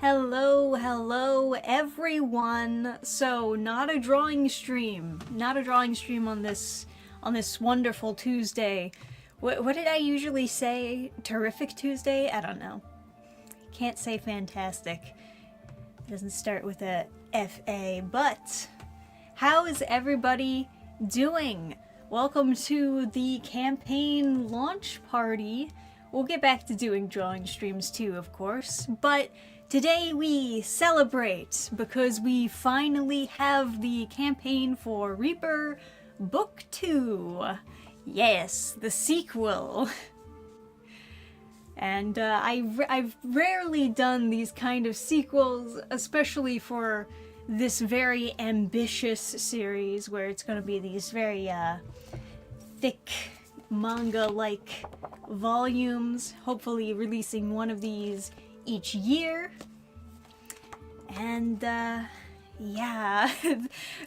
Hello everyone. So not a drawing stream on this wonderful Tuesday. What did I usually say? Terrific Tuesday? I don't know. Can't say fantastic. It doesn't start with a FA, but how is everybody doing? Welcome to the campaign launch party. We'll get back to doing drawing streams too, of course, but today we celebrate because we finally have the campaign for Reaper Book 2. Yes, the sequel. And I've rarely done these kind of sequels, especially for this very ambitious series where it's going to be these very thick manga-like volumes, hopefully releasing one of these each year. And yeah,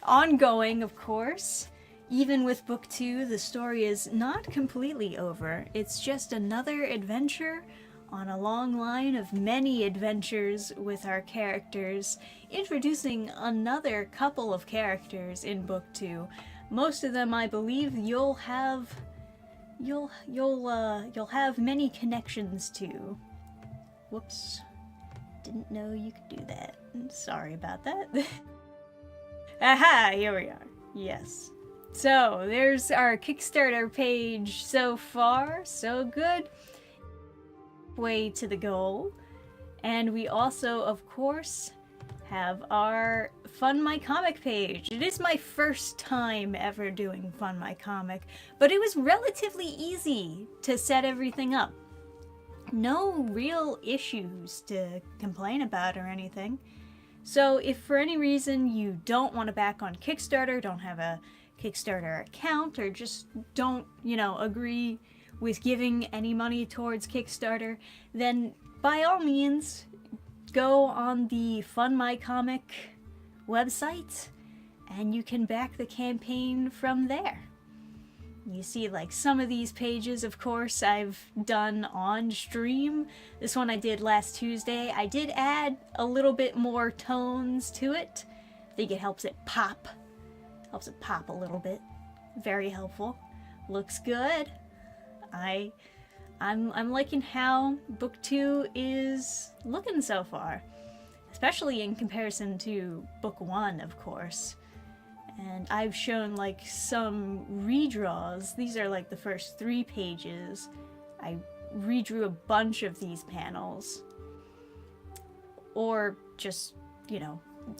ongoing, of course. Even with book 2, the story is not completely over. It's just another adventure on a long line of many adventures with our characters, introducing another couple of characters in book 2. Most of them, I believe, you'll have many connections to. Whoops. Didn't know you could do that. Sorry about that. Aha! Here we are. Yes. So, there's our Kickstarter page. So far, so good. Way to the goal. And we also, of course, have our Fund My Comic page. It is my first time ever doing Fund My Comic, but it was relatively easy to set everything up. No real issues to complain about or anything. So if for any reason you don't want to back on Kickstarter, don't have a Kickstarter account, or just don't, agree with giving any money towards Kickstarter, then by all means, go on the Fund My Comic website and you can back the campaign from there. You see, like, some of these pages, of course, I've done on stream. This one I did last Tuesday. I did add a little bit more tones to it. I think it helps it pop. Helps it pop a little bit. Very helpful. Looks good. I'm liking how book 2 is looking so far. Especially in comparison to book 1, of course. And I've shown like some redraws. These are like the first 3 pages. I redrew a bunch of these panels. Or just,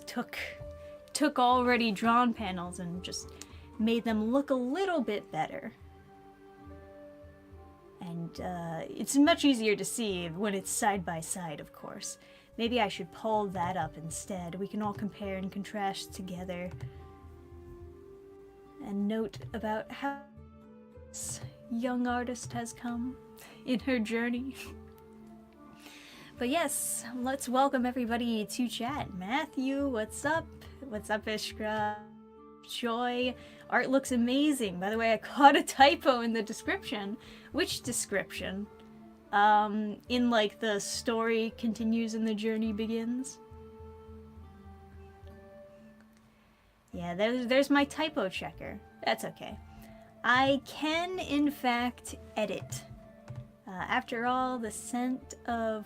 took already drawn panels and just made them look a little bit better. And it's much easier to see when it's side by side, of course. Maybe I should pull that up instead. We can all compare and contrast together. And note about how this young artist has come in her journey. But yes, let's welcome everybody to chat. Matthew, what's up? What's up, Ishra? Joy. Art looks amazing. By the way, I caught a typo in the description. Which description? In like the story continues and the journey begins? Yeah, there's my typo checker. That's okay. I can, in fact, edit. After all, the scent of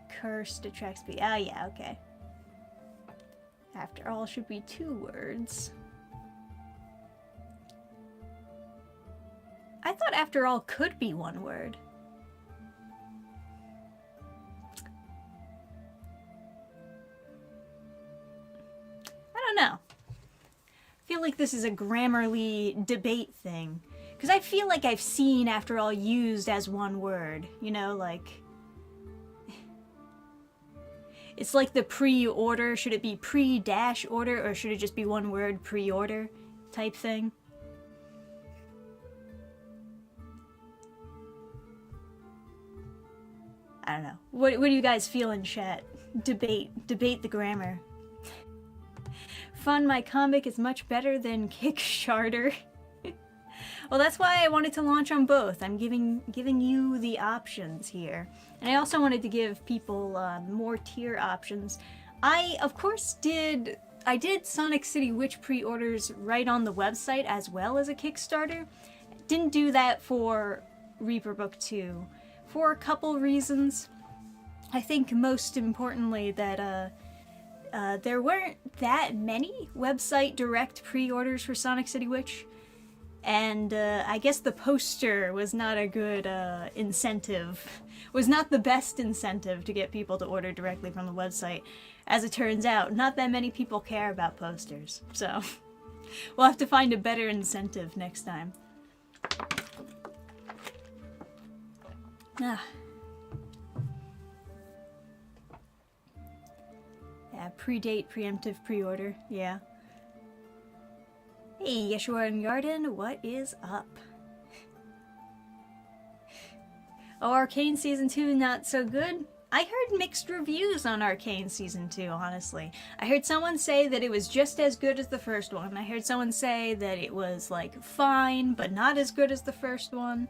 cursed attracts me. Ah, yeah, okay. After all should be 2 words. I thought after all could be 1 word. I don't know. I feel like this is a Grammarly debate thing. Because I feel like I've seen after all used as 1 word. Like... It's like the pre-order. Should it be pre-order or should it just be 1 word, pre-order type thing? I don't know. What do you guys feel in chat? Debate the grammar. Fund My Comic is much better than Kickstarter. Well, that's why I wanted to launch on both. I'm giving you the options here. And I also wanted to give people more tier options. I, of course, did Sonic City Witch pre-orders right on the website as well as a Kickstarter. Didn't do that for Reaper Book 2 for a couple reasons. I think most importantly that there weren't that many website direct pre-orders for Sonic City Witch, and I guess the poster was not a good incentive, was not the best incentive to get people to order directly from the website. As it turns out, not that many people care about posters, so we'll have to find a better incentive next time. Ah. Yeah, predate, preemptive, pre-order, yeah. Hey, Yeshua and Yarden, what is up? Oh, Arcane Season 2 not so good? I heard mixed reviews on Arcane Season 2, honestly. I heard someone say that it was just as good as the first one. I heard someone say that it was, like, fine, but not as good as the first one.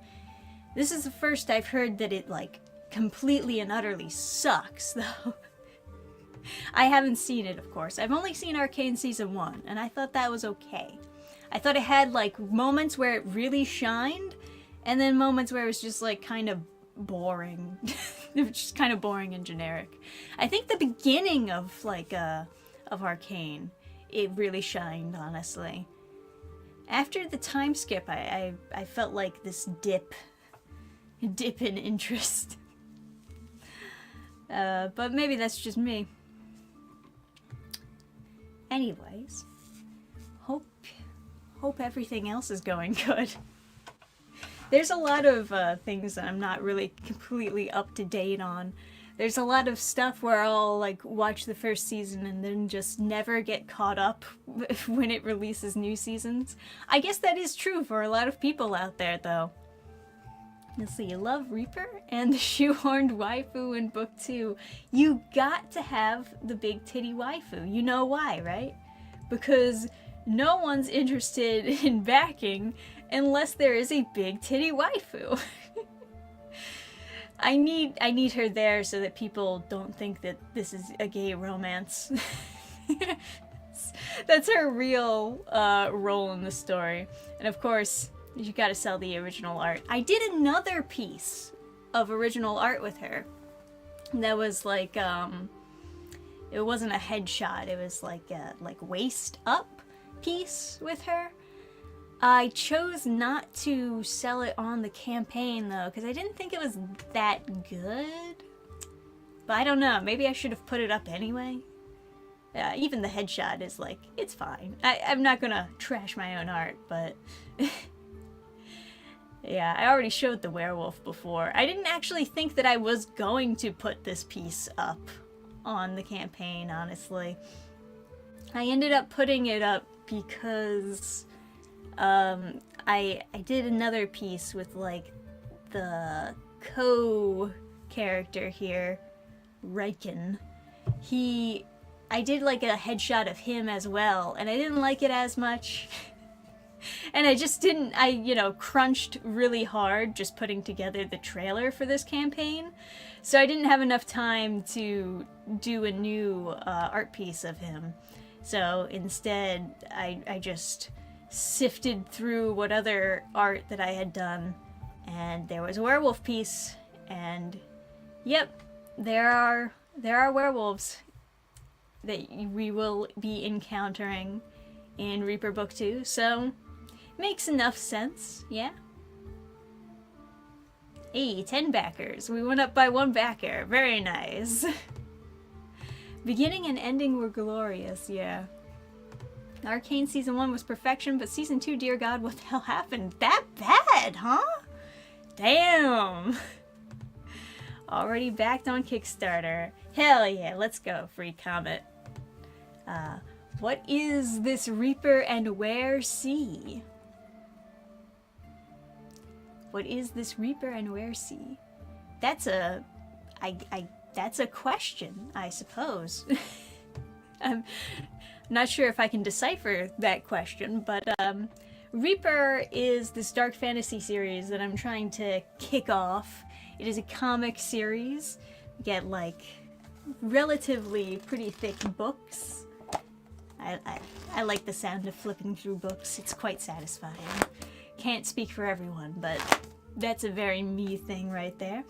This is the first I've heard that it, like, completely and utterly sucks, though. I haven't seen it, of course. I've only seen Arcane Season 1, and I thought that was okay. I thought it had, like, moments where it really shined, and then moments where it was just, like, kind of boring. It was just kind of boring and generic. I think the beginning of, like, of Arcane, it really shined, honestly. After the time skip, I felt like this dip in interest. But maybe that's just me. Anyways, hope everything else is going good. There's a lot of things that I'm not really completely up to date on. There's a lot of stuff where I'll like watch the first season and then just never get caught up when it releases new seasons. I guess that is true for a lot of people out there, though. Let's see, you love Reaper and the shoehorned waifu in Book 2. You got to have the big titty waifu. You know why, right? Because no one's interested in backing unless there is a big titty waifu. I need her there so that people don't think that this is a gay romance. That's her real role in the story. And of course, you gotta sell the original art. I did another piece of original art with her. That was like, it wasn't a headshot, it was like a waist up piece with her. I chose not to sell it on the campaign though, because I didn't think it was that good. But I don't know, maybe I should have put it up anyway. Even the headshot is like, it's fine. I'm not gonna trash my own art, but... Yeah, I already showed the werewolf before. I didn't actually think that I was going to put this piece up on the campaign, honestly. I ended up putting it up because I did another piece with like the co-character here, Riken. I did like a headshot of him as well, and I didn't like it as much. And I just didn't, crunched really hard just putting together the trailer for this campaign. So I didn't have enough time to do a new art piece of him. So instead, I just sifted through what other art that I had done, and there was a werewolf piece, and yep, there are werewolves that we will be encountering in Reaper Book 2, so makes enough sense, yeah? Hey, 10 backers. We went up by 1 backer. Very nice. Beginning and ending were glorious, yeah. Arcane Season 1 was perfection, but Season 2, dear God, what the hell happened? That bad, huh? Damn! Already backed on Kickstarter. Hell yeah, let's go, free comment. What is this Reaper and where see? What is this Reaper and where see? That's a... that's a question, I suppose. I'm not sure if I can decipher that question, but Reaper is this dark fantasy series that I'm trying to kick off It is a comic series. You get like relatively pretty thick books. I like the sound of flipping through books. It's quite satisfying. Can't speak for everyone, but that's a very me thing right there.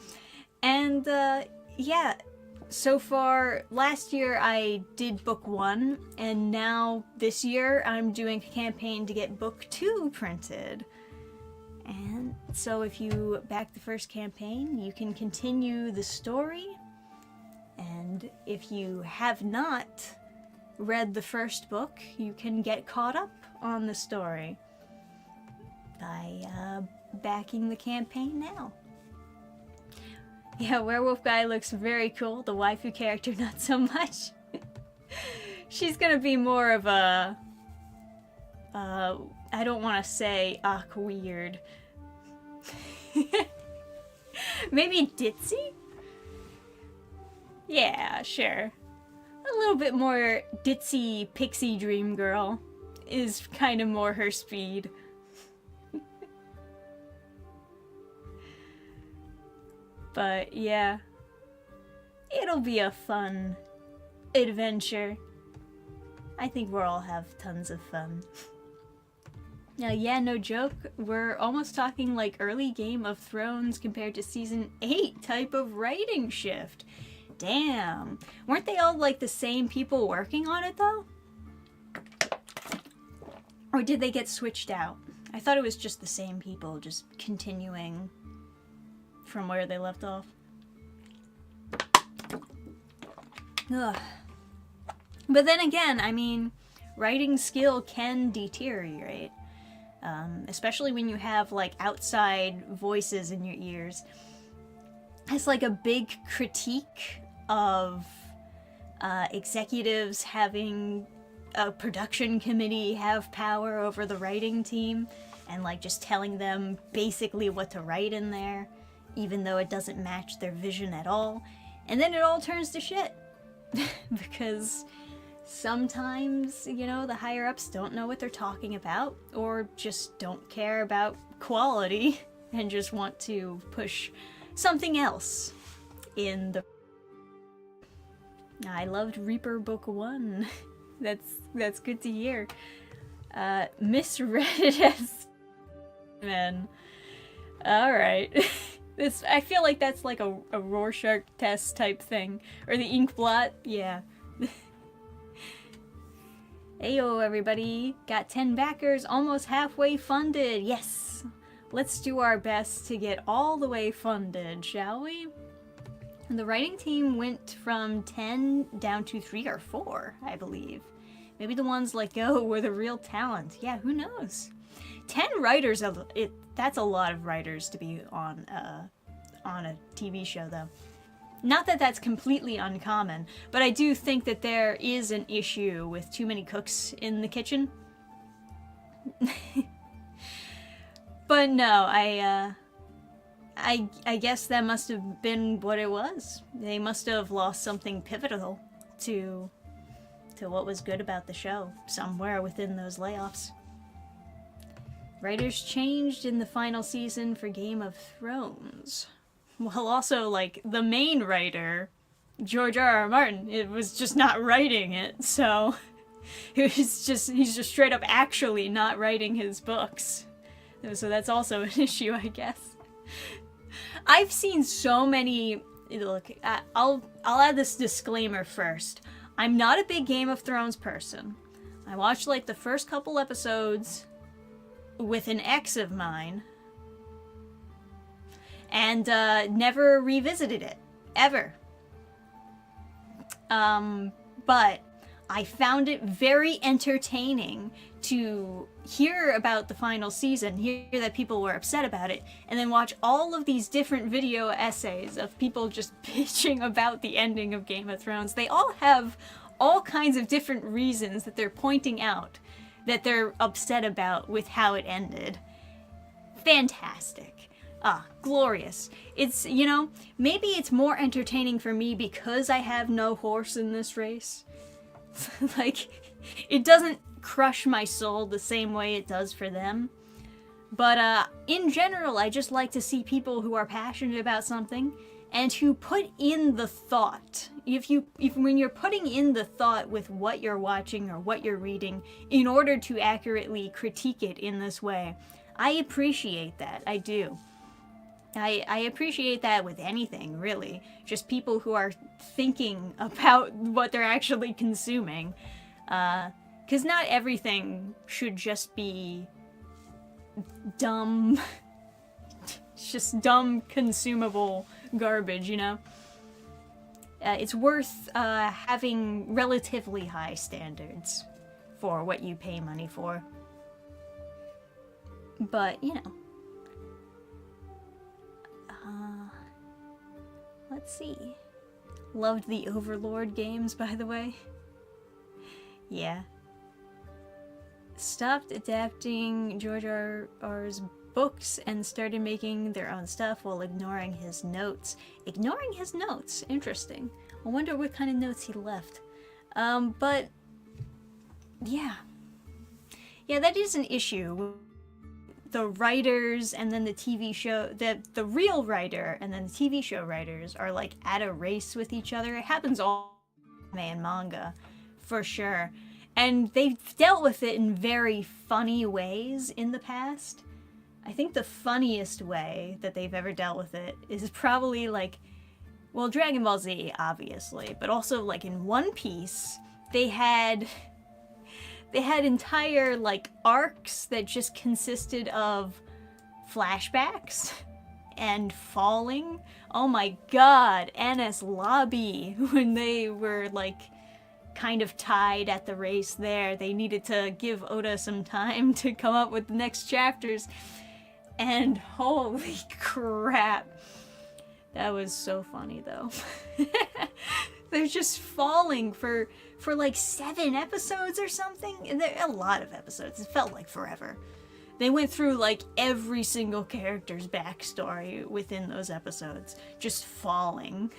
And yeah, so far last year I did book 1, and now this year I'm doing a campaign to get book 2 printed. And so if you back the first campaign, you can continue the story. And if you have not read the first book, you can get caught up on the story by backing the campaign now. Yeah, Werewolf Guy looks very cool. The waifu character, not so much. She's gonna be more of a... I don't want to say weird. Maybe ditzy? Yeah, sure. A little bit more ditzy pixie dream girl is kind of more her speed. But yeah, it'll be a fun adventure. I think we'll all have tons of fun. Now, yeah, no joke, we're almost talking like early Game of Thrones compared to Season 8 type of writing shift. Damn. Weren't they all like the same people working on it though? Or did they get switched out? I thought it was just the same people, just continuing from where they left off. Ugh. But then again, I mean, writing skill can deteriorate. Especially when you have like outside voices in your ears. It's like a big critique of executives having a production committee have power over the writing team and like just telling them basically what to write in there, even though it doesn't match their vision at all. And then it all turns to shit. Because sometimes, you know, the higher ups don't know what they're talking about or just don't care about quality and just want to push something else in the... I loved Reaper Book 1. That's good to hear. Misread it as... Man. Alright. I feel like that's like a Rorschach test type thing. Or the ink blot. Yeah. Ayo everybody. Got 10 backers, almost halfway funded. Yes! Let's do our best to get all the way funded, shall we? The writing team went from 10 down to 3 or 4, I believe. Maybe the ones let go were the real talent. Yeah, who knows? 10 writers, that's a lot of writers to be on a TV show, though. Not that that's completely uncommon, but I do think that there is an issue with too many cooks in the kitchen. But no, I guess that must have been what it was. They must have lost something pivotal to what was good about the show, somewhere within those layoffs. Writers changed in the final season for Game of Thrones. Well, also, like, the main writer, George R.R. Martin, it was just not writing it, so he's just straight up actually not writing his books. So that's also an issue, I guess. I've seen so many... Look, I'll add this disclaimer first. I'm not a big Game of Thrones person. I watched, like, the first couple episodes with an ex of mine, and never revisited it. Ever. But I found it very entertaining to hear about the final season, hear that people were upset about it, and then watch all of these different video essays of people just bitching about the ending of Game of Thrones. They all have all kinds of different reasons that they're pointing out that they're upset about with how it ended. Fantastic. Glorious. It's, you know, maybe it's more entertaining for me because I have no horse in this race. Like, it doesn't crush my soul the same way it does for them. But in general, I just like to see people who are passionate about something and who put in the thought. When you're putting in the thought with what you're watching or what you're reading in order to accurately critique it in this way, I appreciate that. I do. I appreciate that with anything, really. Just people who are thinking about what they're actually consuming. 'Cause not everything should just be dumb, just dumb consumable garbage, you know? It's worth having relatively high standards for what you pay money for. But, you know. Let's see. Loved the Overlord games, by the way. Yeah. Stopped adapting George R.R.'s books and started making their own stuff while ignoring his notes. Ignoring his notes? Interesting. I wonder what kind of notes he left. But yeah. Yeah, that is an issue. The writers and then the TV show, the real writer and then the TV show writers are like at a race with each other. It happens all in anime and manga, for sure. And they've dealt with it in very funny ways in the past. I think the funniest way that they've ever dealt with it is probably like, well, Dragon Ball Z, obviously, but also like in One Piece, they had entire like arcs that just consisted of flashbacks and falling. Oh my god, Enies Lobby, when they were like kind of tied at the race there. They needed to give Oda some time to come up with the next chapters. And holy crap. That was so funny though. They're just falling for like 7 episodes or something. And a lot of episodes. It felt like forever. They went through like every single character's backstory within those episodes. Just falling.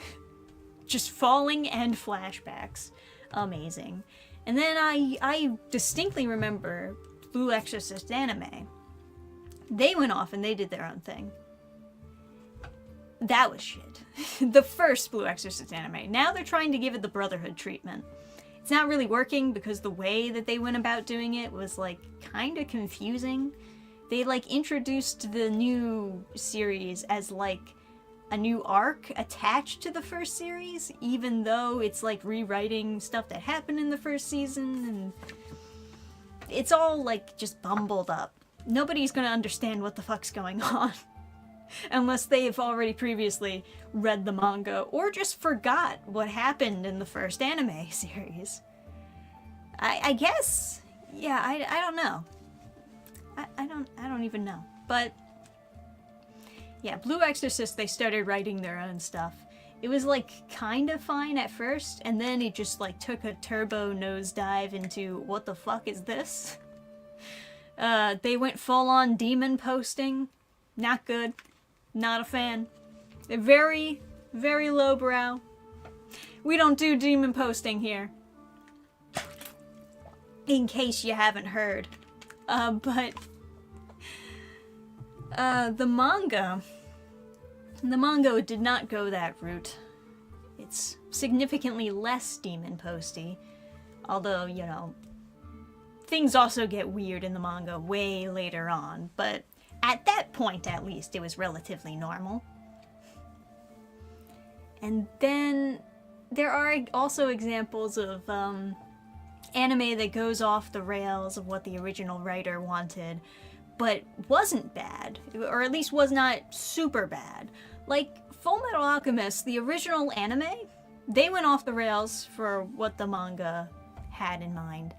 Just falling and flashbacks. Amazing. And then I distinctly remember Blue Exorcist anime. They went off and they did their own thing. That was shit. The first Blue Exorcist anime. Now they're trying to give it the Brotherhood treatment. It's not really working because the way that they went about doing it was like kind of confusing. They like introduced the new series as like a new arc attached to the first series, even though it's like rewriting stuff that happened in the first season, and it's all like just bumbled up. Nobody's gonna understand what the fuck's going on unless they've already previously read the manga or just forgot what happened in the first anime series. I guess, yeah, I don't know. I don't even know. But yeah, Blue Exorcist, they started writing their own stuff. It was like kind of fine at first, and then it just like took a turbo nosedive into what the fuck is this? They went full on demon posting. Not good. Not a fan. They're very, very lowbrow. We don't do demon posting here. In case you haven't heard. But the manga did not go that route. It's significantly less demon posty, although, you know, things also get weird in the manga way later on, but at that point, at least, it was relatively normal. And then there are also examples of anime that goes off the rails of what the original writer wanted, but wasn't bad, or at least was not super bad. Like Full Metal Alchemist, the original anime, they went off the rails for what the manga had in mind,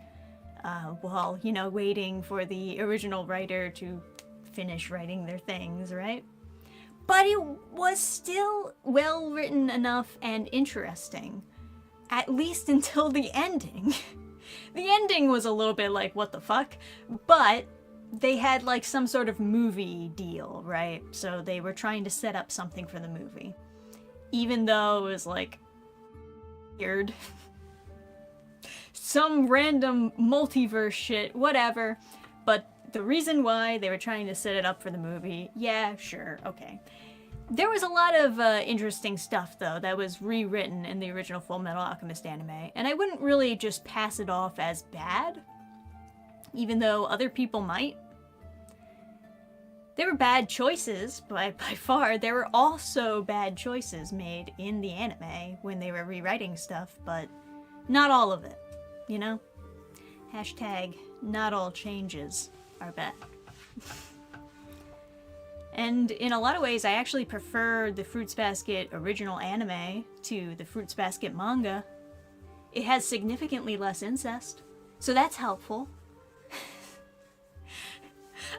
while, you know, waiting for the original writer to finish writing their things, right? But it was still well written enough and interesting, at least until the ending. The ending was a little bit like, what the fuck? But they had like some sort of movie deal, right? So they were trying to set up something for the movie. Even though it was like weird. Some random multiverse shit, whatever. But the reason why they were trying to set it up for the movie, yeah, sure, okay. There was a lot of interesting stuff, though, that was rewritten in the original Full Metal Alchemist anime, and I wouldn't really just pass it off as bad, even though other people might. There were bad choices, but by far, there were also bad choices made in the anime when they were rewriting stuff, but not all of it, you know? Hashtag, not all changes are bad. And in a lot of ways, I actually prefer the Fruits Basket original anime to the Fruits Basket manga. It has significantly less incest, so that's helpful.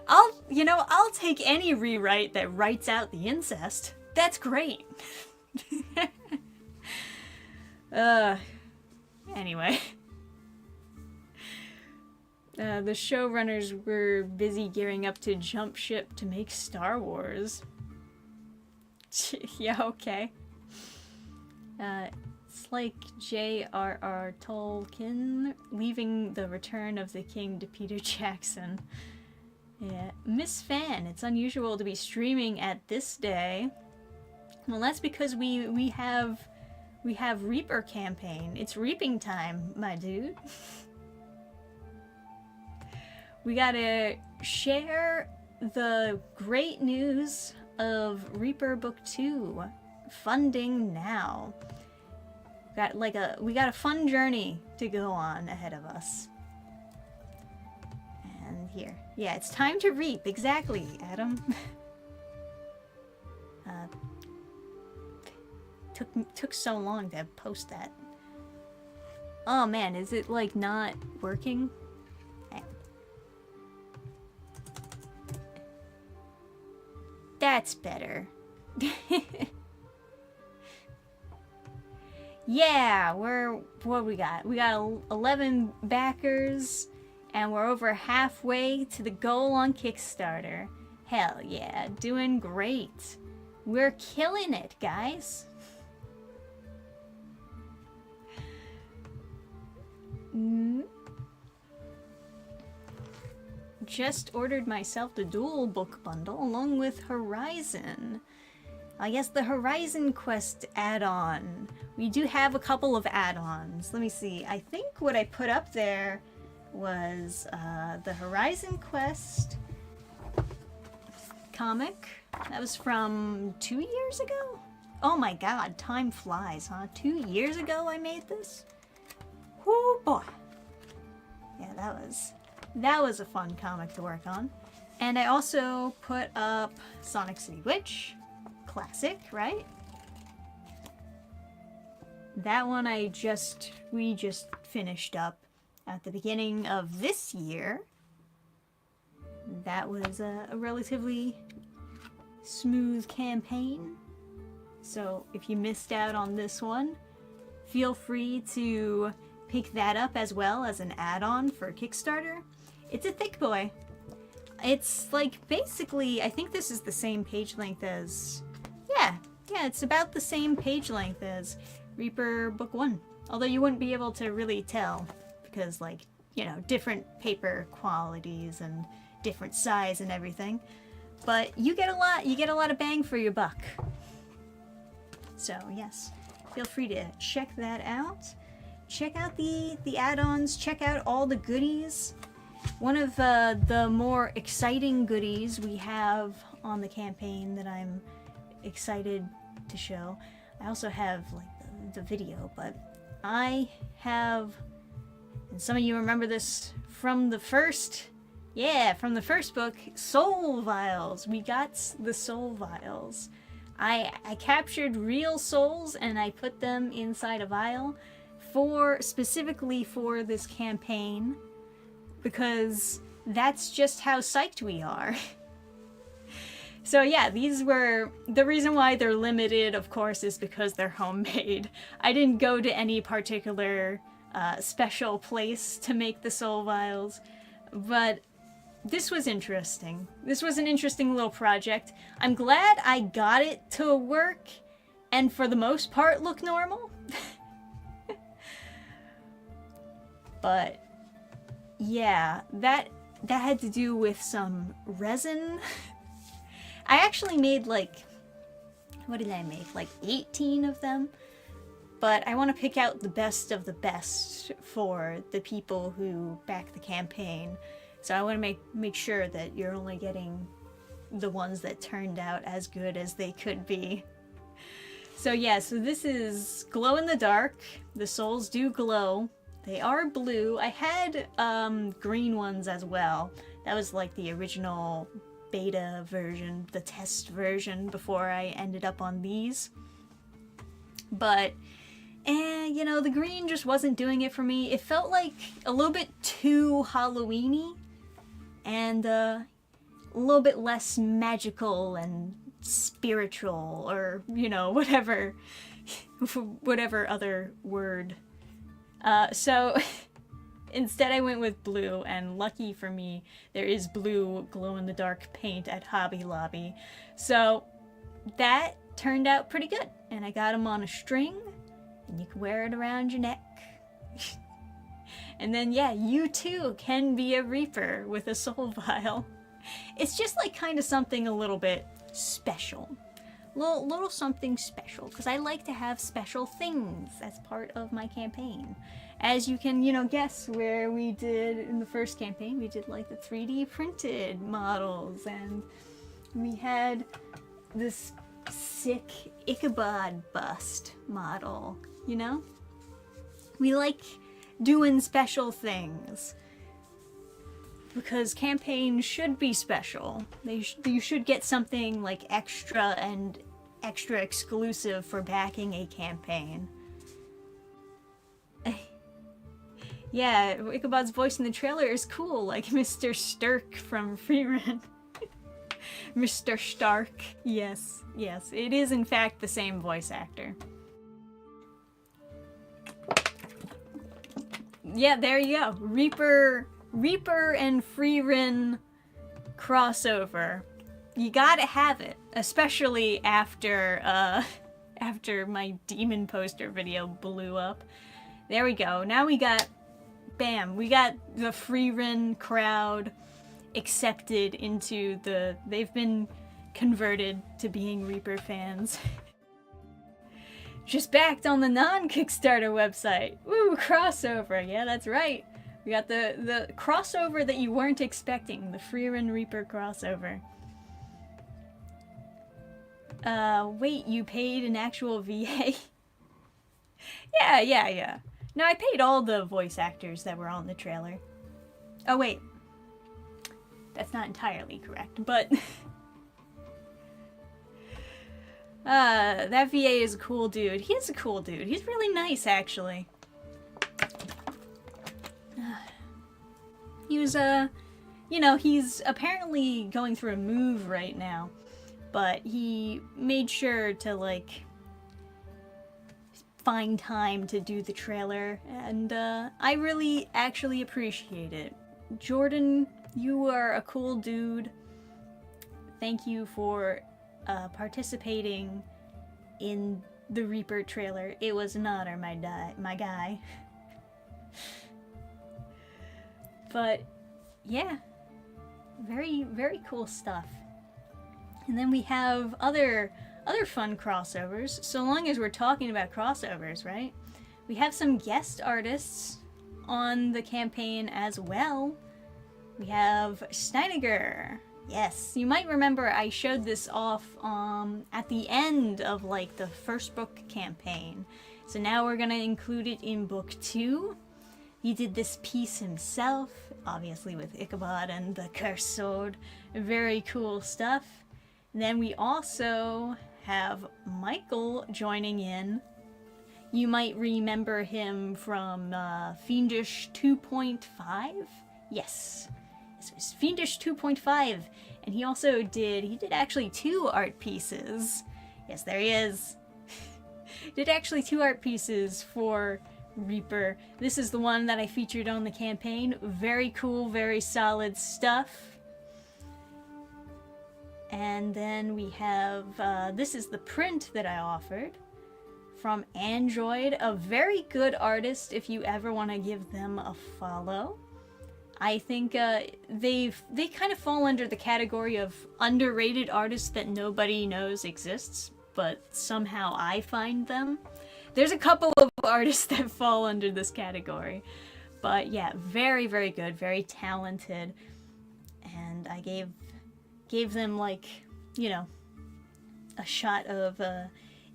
I'll take any rewrite that writes out the incest. That's great. Anyway. The showrunners were busy gearing up to jump ship to make Star Wars. Yeah, okay. It's like J.R.R. Tolkien leaving The Return of the King to Peter Jackson. Yeah. Miss Fan, it's unusual to be streaming at this day. Well, that's because we have Reaper campaign. It's reaping time, my dude. We gotta share the great news of Reaper Book 2 funding now. We got a fun journey to go on ahead of us. And here. Yeah, it's time to reap. Exactly, Adam. Took so long to post that. Oh man, is it like not working? That's better. Yeah, what we got? We got 11 backers, and we're over halfway to the goal on Kickstarter. Hell yeah, doing great. We're killing it, guys. Just ordered myself the dual book bundle along with Horizon. I guess the Horizon Quest add-on. We do have a couple of add-ons. Let me see. I think what I put up there was the Horizon Quest comic. That was from 2 years ago? Oh my god, time flies, huh? 2 years ago I made this? Whoo boy. Yeah, that was a fun comic to work on. And I also put up Sonic City Witch. Classic, right? That one we just finished up at the beginning of this year. That was a relatively smooth campaign. So if you missed out on this one, feel free to pick that up as well as an add-on for Kickstarter. It's a thick boy. It's like basically, I think this is the same page length as, yeah, it's about the same page length as Reaper Book 1. Although you wouldn't be able to really tell because, like, you know, different paper qualities and different size and everything. But you get a lot of bang for your buck. So yes, feel free to check that out. Check out the add-ons, check out all the goodies. One of the more exciting goodies we have on the campaign that I'm excited to show. I also have like the video, but I have, and some of you remember this from the first book, soul vials. We got the soul vials. I captured real souls and I put them inside a vial specifically for this campaign, because that's just how psyched we are. So yeah, these were, the reason why they're limited, of course, is because they're homemade. I didn't go to any particular special place to make the soul vials, but this was interesting. This was an interesting little project. I'm glad I got it to work and for the most part look normal. But yeah, that had to do with some resin. I actually made like, what did I make? Like 18 of them. But I want to pick out the best of the best for the people who back the campaign. So I want to make sure that you're only getting the ones that turned out as good as they could be. So yeah, so this is glow in the dark. The souls do glow. They are blue. I had green ones as well. That was like the original beta version, the test version, before I ended up on these. But, you know, the green just wasn't doing it for me. It felt like a little bit too Halloween-y and a little bit less magical and spiritual, or, you know, whatever other word. So instead I went with blue, and lucky for me, there is blue glow-in-the-dark paint at Hobby Lobby. So that turned out pretty good, and I got them on a string, and you can wear it around your neck. And then, yeah, you too can be a Reaper with a soul vial. It's just like kind of something a little bit special. Little something special, because I like to have special things as part of my campaign. As you can, you know, guess where we did in the first campaign, we did like the 3D printed models, and we had this sick Ichabod bust model, you know? We like doing special things. Because campaigns should be special. You should get something like extra and extra exclusive for backing a campaign. Yeah, Ichabod's voice in the trailer is cool, like Mr. Stirk from Freerun. Mr. Stark. Yes, it is in fact the same voice actor. Yeah, there you go. Reaper and Freerun crossover. You gotta have it, especially after my demon poster video blew up. There we go. Now we got, bam, we got the Freerun crowd accepted into they've been converted to being Reaper fans. Just backed on the non-Kickstarter website. Woo, crossover. Yeah, that's right. We got the crossover that you weren't expecting, the Freerun Reaper crossover. Wait, you paid an actual VA? Yeah. No, I paid all the voice actors that were on the trailer. Oh, wait. That's not entirely correct, but... that VA is a cool dude. He is a cool dude. He's really nice, actually. He was, you know, he's apparently going through a move right now, but he made sure to, like, find time to do the trailer, and, I really actually appreciate it. Jordan, you are a cool dude. Thank you for, participating in the Reaper trailer. It was an honor, my guy. But, yeah, very, very cool stuff. And then we have other fun crossovers, so long as we're talking about crossovers, right? We have some guest artists on the campaign as well. We have Steiniger. Yes, you might remember I showed this off at the end of, like, the first book campaign. So now we're gonna include it in book 2. He did this piece himself, obviously with Ichabod and the Cursed Sword. Very cool stuff. And then we also have Michael joining in. You might remember him from Fiendish 2.5? Yes. This was Fiendish 2.5. And he also did actually 2 art pieces. Yes, there he is. Did actually 2 art pieces for Reaper. This is the one that I featured on the campaign. Very cool, very solid stuff. And then we have, this is the print that I offered from Android, a very good artist if you ever want to give them a follow. I think they kind of fall under the category of underrated artists that nobody knows exists, but somehow I find them. There's a couple of artists that fall under this category. But yeah, very, very good, very talented. And I gave them, like, you know, a shot of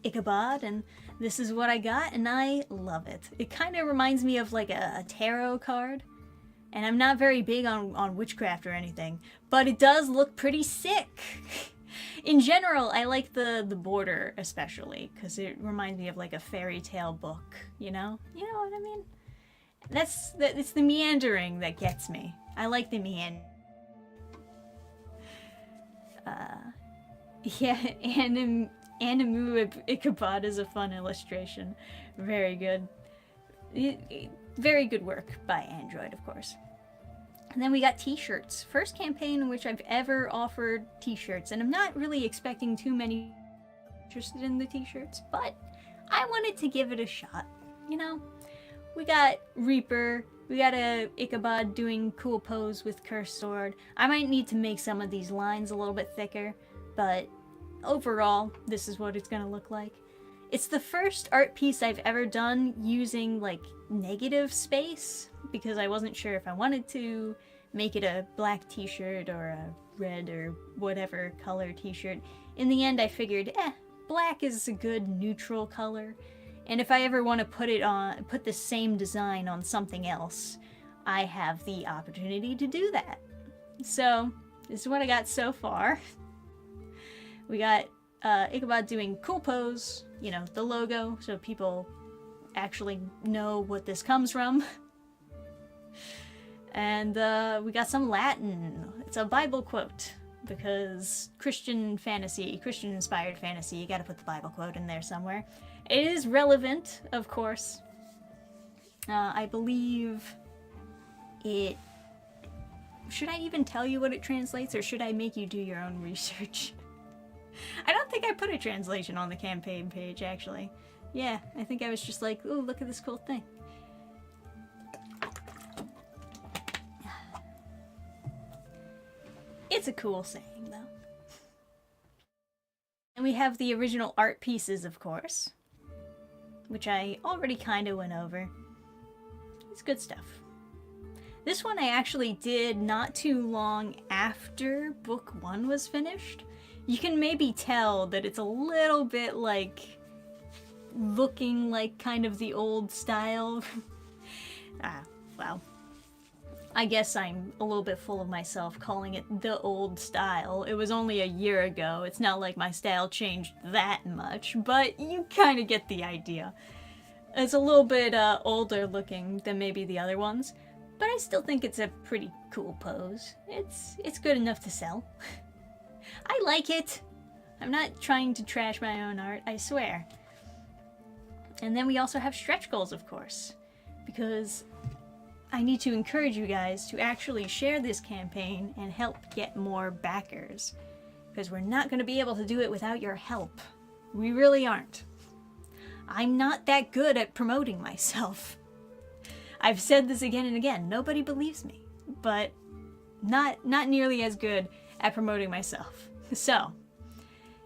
Ichabod, and this is what I got, and I love it. It kind of reminds me of like a tarot card. And I'm not very big on witchcraft or anything, but it does look pretty sick. In general, I like the border especially, because it reminds me of like a fairy tale book, you know? You know what I mean? It's the meandering that gets me. I like the meander. Yeah, Animu Ichabod is a fun illustration. Very good. Very good work by Android, of course. And then we got t-shirts. First campaign in which I've ever offered t-shirts, and I'm not really expecting too many interested in the t-shirts, but I wanted to give it a shot, you know? We got Reaper, we got a Ichabod doing cool pose with Cursed Sword. I might need to make some of these lines a little bit thicker, but overall, this is what it's gonna look like. It's the first art piece I've ever done using, like, negative space, because I wasn't sure if I wanted to make it a black t-shirt or a red or whatever color t-shirt. In the end, I figured, black is a good neutral color, and if I ever want to put the same design on something else, I have the opportunity to do that. So, this is what I got so far. We got Ichabod doing cool pose, you know, the logo, so people actually know what this comes from. And we got some Latin. It's a Bible quote, because Christian inspired fantasy, you gotta put the Bible quote in there somewhere. It is relevant, of course. I believe it... Should I even tell you what it translates, or should I make you do your own research? I don't think I put a translation on the campaign page, actually. Yeah, I think I was just like, ooh, look at this cool thing. It's a cool saying, though. And we have the original art pieces, of course, which I already kind of went over. It's good stuff. This one I actually did not too long after book 1 was finished. You can maybe tell that it's a little bit like looking like kind of the old style. Well, I guess I'm a little bit full of myself calling it the old style. It was only a year ago. It's not like my style changed that much, but you kind of get the idea. It's a little bit older looking than maybe the other ones, but I still think it's a pretty cool pose. It's good enough to sell. I like it. I'm not trying to trash my own art, I swear. And then we also have stretch goals, of course, because I need to encourage you guys to actually share this campaign and help get more backers, because we're not going to be able to do it without your help. We really aren't. I'm not that good at promoting myself. I've said this again and again. Nobody believes me, but not nearly as good at promoting myself. So,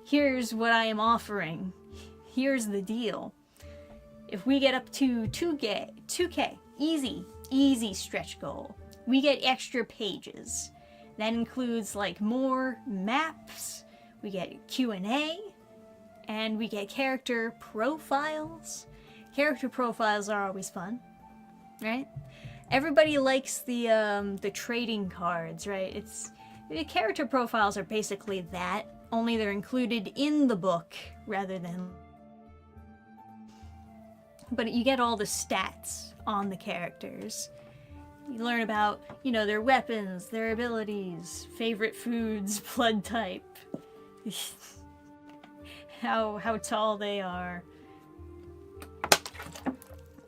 here's what I am offering. Here's the deal. If we get up to 2K, easy stretch goal, we get extra pages. That includes like more maps, we get Q&A, and we get character profiles. Character profiles are always fun, right? Everybody likes the trading cards, right? The character profiles are basically that, only they're included in the book rather than... But you get all the stats on the characters. You learn about, you know, their weapons, their abilities, favorite foods, blood type, how tall they are,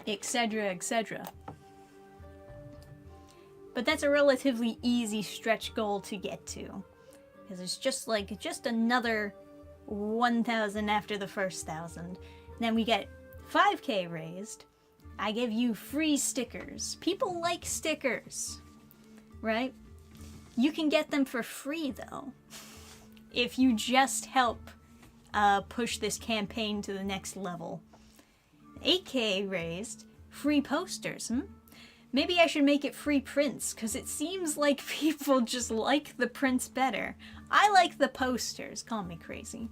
etc., etc. But that's a relatively easy stretch goal to get to, because it's just another 1,000 after the first 1,000. Then we get 5K raised. I give you free stickers. People like stickers. right? You can get them for free, though, if you just help push this campaign to the next level. 8K raised, free posters, Maybe I should make it free prints, because it seems like people just like the prints better. I like the posters, call me crazy,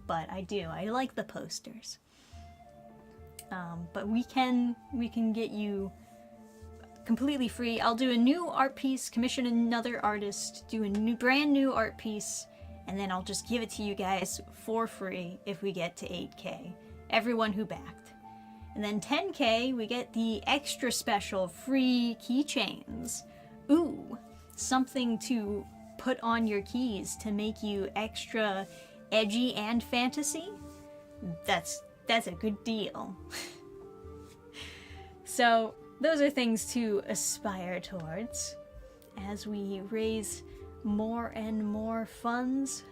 but I do. I like the posters. But we can get you completely free. I'll do a new art piece, commission another artist, do a brand new art piece, and then I'll just give it to you guys for free if we get to 8K. Everyone who backed. And then 10K, we get the extra special free keychains. Ooh, something to put on your keys to make you extra edgy and fantasy. That's a good deal. So those are things to aspire towards as we raise more and more funds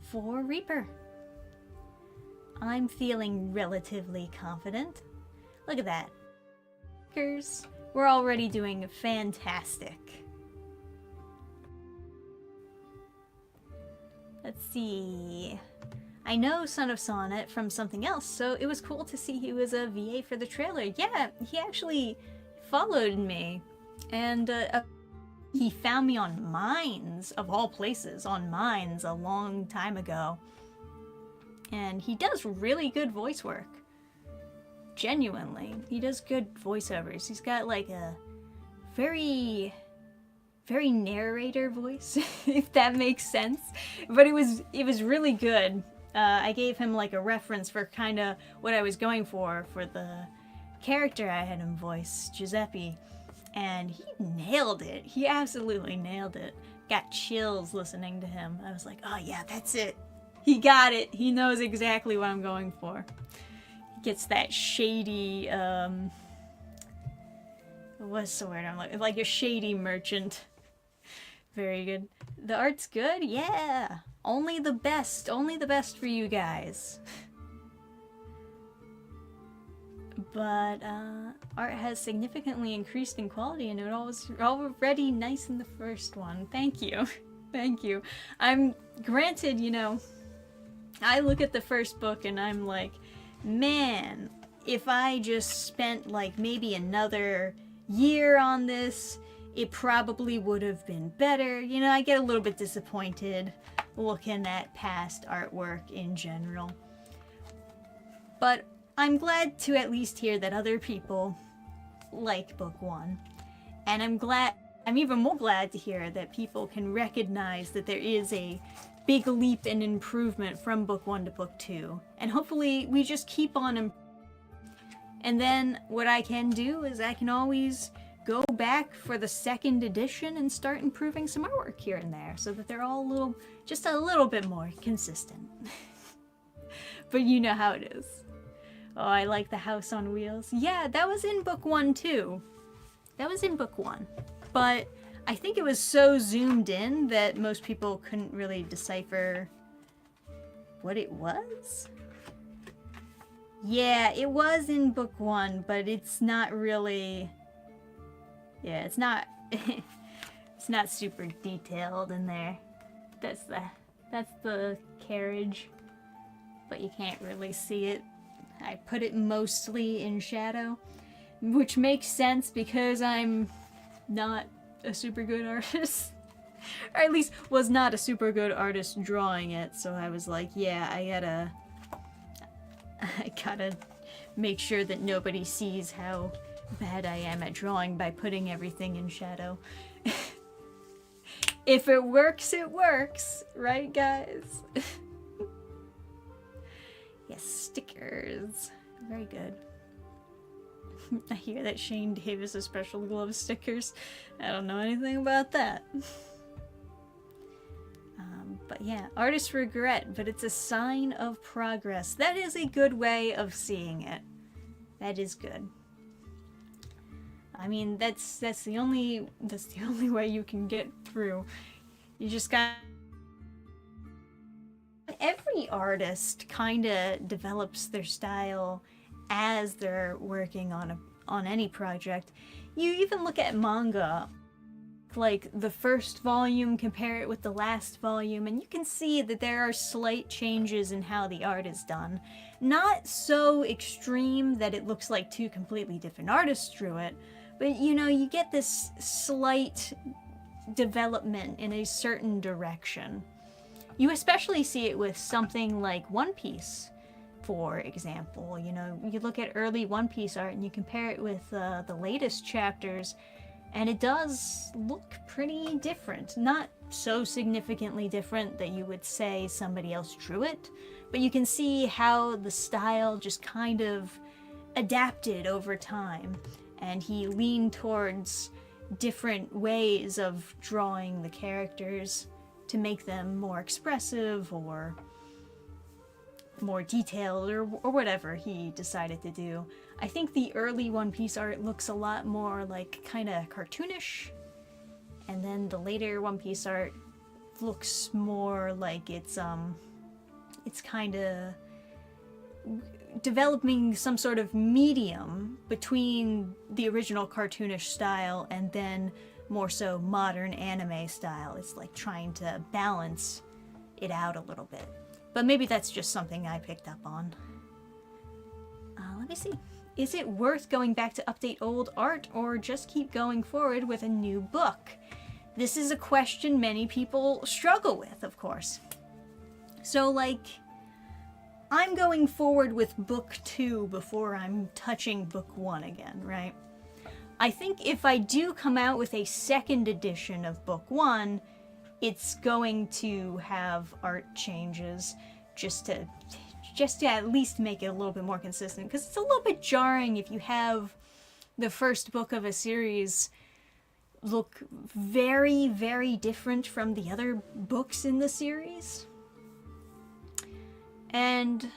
for Reaper. I'm feeling relatively confident. Look at that. We're already doing fantastic. Let's see. I know Son of Sonnet from something else, so it was cool to see he was a VA for the trailer. Yeah, he actually followed me, and he found me on Minds, of all places, on Minds a long time ago. And he does really good voice work. Genuinely, he does good voiceovers. He's got like a very narrator voice, if that makes sense. But it was really good. I gave him like a reference for kind of what I was going for the character I had him voice, Giuseppe, and he nailed it. He absolutely nailed it. Got chills listening to him. I was like, oh yeah, that's it. He got it. He knows exactly what I'm going for. Gets that shady, what's the word I'm like a shady merchant. Very good. The art's good? Yeah. Only the best for you guys. But, art has significantly increased in quality, and it was already nice in the first one. Thank you. Thank you. I'm, granted, you know, I look at the first book and I'm like, man, if I just spent like maybe another year on this, it probably would have been better. You know, I get a little bit disappointed looking at past artwork in general. But I'm glad to at least hear that other people like book one. And I'm even more glad to hear that people can recognize that there is a big leap in improvement from book one to book two. And hopefully we just keep on and then what I can do is I can always go back for the second edition and start improving some artwork here and there so that they're all just a little bit more consistent. But you know how it is. Oh, I like the house on wheels. Yeah, that was in book one too. That was in book one. But I think it was so zoomed in that most people couldn't really decipher what it was. Yeah, it was in book one, but it's not really... Yeah, it's not... it's not super detailed in there. That's the carriage, but you can't really see it. I put it mostly in shadow, which makes sense because I'm not a super good artist. Or at least was not a super good artist drawing it, so I was like, yeah, I gotta make sure that nobody sees how bad I am at drawing by putting everything in shadow. If it works, right guys? Yes, stickers. Very good. I hear that Shane Davis has special glove stickers. I don't know anything about that. But yeah, artist regret, but it's a sign of progress. That is a good way of seeing it. That is good. I mean, that's the only way you can get through. You just got... Every artist kind of develops their style as they're working on any project. You even look at manga. like the first volume, compare it with the last volume, and you can see that there are slight changes in how the art is done. Not so extreme that it looks like two completely different artists drew it, but you know, you get this slight development in a certain direction. You especially see it with something like One Piece, for example. You know, you look at early One Piece art and you compare it with the latest chapters, and it does look pretty different. Not so significantly different that you would say somebody else drew it, but you can see how the style just kind of adapted over time, and he leaned towards different ways of drawing the characters to make them more expressive or more detailed, or whatever he decided to do. I think the early One Piece art looks a lot more like kind of cartoonish, and then the later One Piece art looks more like it's kind of developing some sort of medium between the original cartoonish style and then more so modern anime style. It's like trying to balance it out a little bit. But maybe that's just something I picked up on. Let me see. Is it worth going back to update old art or just keep going forward with a new book? This is a question many people struggle with, of course. So, like, I'm going forward with book 2 before I'm touching book 1 again, right? I think if I do come out with a second edition of book 1, it's going to have art changes just to at least make it a little bit more consistent, because it's a little bit jarring if you have the first book of a series look very, very different from the other books in the series. And,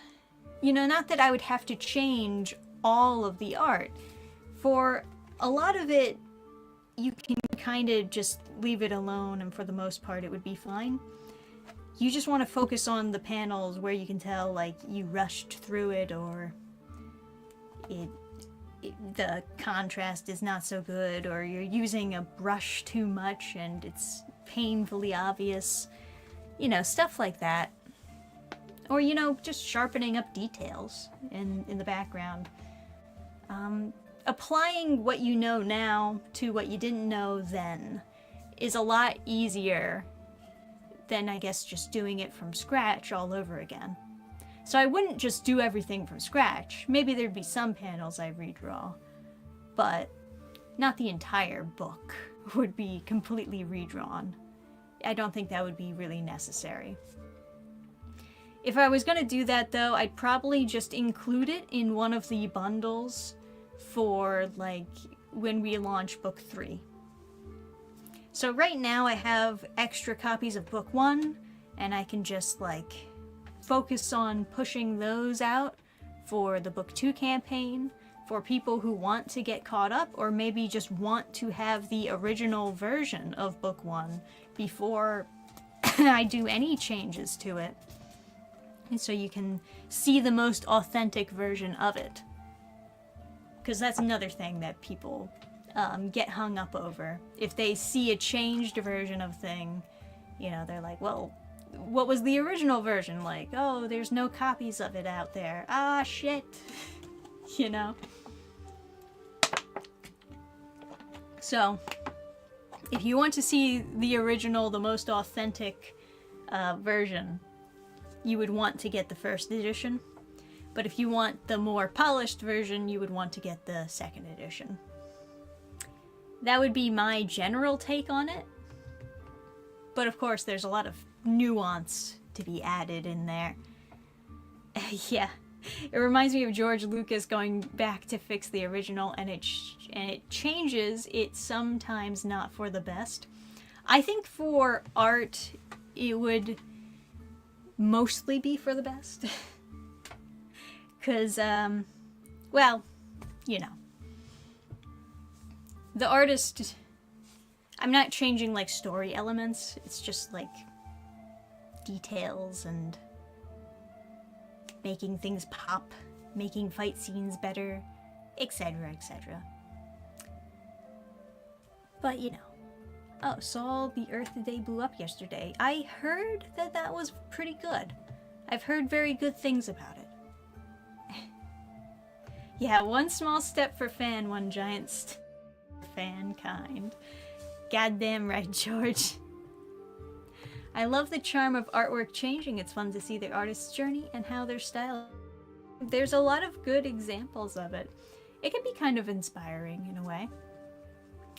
you know, not that I would have to change all of the art. For a lot of it, you can kind of just leave it alone, and for the most part it would be fine. You just want to focus on the panels where you can tell, like, you rushed through it, or the contrast is not so good, or you're using a brush too much and it's painfully obvious. You know, stuff like that. Or, you know, just sharpening up details in the background. Applying what you know now to what you didn't know then is a lot easier than, I guess, just doing it from scratch all over again. So I wouldn't just do everything from scratch. Maybe there'd be some panels I redraw, but not the entire book would be completely redrawn. I don't think that would be really necessary. If I was going to do that, though, I'd probably just include it in one of the bundles for, like, when we launch book 3. So right now I have extra copies of book 1, and I can just, like, focus on pushing those out for the book 2 campaign, for people who want to get caught up, or maybe just want to have the original version of book 1 before I do any changes to it. And so you can see the most authentic version of it. Because that's another thing that people get hung up over. If they see a changed version of thing, you know, they're like, well, what was the original version like? Oh, there's no copies of it out there. Ah, shit. You know? So, if you want to see the original, the most authentic version, you would want to get the first edition. But if you want the more polished version, you would want to get the second edition. That would be my general take on it. But of course, there's a lot of nuance to be added in there. Yeah, it reminds me of George Lucas going back to fix the original, and it changes it sometimes not for the best. I think for art, it would mostly be for the best. Because, well, you know. The artist, I'm not changing, like, story elements. It's just, like, details and making things pop, making fight scenes better, etc., etc. But, you know, Oh, saw the Earth the day blew up yesterday. I heard that that was pretty good. I've heard very good things about it. Yeah, one small step for fan, one giant step for fankind. Goddamn right, George. I love the charm of artwork changing. It's fun to see the artist's journey and how their style... There's a lot of good examples of it. It can be kind of inspiring in a way.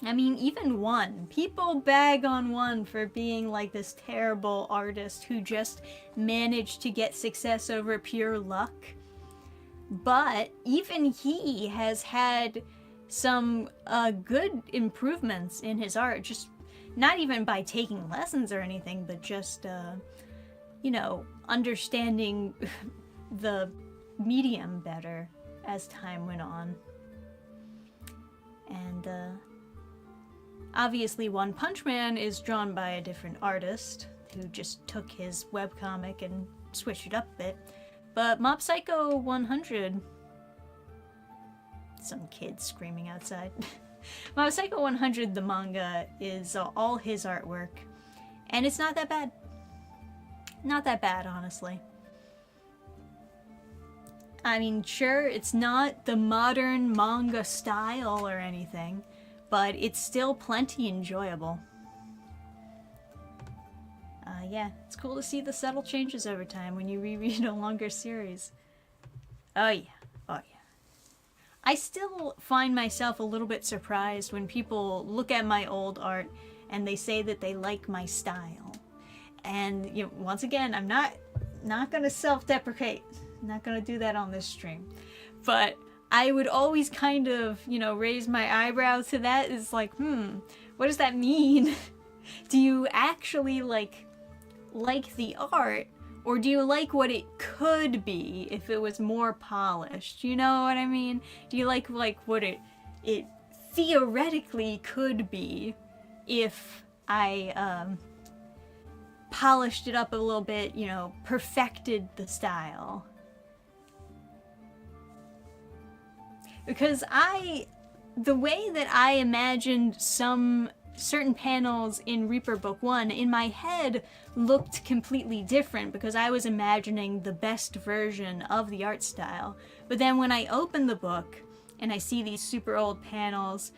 I mean, even one. People bag on one for being like this terrible artist who just managed to get success over pure luck. But even he has had some good improvements in his art, just not even by taking lessons or anything, but just, you know, understanding the medium better as time went on. And, obviously One Punch Man is drawn by a different artist who just took his webcomic and switched it up a bit. But Mob Psycho 100... Some kid screaming outside. Mob Psycho 100, the manga, is all his artwork. And it's not that bad. Not that bad, honestly. I mean, sure, it's not the modern manga style or anything, but it's still plenty enjoyable. Yeah, it's cool to see the subtle changes over time when you reread a longer series. Oh yeah, oh yeah. I still find myself a little bit surprised when people look at my old art and they say that they like my style. And, you know, once again, I'm not gonna self-deprecate. I'm not gonna do that on this stream. But I would always kind of, you know, raise my eyebrow to that. Is like, what does that mean? Do you actually like the art, or do you like what it could be if it was more polished? You know what I mean? Do you like what it theoretically could be if I polished it up a little bit, you know, perfected the style? Because the way that I imagined some certain panels in Reaper Book 1 in my head looked completely different because I was imagining the best version of the art style. But then when I open the book and I see these super old panels,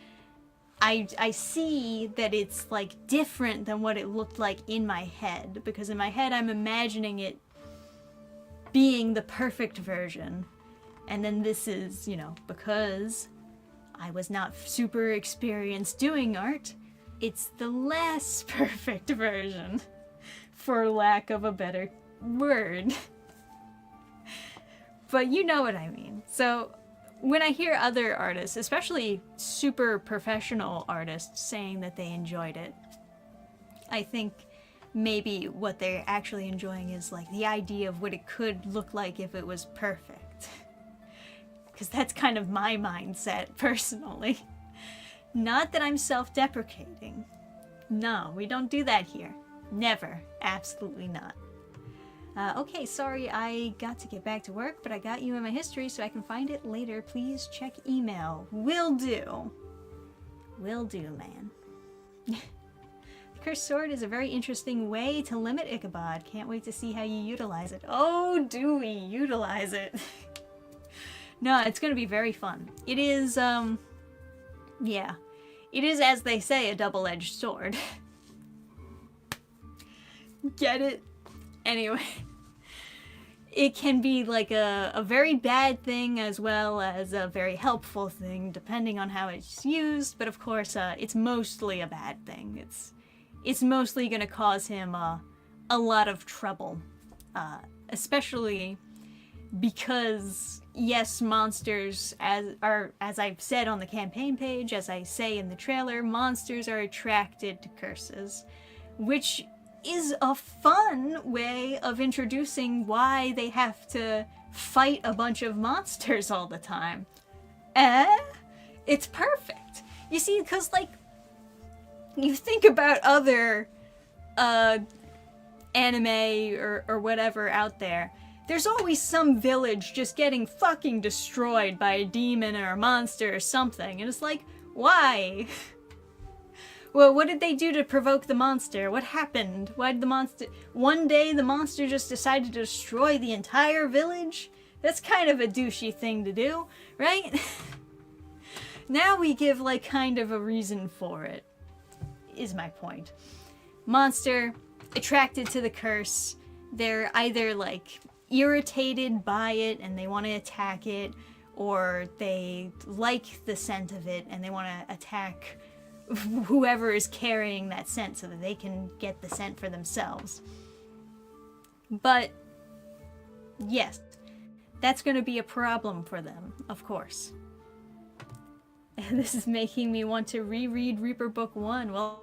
I see that it's like different than what it looked like in my head, because in my head I'm imagining it being the perfect version. And then this is, you know, because I was not super experienced doing art, it's the less perfect version, for lack of a better word. But you know what I mean. So when I hear other artists, especially super professional artists, saying that they enjoyed it, I think maybe what they're actually enjoying is like the idea of what it could look like if it was perfect. Because that's kind of my mindset, personally. Not that I'm self-deprecating. No, we don't do that here. Never. Absolutely not. Okay, sorry I got to get back to work, but I got you in my history so I can find it later. Please check email. Will do. Will do, man. The Cursed Sword is a very interesting way to limit Ichabod. Can't wait to see how you utilize it. Oh, do we utilize it? No, it's going to be very fun. It is, yeah. It is, as they say, a double-edged sword. Get it? Anyway. It can be like a very bad thing as well as a very helpful thing, depending on how it's used. But of course, it's mostly a bad thing. It's mostly going to cause him a lot of trouble. Especially because, yes, monsters, as I've said on the campaign page, as I say in the trailer, monsters are attracted to curses, which is a fun way of introducing why they have to fight a bunch of monsters all the time. It's perfect. You see, because, like, you think about other anime or whatever out there, there's always some village just getting fucking destroyed by a demon or a monster or something, and it's like, why? Well, what did they do to provoke the monster? What happened? Why did the monster... One day the monster just decided to destroy the entire village? That's kind of a douchey thing to do, right? Now we give, like, kind of a reason for it, is my point. Monster, attracted to the curse. They're either, like, irritated by it and they want to attack it, or they like the scent of it and they want to attack whoever is carrying that scent so that they can get the scent for themselves. But, yes, that's going to be a problem for them, of course. This is making me want to reread Reaper Book 1. Well,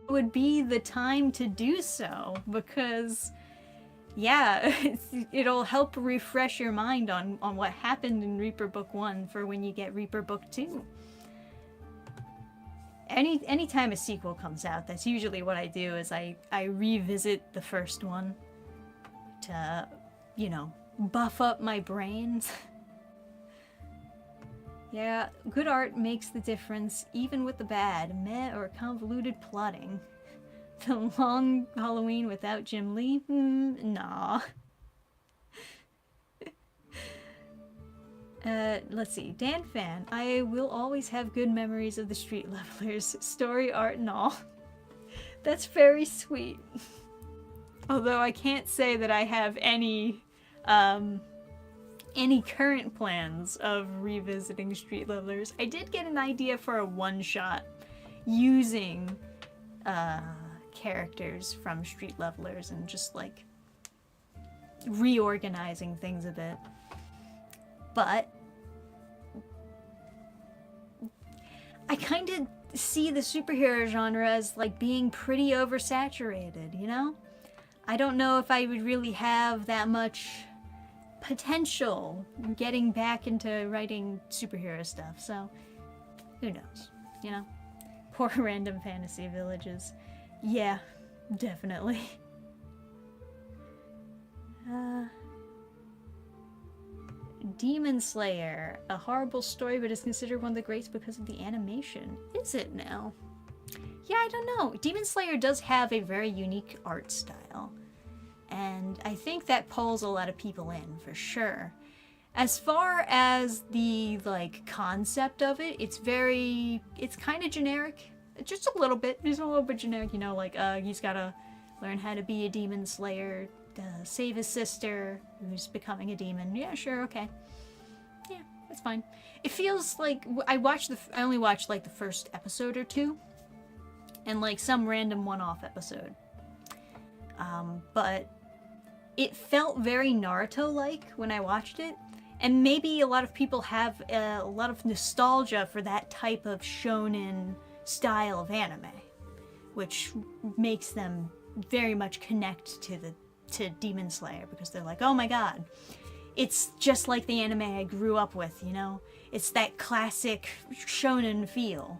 it would be the time to do so, because, yeah, it'll help refresh your mind on what happened in Reaper Book 1 for when you get Reaper Book 2. Anytime a sequel comes out, that's usually what I do, is I revisit the first one to, you know, buff up my brains. Yeah, good art makes the difference, even with the bad, meh, or convoluted plotting. The long Halloween without Jim Lee? Nah. Let's see. Dan Fan. I will always have good memories of the Street Levelers. Story, art, and all. That's very sweet. Although I can't say that I have any current plans of revisiting Street Levelers. I did get an idea for a one-shot using characters from Street Levelers and just, like, reorganizing things a bit. But I kind of see the superhero genre as, like, being pretty oversaturated, you know? I don't know if I would really have that much potential getting back into writing superhero stuff, so who knows, you know? Poor random fantasy villages. Yeah, definitely. Demon Slayer, a horrible story, but is considered one of the greats because of the animation. Is it now? Yeah, I don't know. Demon Slayer does have a very unique art style, and I think that pulls a lot of people in, for sure. As far as the, like, concept of it, it's kind of generic. Just a little bit. Just a little bit generic, you know, like, he's gotta learn how to be a demon slayer, save his sister, who's becoming a demon. Yeah, sure, okay. Yeah, that's fine. It feels like, I only watched, like, the first episode or two, and, like, some random one-off episode. But it felt very Naruto-like when I watched it, and maybe a lot of people have a lot of nostalgia for that type of shonen style of anime, which makes them very much connect to Demon Slayer, because they're like, oh my god, it's just like the anime I grew up with, you know? It's that classic shonen feel.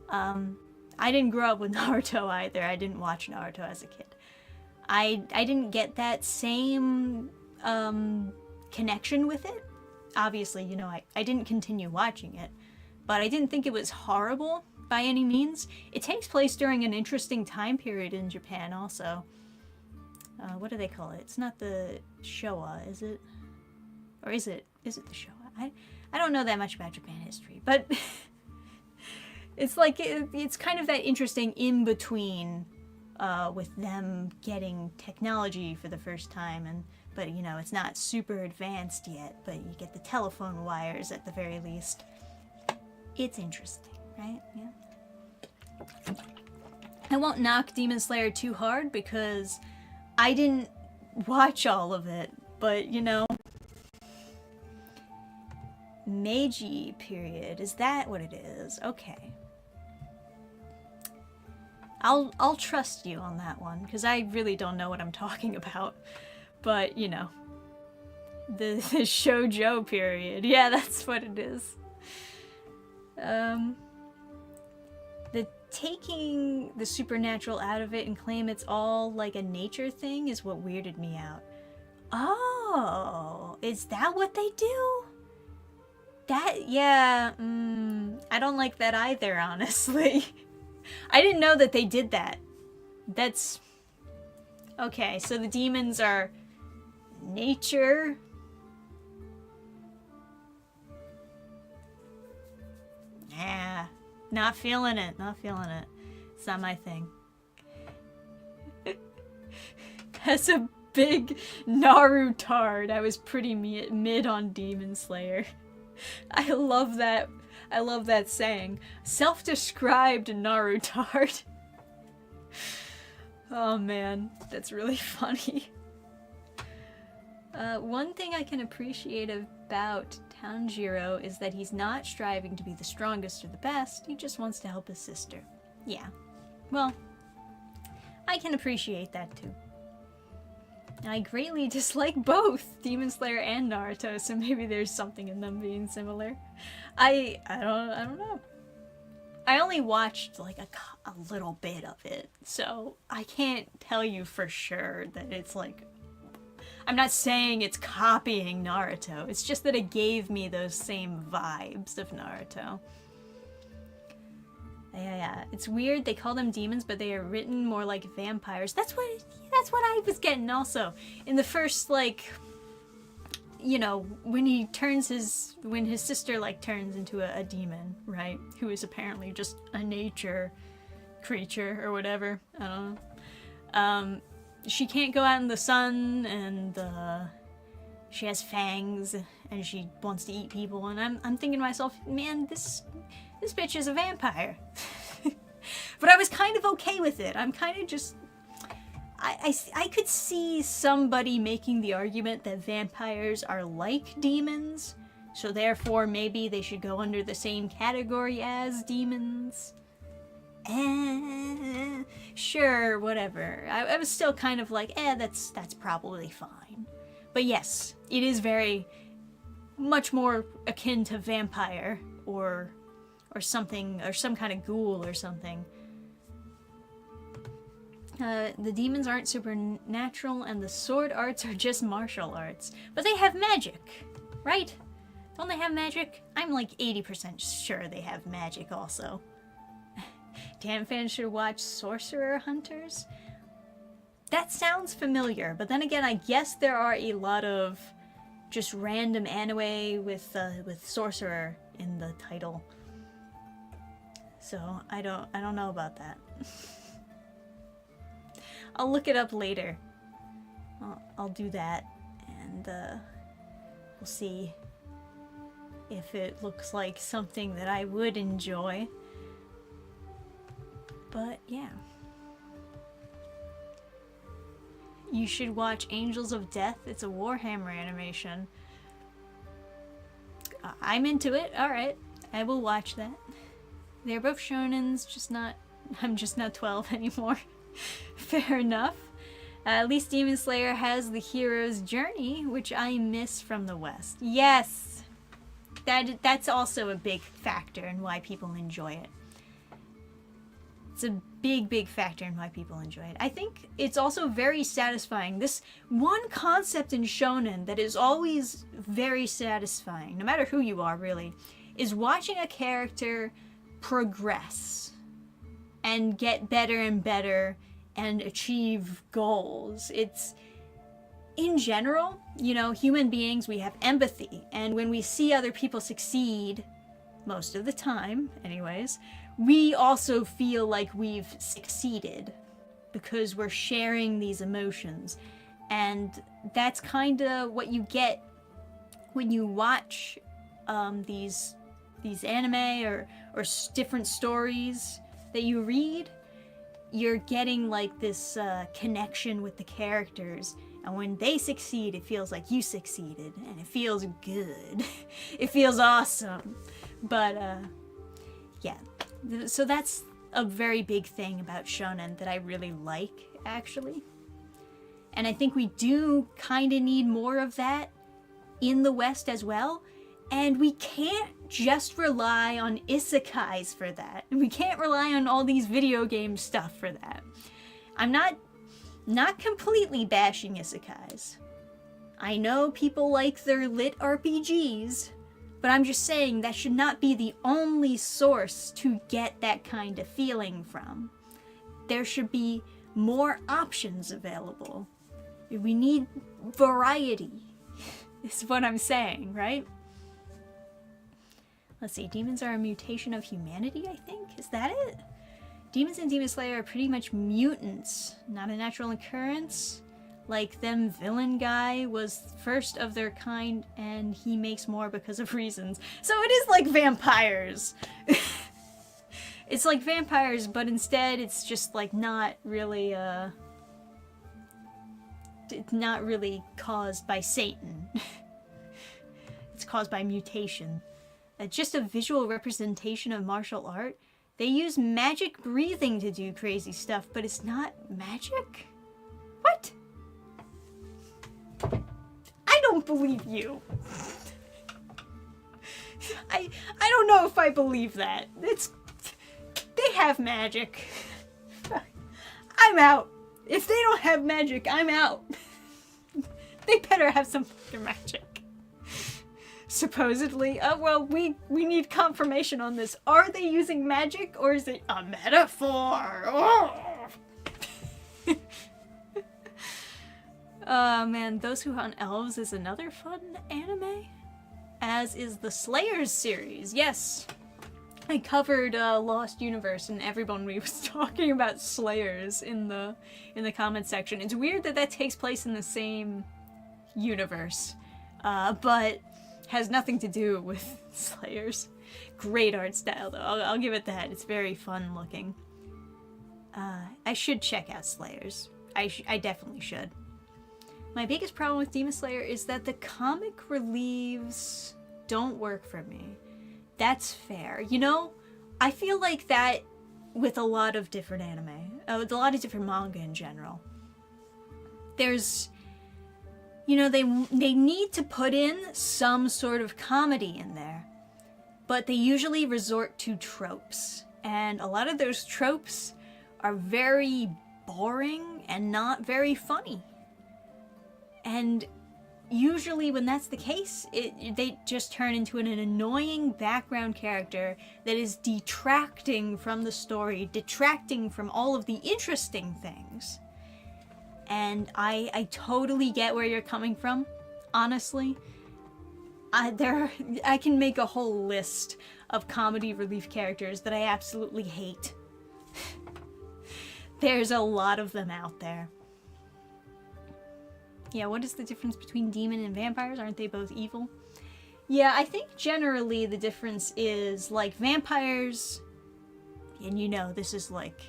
I didn't grow up with Naruto either. I didn't watch Naruto as a kid. I didn't get that same connection with it. Obviously, you know, I didn't continue watching it, but I didn't think it was horrible by any means. It takes place during an interesting time period in Japan also. What do they call it? It's not the Showa, is it? Or is it the Showa? I don't know that much about Japan history, but it's like, it's kind of that interesting in-between with them getting technology for the first time, but, you know, it's not super advanced yet, but you get the telephone wires at the very least. It's interesting, right? Yeah. I won't knock Demon Slayer too hard because I didn't watch all of it, but, you know, Meiji period, is that what it is? Okay. I'll trust you on that one, because I really don't know what I'm talking about. But, you know, the shoujo period, yeah, that's what it is. The taking the supernatural out of it and claim it's all like a nature thing is what weirded me out. Oh, is that what they do? That, yeah, I don't like that either, honestly. I didn't know that they did that. That's... Okay, so the demons are nature. Nah, not feeling it, not feeling it. It's not my thing. That's a big Narutard. I was pretty mid on Demon Slayer. I love that. I love that saying. Self-described Narutard. Oh man, that's really funny. One thing I can appreciate about Tanjiro is that he's not striving to be the strongest or the best, he just wants to help his sister. Yeah. Well, I can appreciate that too. I greatly dislike both Demon Slayer and Naruto, so maybe there's something in them being similar. I don't know. I only watched like a little bit of it, so I can't tell you for sure that it's like... I'm not saying it's copying Naruto, it's just that it gave me those same vibes of Naruto. Yeah, it's weird they call them demons, but they are written more like vampires. That's what I was getting also. In the first, like, you know, when his sister, like, turns into a demon, right? Who is apparently just a nature creature or whatever. I don't know. She can't go out in the sun, and she has fangs, and she wants to eat people, and I'm thinking to myself, man, this bitch is a vampire. But I was kind of okay with it. I'm kind of just... I could see somebody making the argument that vampires are like demons, so therefore maybe they should go under the same category as demons. Sure, whatever. I was still kind of like, that's probably fine. But yes, it is very much more akin to vampire or something, or some kind of ghoul or something. The demons aren't supernatural, and the sword arts are just martial arts. But they have magic, right? Don't they have magic? I'm like 80% sure they have magic also. Dan fans should watch Sorcerer Hunters. That sounds familiar, but then again, I guess there are a lot of just random anime with Sorcerer in the title. So I don't know about that. I'll look it up later. I'll do that, and we'll see if it looks like something that I would enjoy. But yeah. You should watch Angels of Death. It's a Warhammer animation. I'm into it. Alright. I will watch that. They're both shonens, I'm just not 12 anymore. Fair enough. At least Demon Slayer has the hero's journey, which I miss from the West. Yes! That's also a big factor in why people enjoy it. It's a big factor in why people enjoy it. I think it's also very satisfying. This one concept in shonen that is always very satisfying, no matter who you are really, is watching a character progress and get better and better and achieve goals. It's, in general, you know, human beings, we have empathy, and when we see other people succeed, most of the time anyways, we also feel like we've succeeded because we're sharing these emotions. And that's kind of what you get when you watch these anime or different stories that you read. You're getting like this connection with the characters, and when they succeed, it feels like you succeeded, and it feels good. It feels awesome. But yeah, so that's a very big thing about shonen that I really like, actually. And I think we do kind of need more of that in the West as well. And we can't just rely on isekais for that. We can't rely on all these video game stuff for that. I'm not completely bashing isekais. I know people like their lit RPGs, But I'm just saying that should not be the only source to get that kind of feeling from. There should be more options available. We need variety, is what I'm saying, right? Let's see, demons are a mutation of humanity, I think? Is that it? Demons in Demon Slayer are pretty much mutants, not a natural occurrence. Like, them villain guy was first of their kind, and he makes more because of reasons. So it is like vampires! It's like vampires, but instead it's just, like, not really caused by Satan. It's caused by mutation. Just a visual representation of martial art. They use magic breathing to do crazy stuff, but it's not magic? What? I don't believe you. I don't know if I believe that. They have magic. I'm out. If they don't have magic, I'm out. They better have some fucking magic. Supposedly. Well, we need confirmation on this. Are they using magic, or is it a metaphor? Oh, man, Those Who Hunt Elves is another fun anime. As is the Slayers series. Yes. I covered Lost Universe, and everyone was talking about Slayers in the comment section. It's weird that takes place in the same universe, but has nothing to do with Slayers. Great art style, though. I'll give it that. It's very fun looking. I should check out Slayers. I definitely should. My biggest problem with Demon Slayer is that the comic reliefs don't work for me. That's fair. You know, I feel like that with a lot of different anime. With a lot of different manga in general. There's... You know, they need to put in some sort of comedy in there. But they usually resort to tropes. And a lot of those tropes are very boring and not very funny. And usually when that's the case, they just turn into an annoying background character that is detracting from the story, detracting from all of the interesting things. And I totally get where you're coming from, honestly. I can make a whole list of comedy relief characters that I absolutely hate. There's a lot of them out there. Yeah, what is the difference between demon and vampires? Aren't they both evil? Yeah, I think generally the difference is, like, vampires, and you know, this is like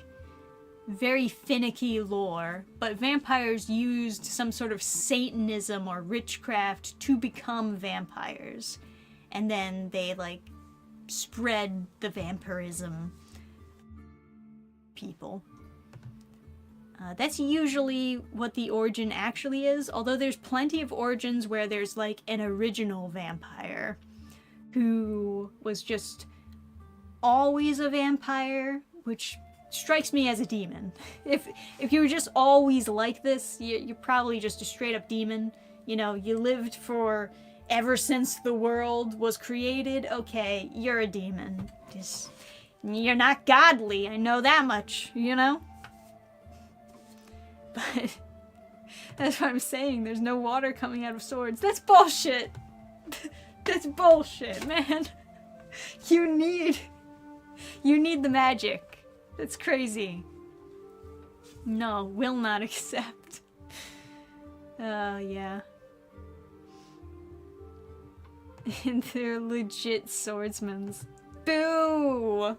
very finicky lore, but vampires used some sort of Satanism or witchcraft to become vampires. And then they, like, spread the vampirism people. That's usually what the origin actually is, although there's plenty of origins where there's, like, an original vampire who was just always a vampire, which strikes me as a demon. If you were just always like this, you're probably just a straight up demon. You know, you lived for ever since the world was created. Okay, you're a demon. Just, you're not godly, I know that much, you know? But that's what I'm saying. There's no water coming out of swords. That's bullshit. That's bullshit, man. You need the magic. That's crazy. No, will not accept. Yeah. And they're legit swordsmen. Boo!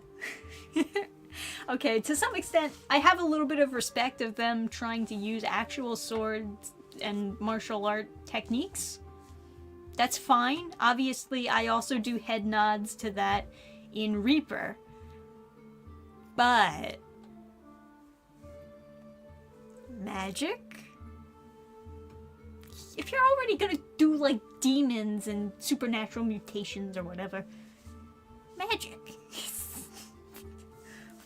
Okay, to some extent, I have a little bit of respect of them trying to use actual swords and martial art techniques. That's fine. Obviously, I also do head nods to that in Reaper. But magic? If you're already gonna do, like, demons and supernatural mutations or whatever, magic.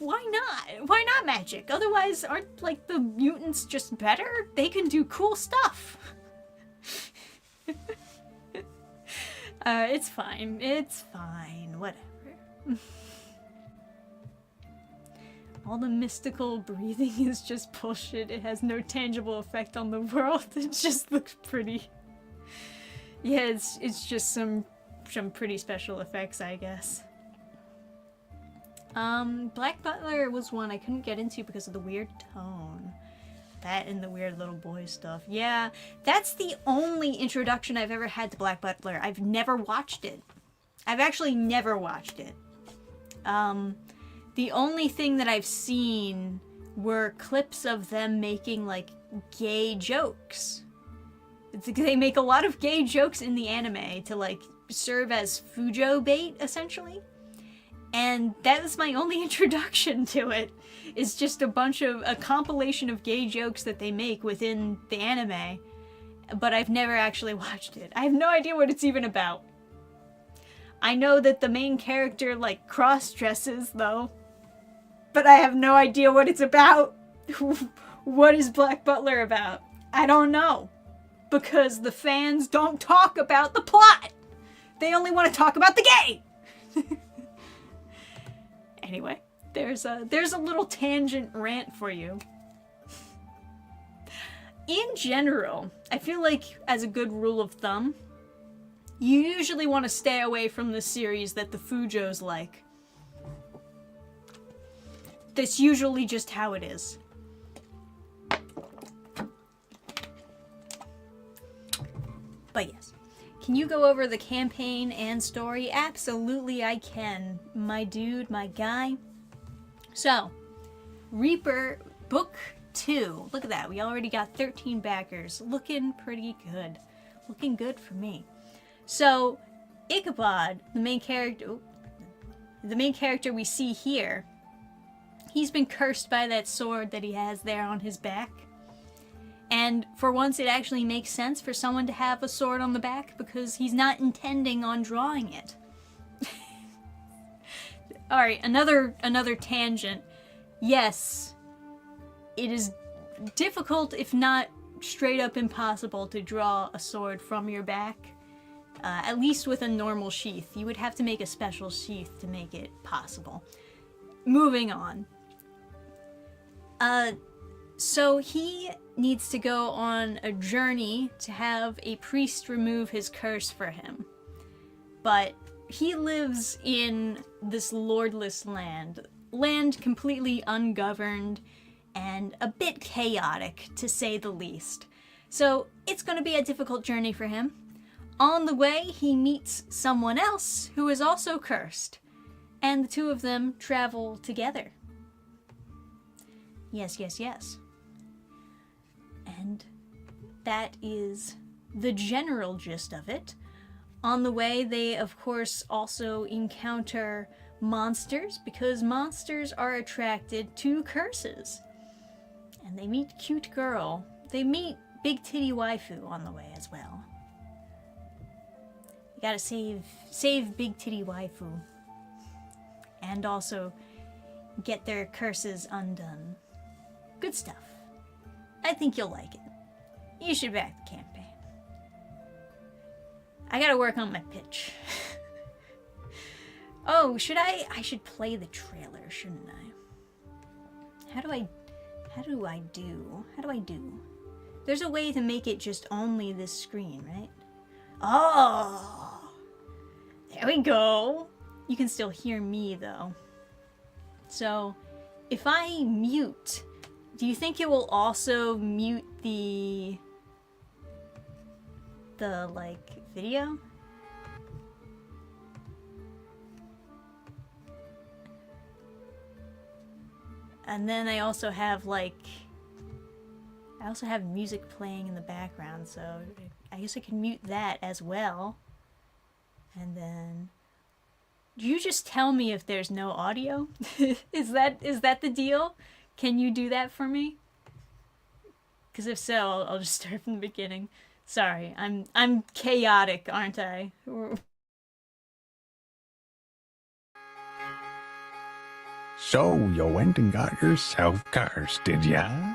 Why not? Why not magic? Otherwise, aren't, like, the mutants just better? They can do cool stuff. It's fine. It's fine. Whatever. All the mystical breathing is just bullshit. It has no tangible effect on the world. It just looks pretty. Yeah, it's just some pretty special effects, I guess. Black Butler was one I couldn't get into because of the weird tone. That and the weird little boy stuff. Yeah, that's the only introduction I've ever had to Black Butler. I've never watched it. I've actually never watched it. The only thing that I've seen were clips of them making, like, gay jokes. They make a lot of gay jokes in the anime to, like, serve as Fujo bait, essentially. And that was my only introduction to it. It's just a compilation of gay jokes that they make within the anime. But I've never actually watched it. I have no idea what it's even about. I know that the main character, like, cross-dresses, though. But I have no idea what it's about. What is Black Butler about? I don't know. Because the fans don't talk about the plot. They only want to talk about the gay. Anyway, there's a little tangent rant for you. In general, I feel like, as a good rule of thumb, you usually want to stay away from the series that the Fujos like. That's usually just how it is. But yes. Can you go over the campaign and story? Absolutely I can, my dude, my guy. So, Reaper Book 2. Look at that, we already got 13 backers. Looking pretty good. Looking good for me. So, Ichabod, the main character we see here, he's been cursed by that sword that he has there on his back. And for once, it actually makes sense for someone to have a sword on the back because he's not intending on drawing it. Alright, another tangent. Yes, it is difficult, if not straight up impossible, to draw a sword from your back. At least with a normal sheath. You would have to make a special sheath to make it possible. Moving on. So he needs to go on a journey to have a priest remove his curse for him. But he lives in this lordless land completely ungoverned and a bit chaotic, to say the least. So it's going to be a difficult journey for him. On the way, he meets someone else who is also cursed, and the two of them travel together. Yes, yes, yes. And that is the general gist of it. On the way, they, of course, also encounter monsters, because monsters are attracted to curses. And they meet cute girl. They meet big titty waifu on the way as well. You gotta save big titty waifu. And also get their curses undone. Good stuff. I think you'll like it. You should back the campaign. I gotta work on my pitch. Oh, I should play the trailer, shouldn't I? How do I do? There's a way to make it just only this screen, right? Oh! There we go! You can still hear me, though. So, if I mute, do you think it will also mute the like, video? And then I also have, like, music playing in the background, so I guess I can mute that as well. And then, do you just tell me if there's no audio? Is that the deal? Can you do that for me? Because if so, I'll just start from the beginning. Sorry, I'm chaotic, aren't I? So, you went and got yourself cursed, did ya?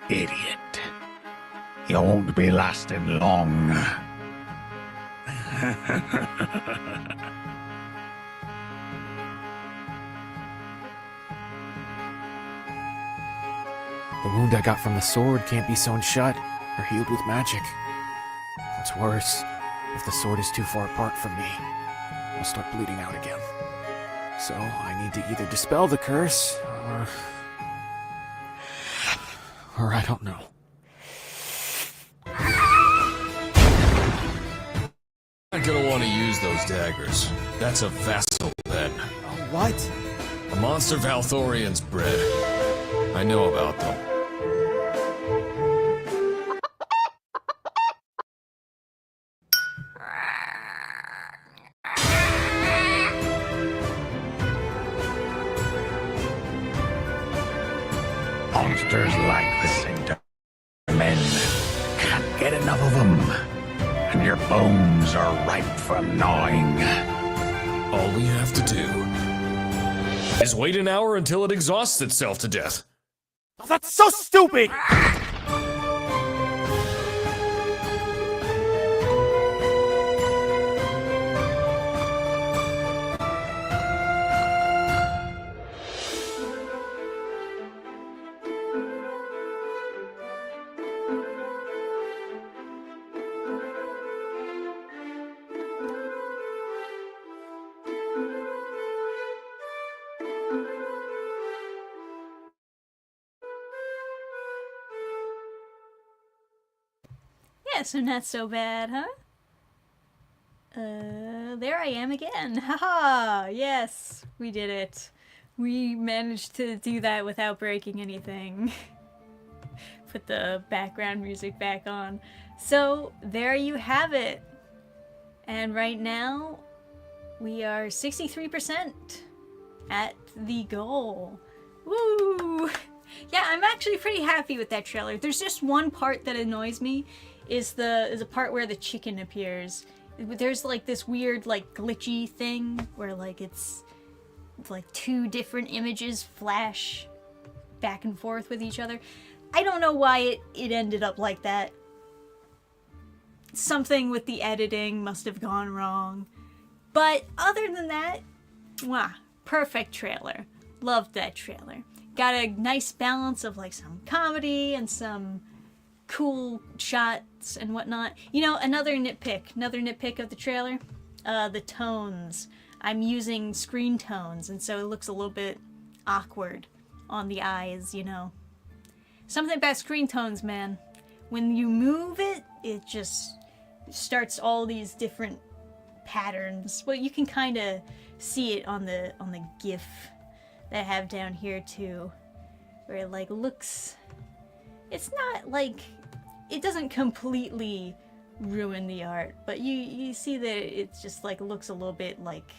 Idiot. You won't be lasting long. The wound I got from the sword can't be sewn shut or healed with magic. What's worse, if the sword is too far apart from me, I'll start bleeding out again. So I need to either dispel the curse, or I don't know. Not gonna want to use those daggers. That's a vassal pen. What? A monster Valthorian's bred. I know about them. Monsters like the Saint men can't get enough of them, and your bones are ripe for gnawing. All we have to do is wait an hour until it exhausts itself to death. That's so stupid! Yeah, so not so bad, huh? There I am again. Haha! Yes, we did it. We managed to do that without breaking anything. Put the background music back on. So, there you have it. And right now, we are 63% at the goal. Woo! Yeah, I'm actually pretty happy with that trailer. There's just one part that annoys me. Is the part where the chicken appears. There's like this weird like glitchy thing where like it's like two different images flash back and forth with each other. I don't know why it ended up like that. Something with the editing must have gone wrong. But other than that, mwah, perfect trailer. Loved that trailer. Got a nice balance of like some comedy and some cool shots and whatnot. You know, another nitpick of the trailer, the tones. I'm using screen tones, and so it looks a little bit awkward on the eyes, you know. Something about screen tones, man. When you move it, it just starts all these different patterns. Well, you can kind of see it on the GIF that I have down here too, where it like looks. It's not like, it doesn't completely ruin the art, but you see that it just like looks a little bit like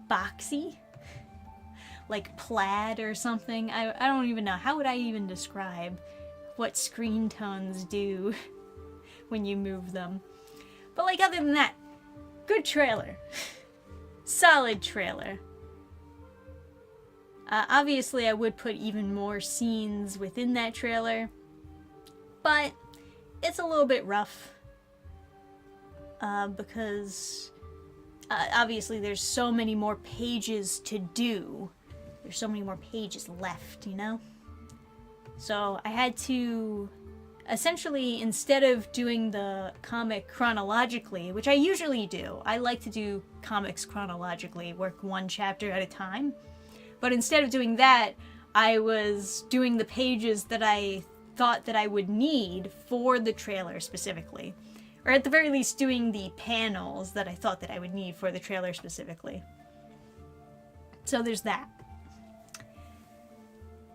boxy, like plaid or something. I don't even know. How would I even describe what screen tones do when you move them? But like other than that, good trailer. Solid trailer. Obviously I would put even more scenes within that trailer, but it's a little bit rough because obviously there's so many more pages to do. There's so many more pages left, you know? So I had to essentially, instead of doing the comic chronologically, which I usually do, I like to do comics chronologically, work one chapter at a time. But instead of doing that, I was doing the pages that I thought that I would need for the trailer specifically. Or at the very least doing the panels that I thought that I would need for the trailer specifically. So there's that.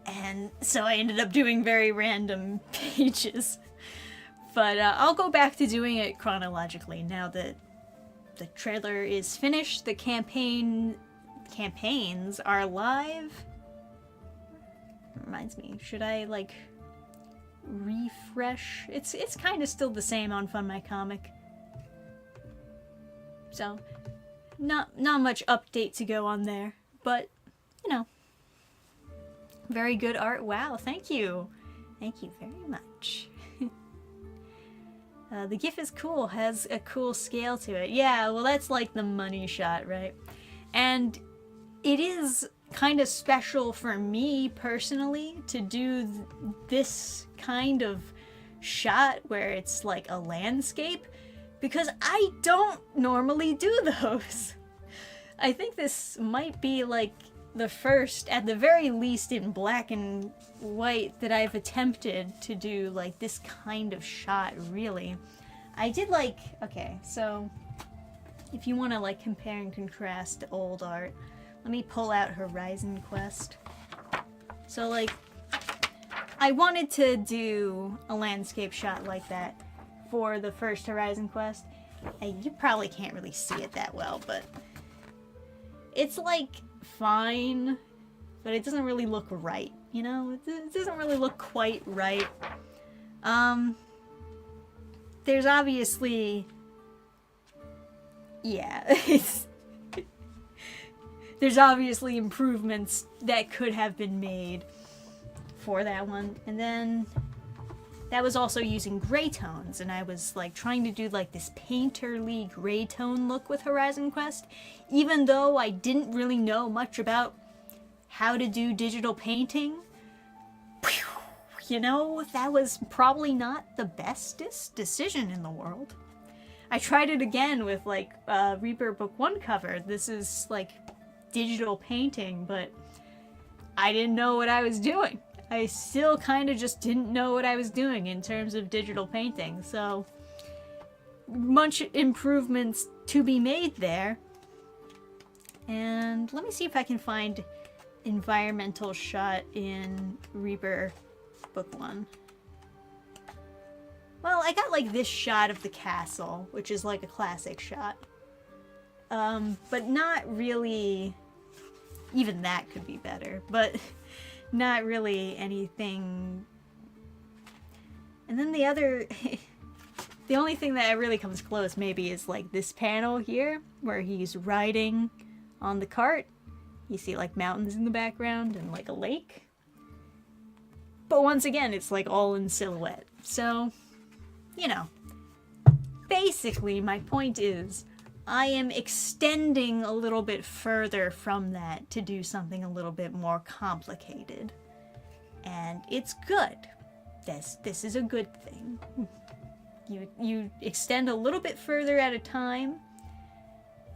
And so I ended up doing very random pages. But I'll go back to doing it chronologically now that the trailer is finished, the campaigns are live. Reminds me, should I like refresh? It's kind of still the same on Fun My Comic. So not much update to go on there, but you know, very good art. Wow, thank you very much. The GIF is cool, has a cool scale to it. Yeah, well that's like the money shot, right? And it is kind of special for me personally to do this kind of shot where it's like a landscape, because I don't normally do those. I think this might be like the first, at the very least in black and white, that I've attempted to do like this kind of shot, really. I did like, okay, so if you want to like compare and contrast old art, let me pull out Horizon Quest. So like, I wanted to do a landscape shot like that for the first Horizon Quest. You probably can't really see it that well, but it's like fine, but it doesn't really look right, you know? It doesn't really look quite right. There's obviously, yeah, there's obviously improvements that could have been made for that one. And then that was also using gray tones, and I was like trying to do like this painterly gray tone look with Horizon Quest, even though I didn't really know much about how to do digital painting. You know, that was probably not the bestest decision in the world. I tried it again with like Reaper Book 1 cover. This is like digital painting, but I didn't know what I was doing. I still kind of just didn't know what I was doing in terms of digital painting, so much improvements to be made there. And let me see if I can find environmental shot in Reaper Book 1. Well, I got like this shot of the castle, which is like a classic shot. But not really, even that could be better, but not really anything. And then the other, the only thing that really comes close maybe is like this panel here, where he's riding on the cart. You see like mountains in the background and like a lake. But once again, it's like all in silhouette. So, you know, basically my point is I am extending a little bit further from that to do something a little bit more complicated. And it's good. This is a good thing. You extend a little bit further at a time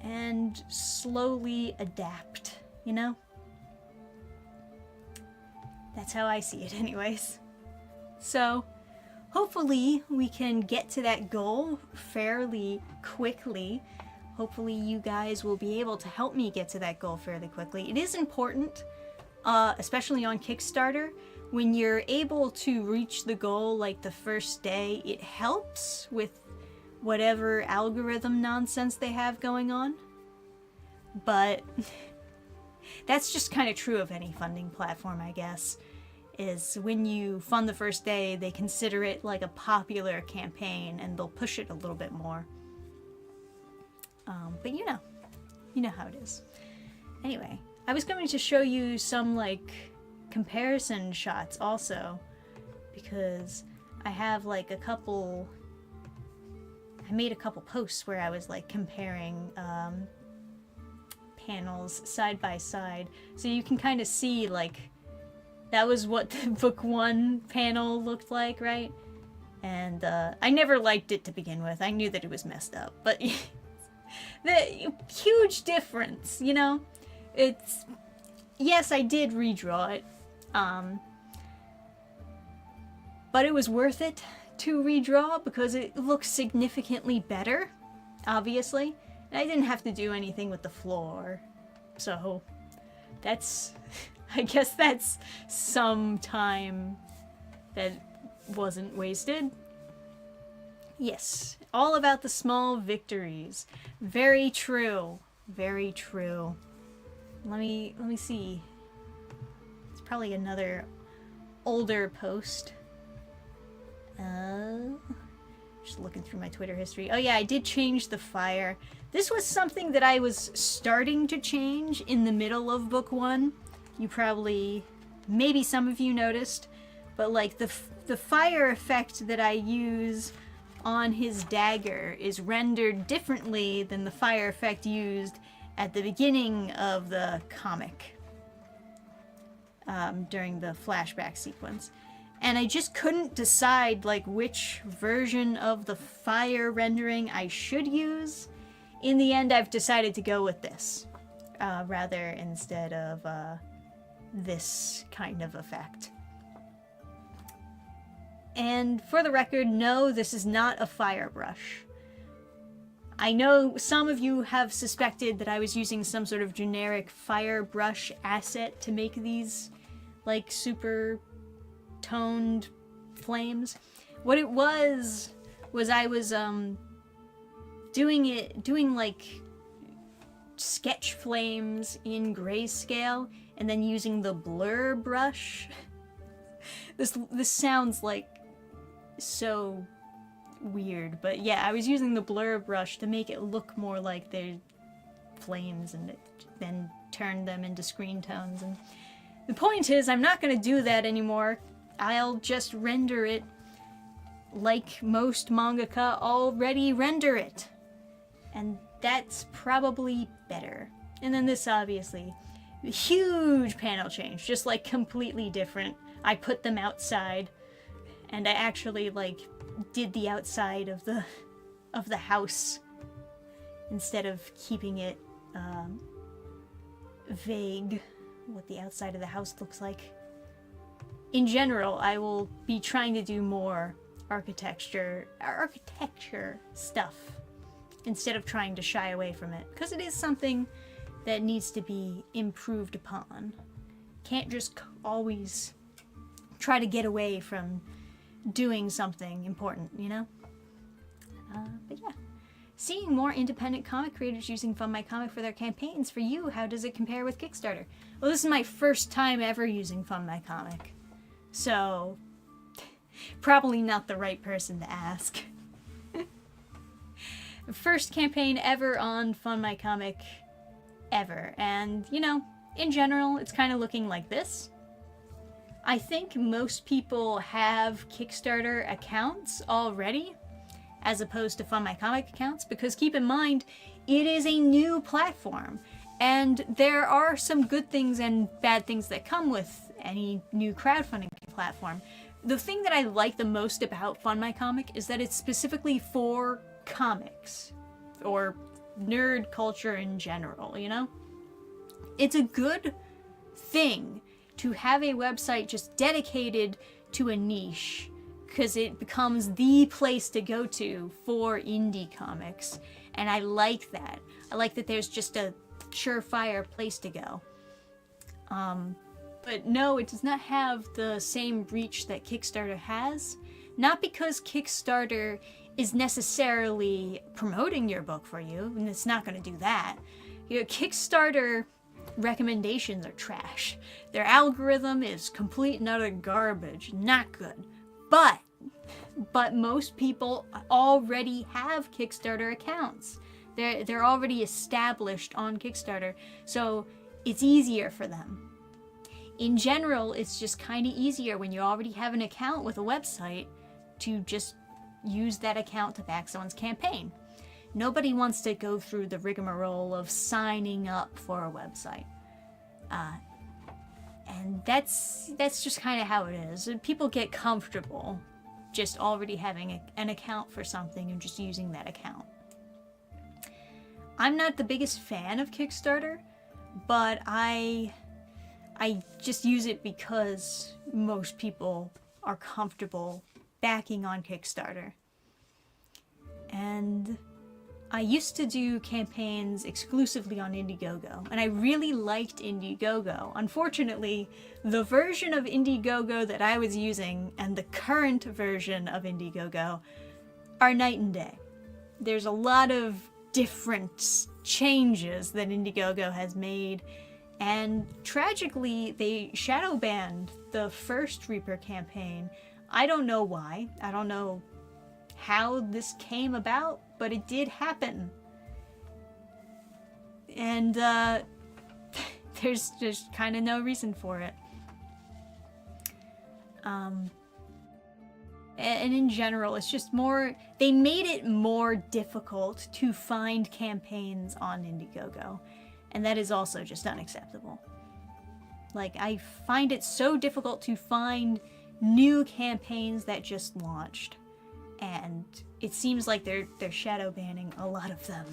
and slowly adapt, you know? That's how I see it anyways. So, hopefully we can get to that goal fairly quickly. Hopefully you guys will be able to help me get to that goal fairly quickly. It is important, especially on Kickstarter, when you're able to reach the goal like the first day, it helps with whatever algorithm nonsense they have going on. But that's just kind of true of any funding platform, I guess, is when you fund the first day, they consider it like a popular campaign and they'll push it a little bit more. But you know how it is. Anyway, I was going to show you some like comparison shots also, because I have like I made a couple posts where I was like comparing panels side by side, so you can kind of see like that was what the book 1 panel looked like, right? And I never liked it to begin with. I knew that it was messed up, but the huge difference, you know? It's, yes, I did redraw it, but it was worth it to redraw because it looks significantly better, obviously. And I didn't have to do anything with the floor, so that's, I guess that's some time that wasn't wasted. Yes, all about the small victories. Very true. Very true. Let me see. It's probably another older post. Just looking through my Twitter history. Oh yeah, I did change the fire. This was something that I was starting to change in the middle of book 1. You probably, maybe some of you noticed, but like the fire effect that I use on his dagger is rendered differently than the fire effect used at the beginning of the comic during the flashback sequence. And I just couldn't decide like which version of the fire rendering I should use. In the end, I've decided to go with this rather instead of this kind of effect. And for the record, no, this is not a fire brush. I know some of you have suspected that I was using some sort of generic fire brush asset to make these like super toned flames. What it was I was doing like sketch flames in grayscale and then using the blur brush. This sounds like so weird, but yeah, I was using the blur brush to make it look more like they're flames and then turn them into screen tones. And the point is, I'm not going to do that anymore. I'll just render it like most mangaka already render it. And that's probably better. And then this, obviously, huge panel change, just like completely different. I put them outside, and I actually like did the outside of the house instead of keeping it vague what the outside of the house looks like. In general, I will be trying to do more architecture stuff instead of trying to shy away from it, because it is something that needs to be improved upon. Can't just always try to get away from doing something important, you know? But yeah. Seeing more independent comic creators using Fund My Comic for their campaigns, for you, how does it compare with Kickstarter? Well, this is my first time ever using Fund My Comic, so probably not the right person to ask. First campaign ever on Fund My Comic ever, and you know, in general, it's kind of looking like this. I think most people have Kickstarter accounts already, as opposed to Fund My Comic accounts, because keep in mind, it is a new platform, and there are some good things and bad things that come with any new crowdfunding platform. The thing that I like the most about Fund My Comic is that it's specifically for comics, or nerd culture in general, you know? It's a good thing to have a website just dedicated to a niche, because it becomes the place to go to for indie comics. And I like that. I like that there's just a surefire place to go. But no, it does not have the same reach that Kickstarter has. Not because Kickstarter is necessarily promoting your book for you, and it's not going to do that. You know, Kickstarter recommendations are trash. Their algorithm is complete and utter garbage. Not good. But most people already have Kickstarter accounts. They're already established on Kickstarter, so it's easier for them. In general, it's just kind of easier when you already have an account with a website to just use that account to back someone's campaign. Nobody wants to go through the rigmarole of signing up for a website. And that's just kind of how it is. People get comfortable just already having an account for something and just using that account. I'm not the biggest fan of Kickstarter, but I just use it because most people are comfortable backing on Kickstarter. And I used to do campaigns exclusively on Indiegogo, and I really liked Indiegogo. Unfortunately, the version of Indiegogo that I was using and the current version of Indiegogo are night and day. There's a lot of different changes that Indiegogo has made, and tragically, they shadow banned the first Reaper campaign. I don't know why. I don't know how this came about, but it did happen. And there's just kind of no reason for it. And in general, it's just more, they made it more difficult to find campaigns on Indiegogo. And that is also just unacceptable. Like, I find it so difficult to find new campaigns that just launched. And it seems like they're shadow banning a lot of them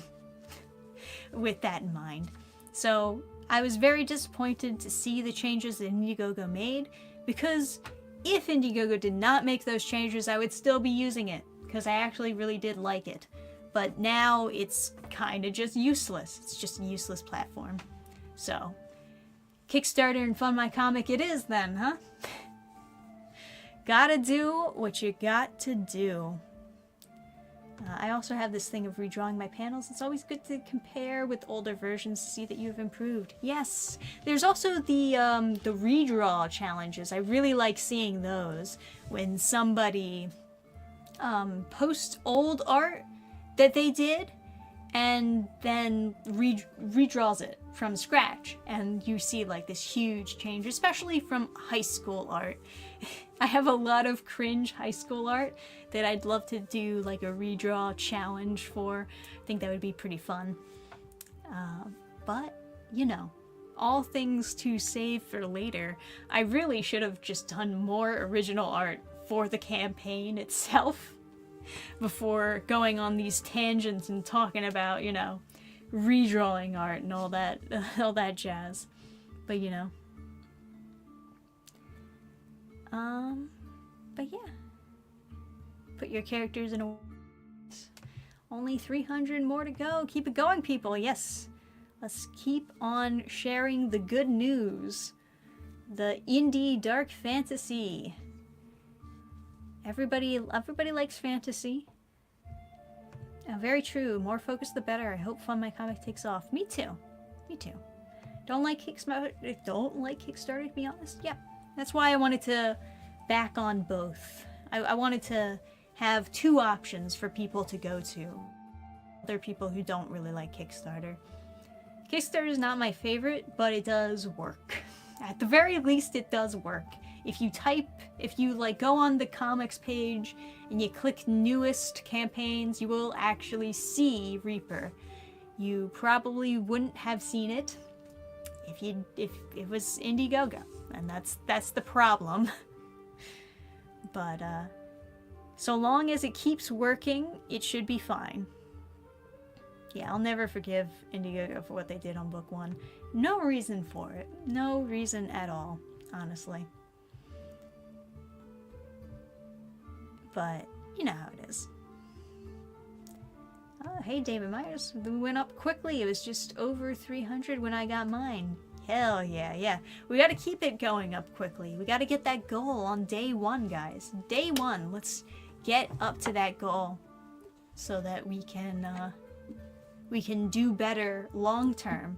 with that in mind. So I was very disappointed to see the changes that Indiegogo made, because if Indiegogo did not make those changes, I would still be using it, because I actually really did like it. But now it's kind of just useless. It's just a useless platform. So, Kickstarter and Fund My Comic it is then, huh? Gotta do what you got to do. I also have this thing of redrawing my panels. It's always good to compare with older versions to see that you've improved. Yes! There's also the redraw challenges. I really like seeing those. When somebody posts old art that they did and then redraws it from scratch. And you see like this huge change, especially from high school art. I have a lot of cringe high school art that I'd love to do like a redraw challenge for. I think that would be pretty fun. But, you know, all things to save for later. I really should have just done more original art for the campaign itself before going on these tangents and talking about, you know, redrawing art and all that jazz. But, you know. But yeah. Put your characters in a... Only 300 more to go. Keep it going, people. Yes. Let's keep on sharing the good news. The indie dark fantasy. Everybody likes fantasy. Very true. More focus, the better. I hope Fund My Comic takes off. Me too. Me too. Don't like Kickstarter, to be honest. Yeah. That's why I wanted to back on both. I wanted to have two options for people to go to. There are people who don't really like Kickstarter. Kickstarter is not my favorite, but it does work. At the very least, it does work. If you like go on the comics page and you click newest campaigns, you will actually see You probably wouldn't have seen it if it was Indiegogo, and that's the problem. But so long as it keeps working, it should be fine. Yeah, I'll never forgive Indiegogo for what they did on book 1. No reason for it. No reason at all, honestly. But you know how it is. Oh, hey, David Myers. We went up quickly. It was just over 300 when I got mine. Hell yeah, yeah. We gotta keep it going up quickly. We gotta get that goal on day 1, guys. Day 1. Let's get up to that goal so that we can do better long term.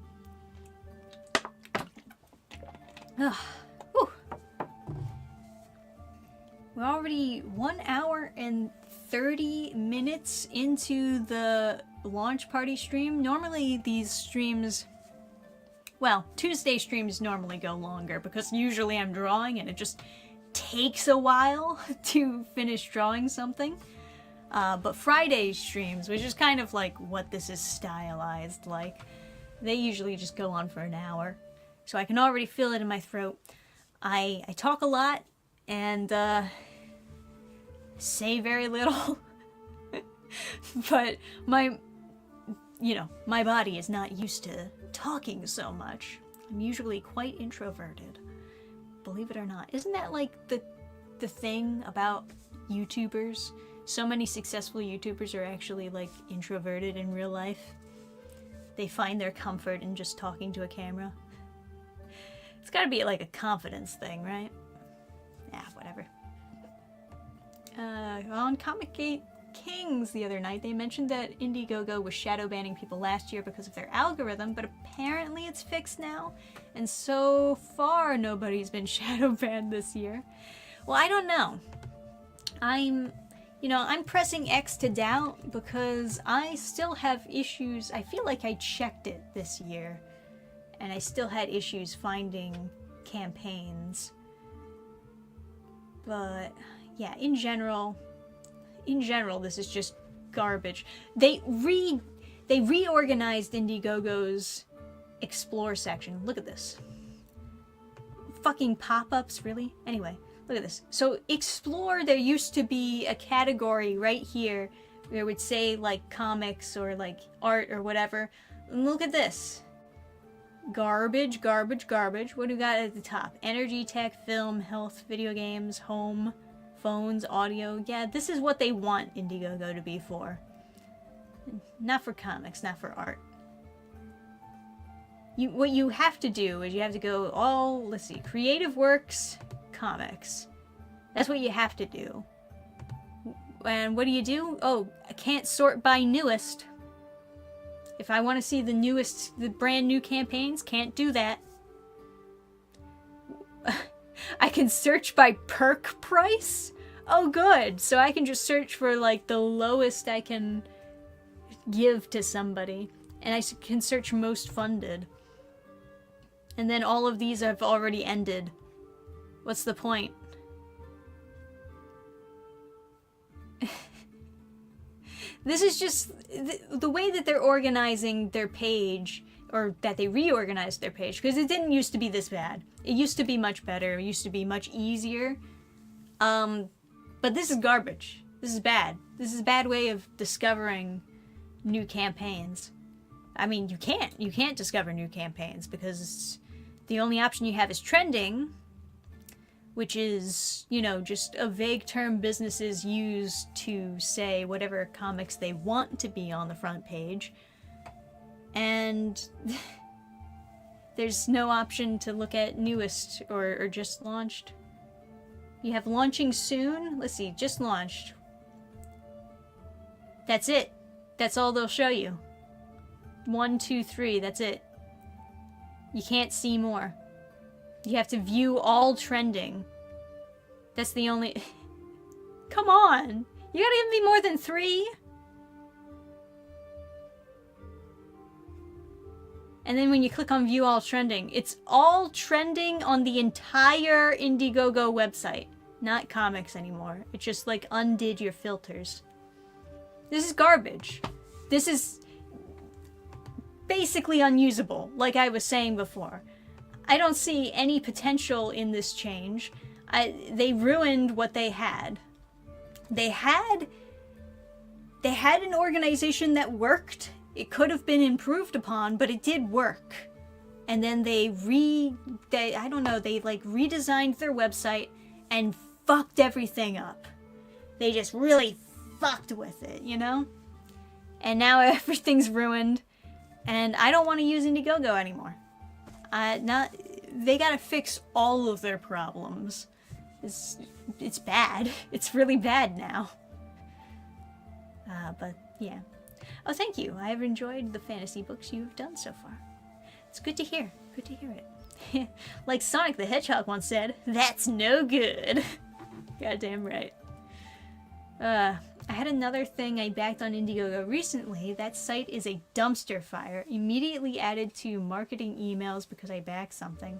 Ugh. Whew. We're already 1 hour and 30 minutes into the launch party stream. Normally these streams, well, Tuesday streams normally go longer because usually I'm drawing and it just takes a while to finish drawing something. But Friday streams, which is kind of like what this is stylized like, they usually just go on for an hour. So I can already feel it in my throat. I talk a lot and say very little. But my body is not used to talking so much. I'm usually quite introverted, believe it or not. Isn't that like the thing about YouTubers? So many successful YouTubers are actually like introverted in real life. They find their comfort in just talking to a camera. It's gotta be like a confidence thing, right? Yeah, whatever. On Comic Kings the other night, they mentioned that Indiegogo was shadow banning people last year because of their algorithm, but apparently it's fixed now, and so far nobody's been shadow banned this year. Well, I don't know. I'm pressing X to doubt because I still have issues. I feel like I checked it this year, and I still had issues finding campaigns. But yeah, in general, this is just garbage. They reorganized Indiegogo's Explore section. Look at this. Fucking pop-ups, really? Anyway, look at this. So Explore, there used to be a category right here where it would say like comics or like art or whatever. And look at this. Garbage, garbage, garbage. What do we got at the top? Energy, tech, film, health, video games, home, phones, audio. Yeah, this is what they want Indiegogo to be for. Not for comics, not for art. What you have to do is you have to go all, let's see, creative works, comics. That's what you have to do. And what do? Oh, I can't sort by newest. If I want to see the brand new campaigns, can't do that. I can search by perk price? Oh, good. So I can just search for like the lowest I can give to somebody. And I can search most funded. And then all of these have already ended. What's the point? This is just the way that they're organizing their page, or that they reorganized their page, because it didn't used to be this bad. It used to be much better. It used to be much easier. But this is garbage. This is bad. This is a bad way of discovering new campaigns. I mean, you can't discover new campaigns because the only option you have is trending, which is, you know, just a vague term businesses use to say whatever comics they want to be on the front page. And there's no option to look at newest or just launched. You have launching soon. Let's see, just launched. That's it. That's all they'll show you. 1, 2, 3, that's it. You can't see more. You have to view all trending. That's the only... Come on! You gotta give me more than 3? And then when you click on view all trending, it's all trending on the entire Indiegogo website. Not comics anymore. It just like undid your filters. This is garbage. This is basically unusable, like I was saying before. I don't see any potential in this change. They ruined what they had. They had an organization that worked. It could have been improved upon, but it did work. And then they like redesigned their website and fucked everything up. They just really fucked with it, you know? And now everything's ruined. And I don't want to use Indiegogo anymore. They gotta fix all of their problems. It's bad. It's really bad now. But yeah. Oh, thank you. I have enjoyed the fantasy books you've done so far. It's good to hear. Good to hear it. Like Sonic the Hedgehog once said, that's no good. Goddamn right. I had another thing I backed on Indiegogo recently. That site is a dumpster fire. Immediately added to marketing emails because I backed something.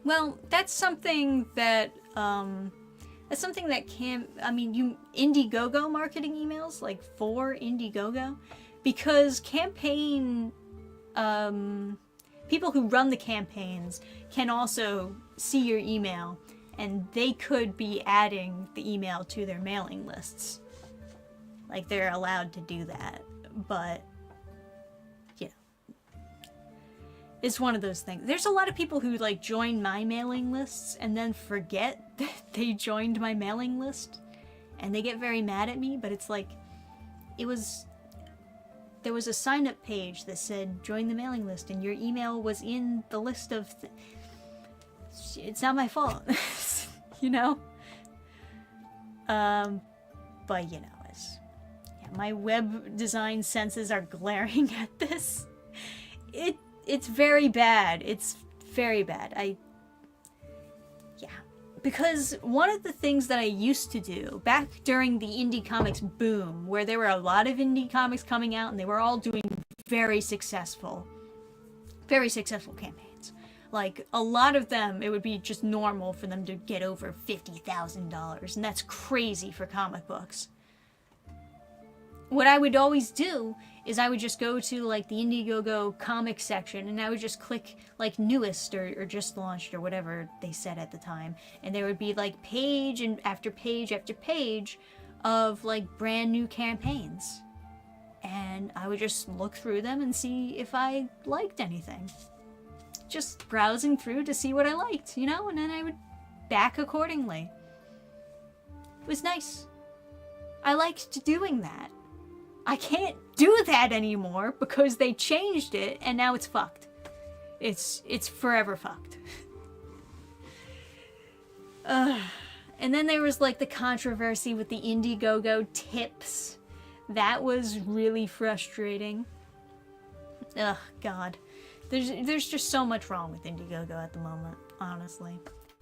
Well, that's something that Indiegogo marketing emails, like for Indiegogo, because campaign, people who run the campaigns can also see your email, and they could be adding the email to their mailing lists. Like, they're allowed to do that, but, you know, it's one of those things. There's a lot of people who, like, join my mailing lists and then forget that they joined my mailing list, and they get very mad at me, but it's like, there was a sign-up page that said, join the mailing list, and your email was in the list of... It's not my fault, you know? But, you know, my web design senses are glaring at this. It's very bad. It's very bad. Yeah. Because one of the things that I used to do back during the indie comics boom, where there were a lot of indie comics coming out and they were all doing very successful campaigns. Like, a lot of them, it would be just normal for them to get over $50,000, and that's crazy for comic books. What I would always do is I would just go to, like, the Indiegogo comic section, and I would just click, like, newest or just launched or whatever they said at the time. And there would be, like, page and after page after page of, like, brand new campaigns. And I would just look through them and see if I liked anything. Just browsing through to see what I liked, you know? And then I would back accordingly. It was nice. I liked doing that. I can't do that anymore because they changed it and now it's fucked. It's forever fucked. And then there was like the controversy with the Indiegogo tips. That was really frustrating. Ugh, God. There's just so much wrong with Indiegogo at the moment, honestly.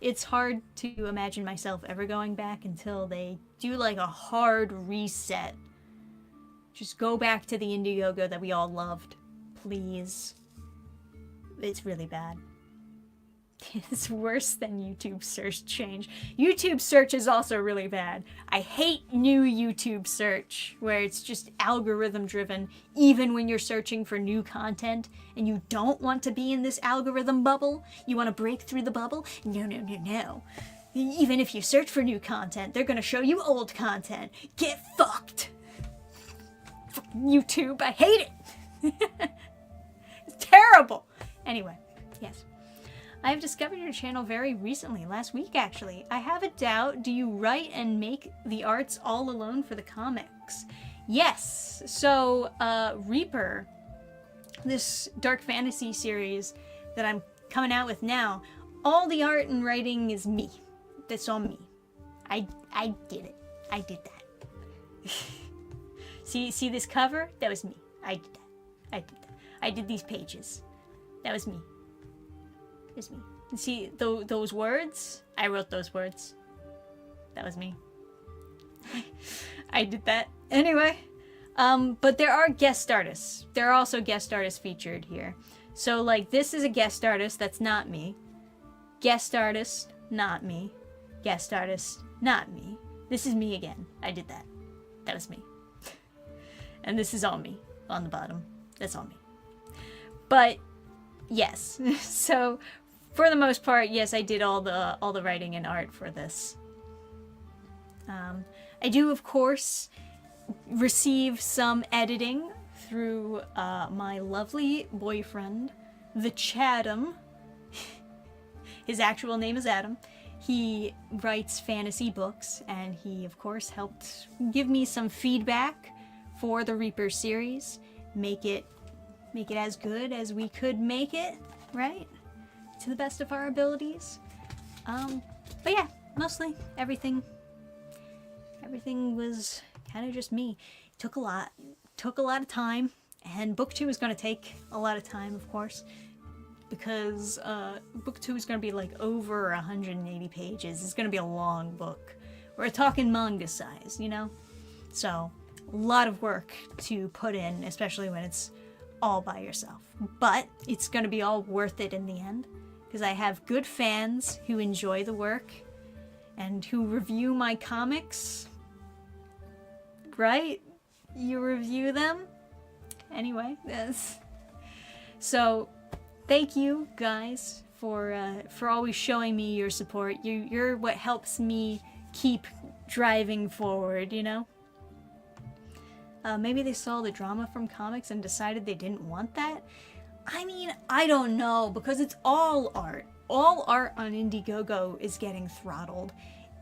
It's hard to imagine myself ever going back until they do like a hard reset. Just go back to the Indiegogo that we all loved, please. It's really bad. It's worse than YouTube search change. YouTube search is also really bad. I hate new YouTube search, where it's just algorithm driven, even when you're searching for new content, and you don't want to be in this algorithm bubble. You want to break through the bubble? No, no, no, no. Even if you search for new content, they're gonna show you old content. Get fucked! YouTube, I hate it! It's terrible! Anyway, yes. I have discovered your channel very recently, last week actually. I have a doubt, do you write and make the arts all alone for the comics? Yes, so Reaper, this dark fantasy series that I'm coming out with now, all the art and writing is me. That's all me. I did it. I did that. See this cover? That was me. I did that. I did that. I did these pages. That was me. It was me. And see those words? I wrote those words. That was me. I did that. Anyway, but there are guest artists. There are also guest artists featured here. So like this is a guest artist that's not me. Guest artist, not me. Guest artist, not me. This is me again. I did that. That was me. And this is all me on the bottom. That's all me. But yes, so for the most part, yes, I did all the writing and art for this. I do, of course, receive some editing through my lovely boyfriend, the Chatham. His actual name is Adam. He writes fantasy books, and he, of course, helped give me some feedback for the Reaper series. Make it as good as we could make it, right? To the best of our abilities. But yeah, mostly everything was kind of just me. It took a lot of time, and book 2 is going to take a lot of time, of course, because book 2 is going to be like over 180 pages. It's going to be a long book. We're talking manga size, you know? So, a lot of work to put in, especially when it's all by yourself. But it's going to be all worth it in the end, because I have good fans who enjoy the work and who review my comics. Right? You review them? Anyway, yes. So, thank you guys for always showing me your support. You're what helps me keep driving forward, you know? Maybe they saw the drama from comics and decided they didn't want that. I mean, I don't know, because it's all art. All art on Indiegogo is getting throttled.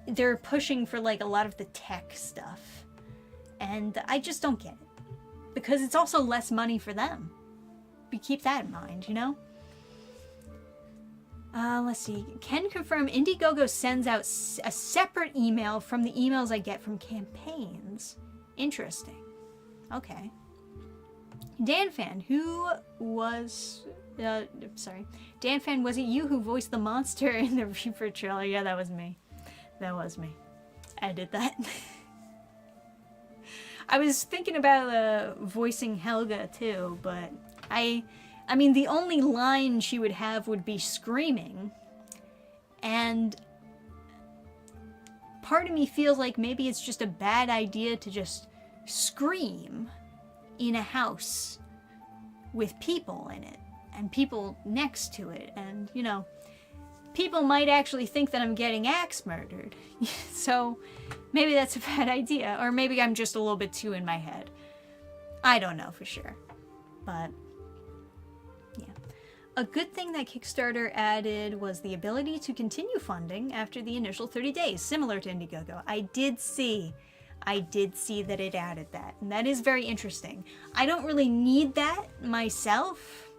They're pushing for like a lot of the tech stuff. And I just don't get it. Because it's also less money for them. But keep that in mind, you know? Let's see. Can confirm Indiegogo sends out a separate email from the emails I get from campaigns. Interesting. Okay. DanFan, who was... sorry. DanFan, was it you who voiced the monster in the Reaper trailer? Yeah, that was me. That was me. I did that. I was thinking about voicing Helga too, but I I mean, the only line she would have would be screaming. And part of me feels like maybe it's just a bad idea to just scream in a house with people in it and people next to it. And, you know, people might actually think that I'm getting axe murdered. So maybe that's a bad idea. Or maybe I'm just a little bit too in my head. I don't know for sure. But yeah. A good thing that Kickstarter added was the ability to continue funding after the initial 30 days, similar to Indiegogo. I did see that it added that, and that is very interesting. I don't really need that myself,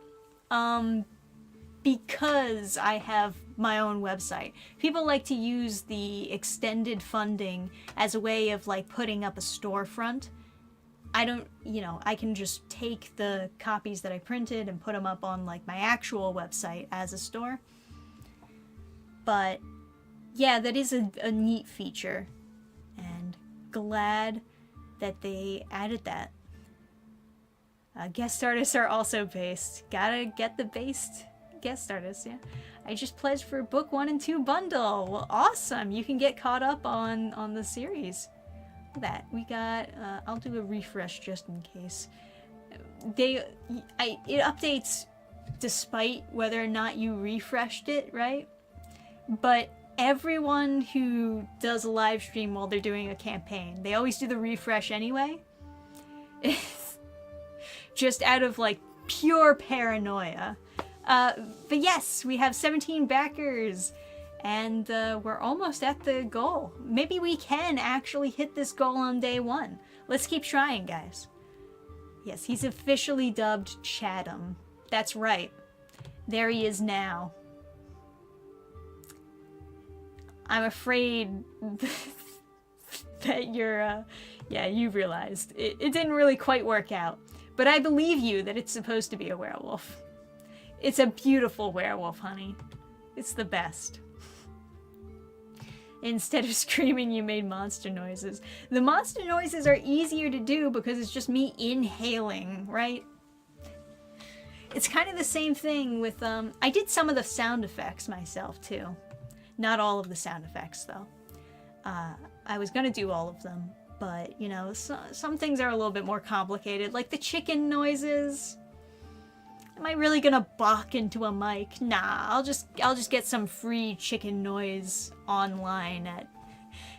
because I have my own website. People like to use the extended funding as a way of like putting up a storefront. I don't, you know, I can just take the copies that I printed and put them up on like my actual website as a store. But yeah, that is a neat feature, and glad that they added that. Guest artists are also based. Gotta get the based guest artists, yeah. I just pledged for book 1 and 2 bundle. Well, awesome. You can get caught up on the series. Look at that. We got, I'll do a refresh just in case. It updates despite whether or not you refreshed it, right? But everyone who does a live stream while they're doing a campaign, they always do the refresh anyway. It's just out of like pure paranoia. But yes, we have 17 backers, and we're almost at the goal. Maybe we can actually hit this goal on day 1. Let's keep trying, guys. Yes, he's officially dubbed Chatham. That's right. There he is now. I'm afraid that you're, yeah, you realized. It didn't really quite work out. But I believe you that it's supposed to be a werewolf. It's a beautiful werewolf, honey. It's the best. Instead of screaming, you made monster noises. The monster noises are easier to do because it's just me inhaling, right? It's kind of the same thing with, I did some of the sound effects myself, too. Not all of the sound effects, though. I was gonna do all of them, but, you know, some things are a little bit more complicated, like the chicken noises. Am I really gonna balk into a mic? Nah, I'll just get some free chicken noise online at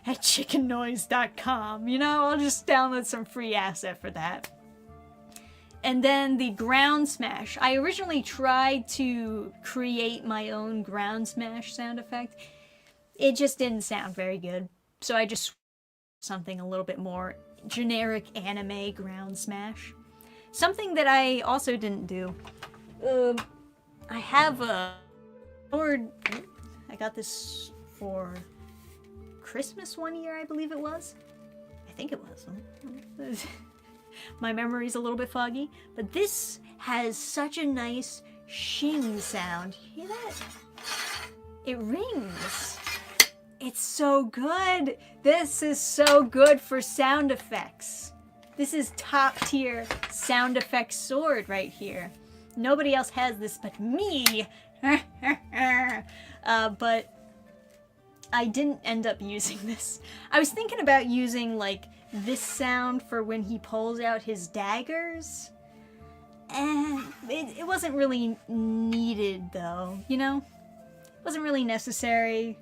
chickennoise.com, you know? I'll just download some free asset for that. And then the ground smash. I originally tried to create my own ground smash sound effect. It just didn't sound very good. So I just something a little bit more generic anime ground smash. Something that I also didn't do. I have a sword. I got this for Christmas one year, I believe it was. I think it was. My memory's a little bit foggy, but this has such a nice shing sound. You hear that? It rings. It's so good. This is so good for sound effects. This is top tier sound effects sword right here. Nobody else has this but me. But I didn't end up using this. I was thinking about using like this sound for when he pulls out his daggers. And it wasn't really needed though, you know? It wasn't really necessary.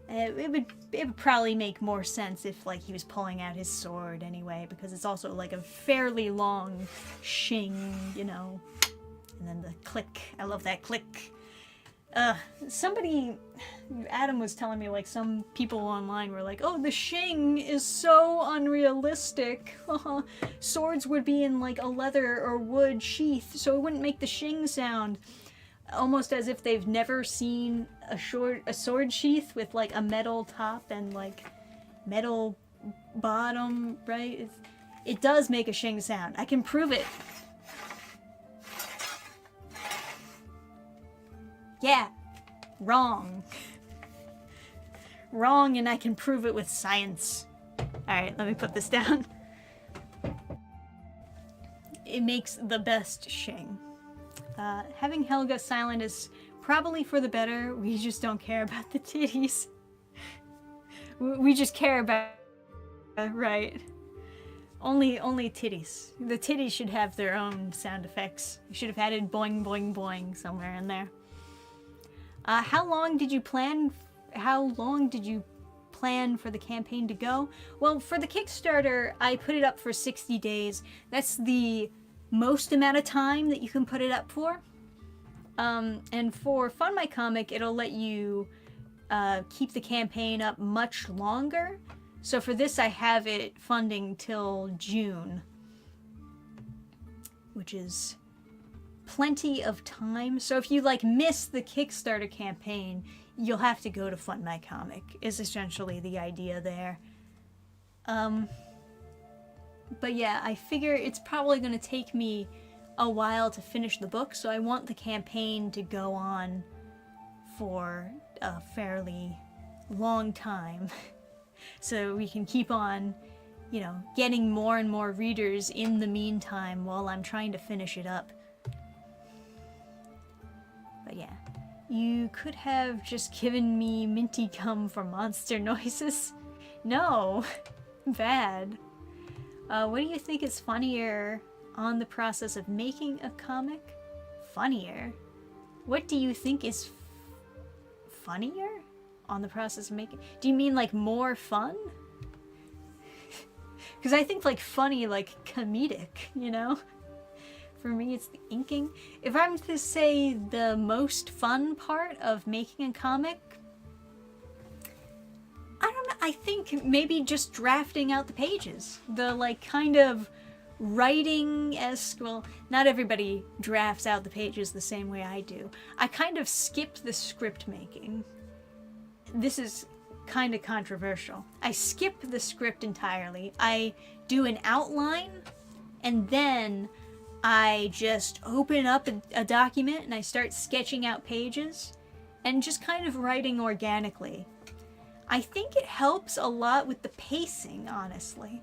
It would probably make more sense if like he was pulling out his sword anyway, because it's also like a fairly long shing, you know? And then the click. I love that click. Somebody, Adam was telling me, like, some people online were like, oh, the shing is so unrealistic. Swords would be in, like, a leather or wood sheath, so it wouldn't make the shing sound. Almost as if they've never seen a sword sheath with, like, a metal top and, like, metal bottom, right? It does make a shing sound. I can prove it. Yeah, wrong. Wrong, and I can prove it with science. Alright, let me put this down. It makes the best shing. Having Helga silent is probably for the better. We just don't care about the titties. We just care about... right. Only titties. The titties should have their own sound effects. You should have added boing, boing, boing somewhere in there. How long did you plan for the campaign to go? Well, for the Kickstarter, I put it up for 60 days. That's the most amount of time that you can put it up for. And for Fund My Comic, it'll let you keep the campaign up much longer. So for this, I have it funding till June, which is plenty of time. So if you miss the Kickstarter campaign, you'll have to go to Fund My Comic, is essentially the idea there. But yeah, I figure it's probably going to take me a while to finish the book, so I want the campaign to go on for a fairly long time. So we can keep on, getting more and more readers in the meantime while I'm trying to finish it up. But yeah, you could have just given me minty gum for monster noises. No, bad. What do you think is funnier on the process of making a comic? Funnier? What do you think is funnier on the process of making? Do you mean more fun? Because I think funny, comedic, For me, it's the inking. If I'm to say the most fun part of making a comic, I don't know, I think maybe just drafting out the pages. The kind of writing-esque, well, not everybody drafts out the pages the same way I do. I kind of skip the script making. This is kind of controversial. I skip the script entirely. I do an outline, and then I just open up a document and I start sketching out pages and just kind of writing organically. I think it helps a lot with the pacing, honestly.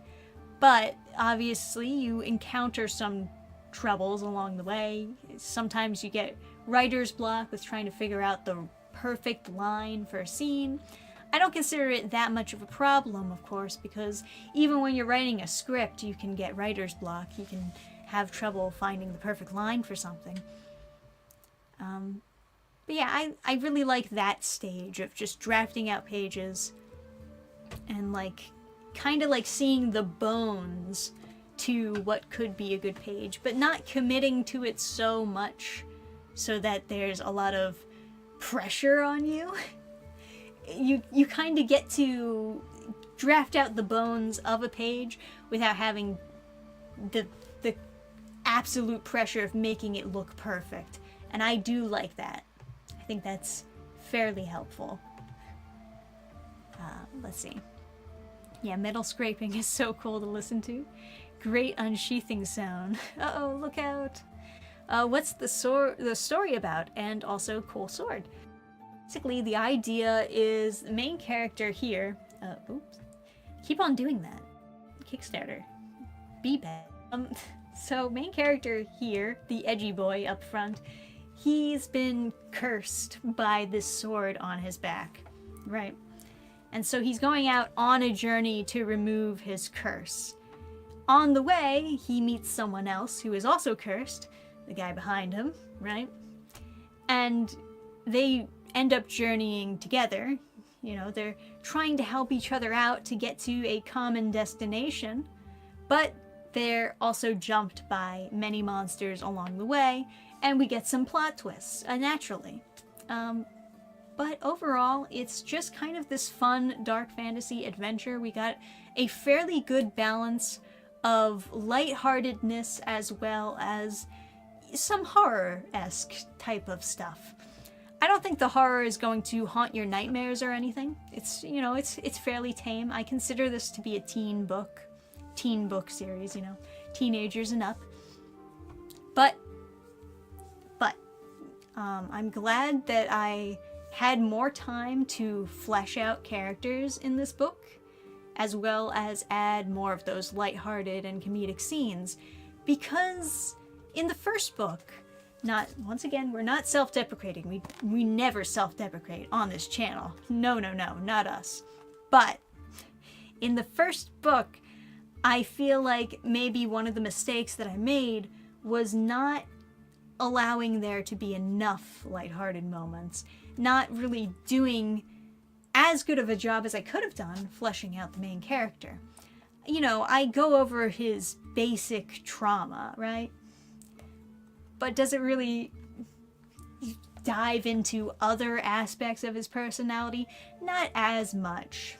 But obviously you encounter some troubles along the way. Sometimes you get writer's block with trying to figure out the perfect line for a scene. I don't consider it that much of a problem, of course, because even when you're writing a script, you can get writer's block. You can have trouble finding the perfect line for something. But yeah, I really like that stage of just drafting out pages and kind of seeing the bones to what could be a good page, but not committing to it so much so that there's a lot of pressure on you. You kind of get to draft out the bones of a page without having the absolute pressure of making it look perfect. And I do like that. I think that's fairly helpful. Let's see. Yeah, metal scraping is so cool to listen to. Great unsheathing sound. Uh-oh, look out. What's the story about? And also, cool sword. Basically, the idea is the main character here... oops. Keep on doing that. Kickstarter. Be bad. So, main character here, the edgy boy up front, he's been cursed by this sword on his back. Right? And so he's going out on a journey to remove his curse. On the way, he meets someone else who is also cursed, the guy behind him, right? And they end up journeying together. They're trying to help each other out to get to a common destination, but they're also jumped by many monsters along the way, and we get some plot twists, naturally. But overall, it's just kind of this fun dark fantasy adventure. We got a fairly good balance of lightheartedness as well as some horror-esque type of stuff. I don't think the horror is going to haunt your nightmares or anything. It's, it's fairly tame. I consider this to be a teen book series, teenagers and up. But I'm glad that I had more time to flesh out characters in this book, as well as add more of those lighthearted and comedic scenes, because in the first book, Not, once again, we're not self-deprecating. We never self-deprecate on this channel. No, not us. But in the first book, I feel like maybe one of the mistakes that I made was not allowing there to be enough lighthearted moments. Not really doing as good of a job as I could have done fleshing out the main character. You know, I go over his basic trauma, right? But does it really dive into other aspects of his personality? Not as much.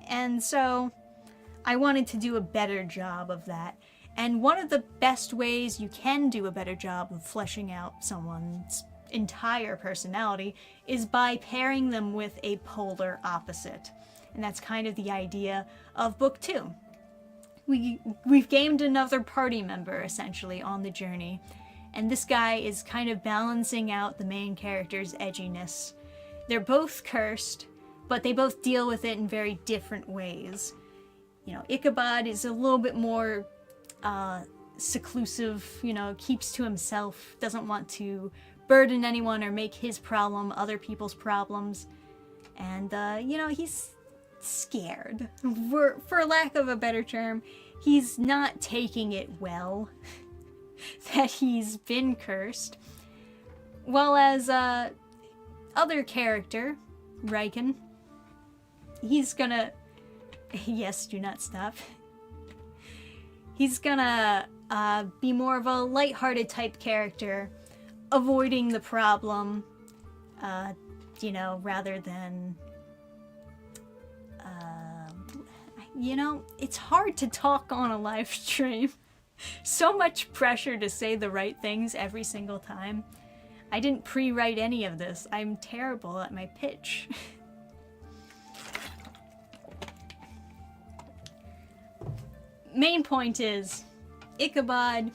And so I wanted to do a better job of that. And one of the best ways you can do a better job of fleshing out someone's entire personality is by pairing them with a polar opposite. And that's kind of the idea of book 2. We've gained another party member, essentially, on the journey. And this guy is kind of balancing out the main character's edginess. They're both cursed, but they both deal with it in very different ways. You know, Ichabod is a little bit more seclusive, you know, keeps to himself, doesn't want to burden anyone or make his problem other people's problems. And, you know, he's scared. For lack of a better term, he's not taking it well that he's been cursed. While as other character, Riken, he's gonna... Yes, do not stop. He's gonna be more of a lighthearted type character, avoiding the problem, you know, rather than... you know, it's hard to talk on a live stream. So much pressure to say the right things every single time. I didn't pre-write any of this. I'm terrible at my pitch. Main point is, Ichabod,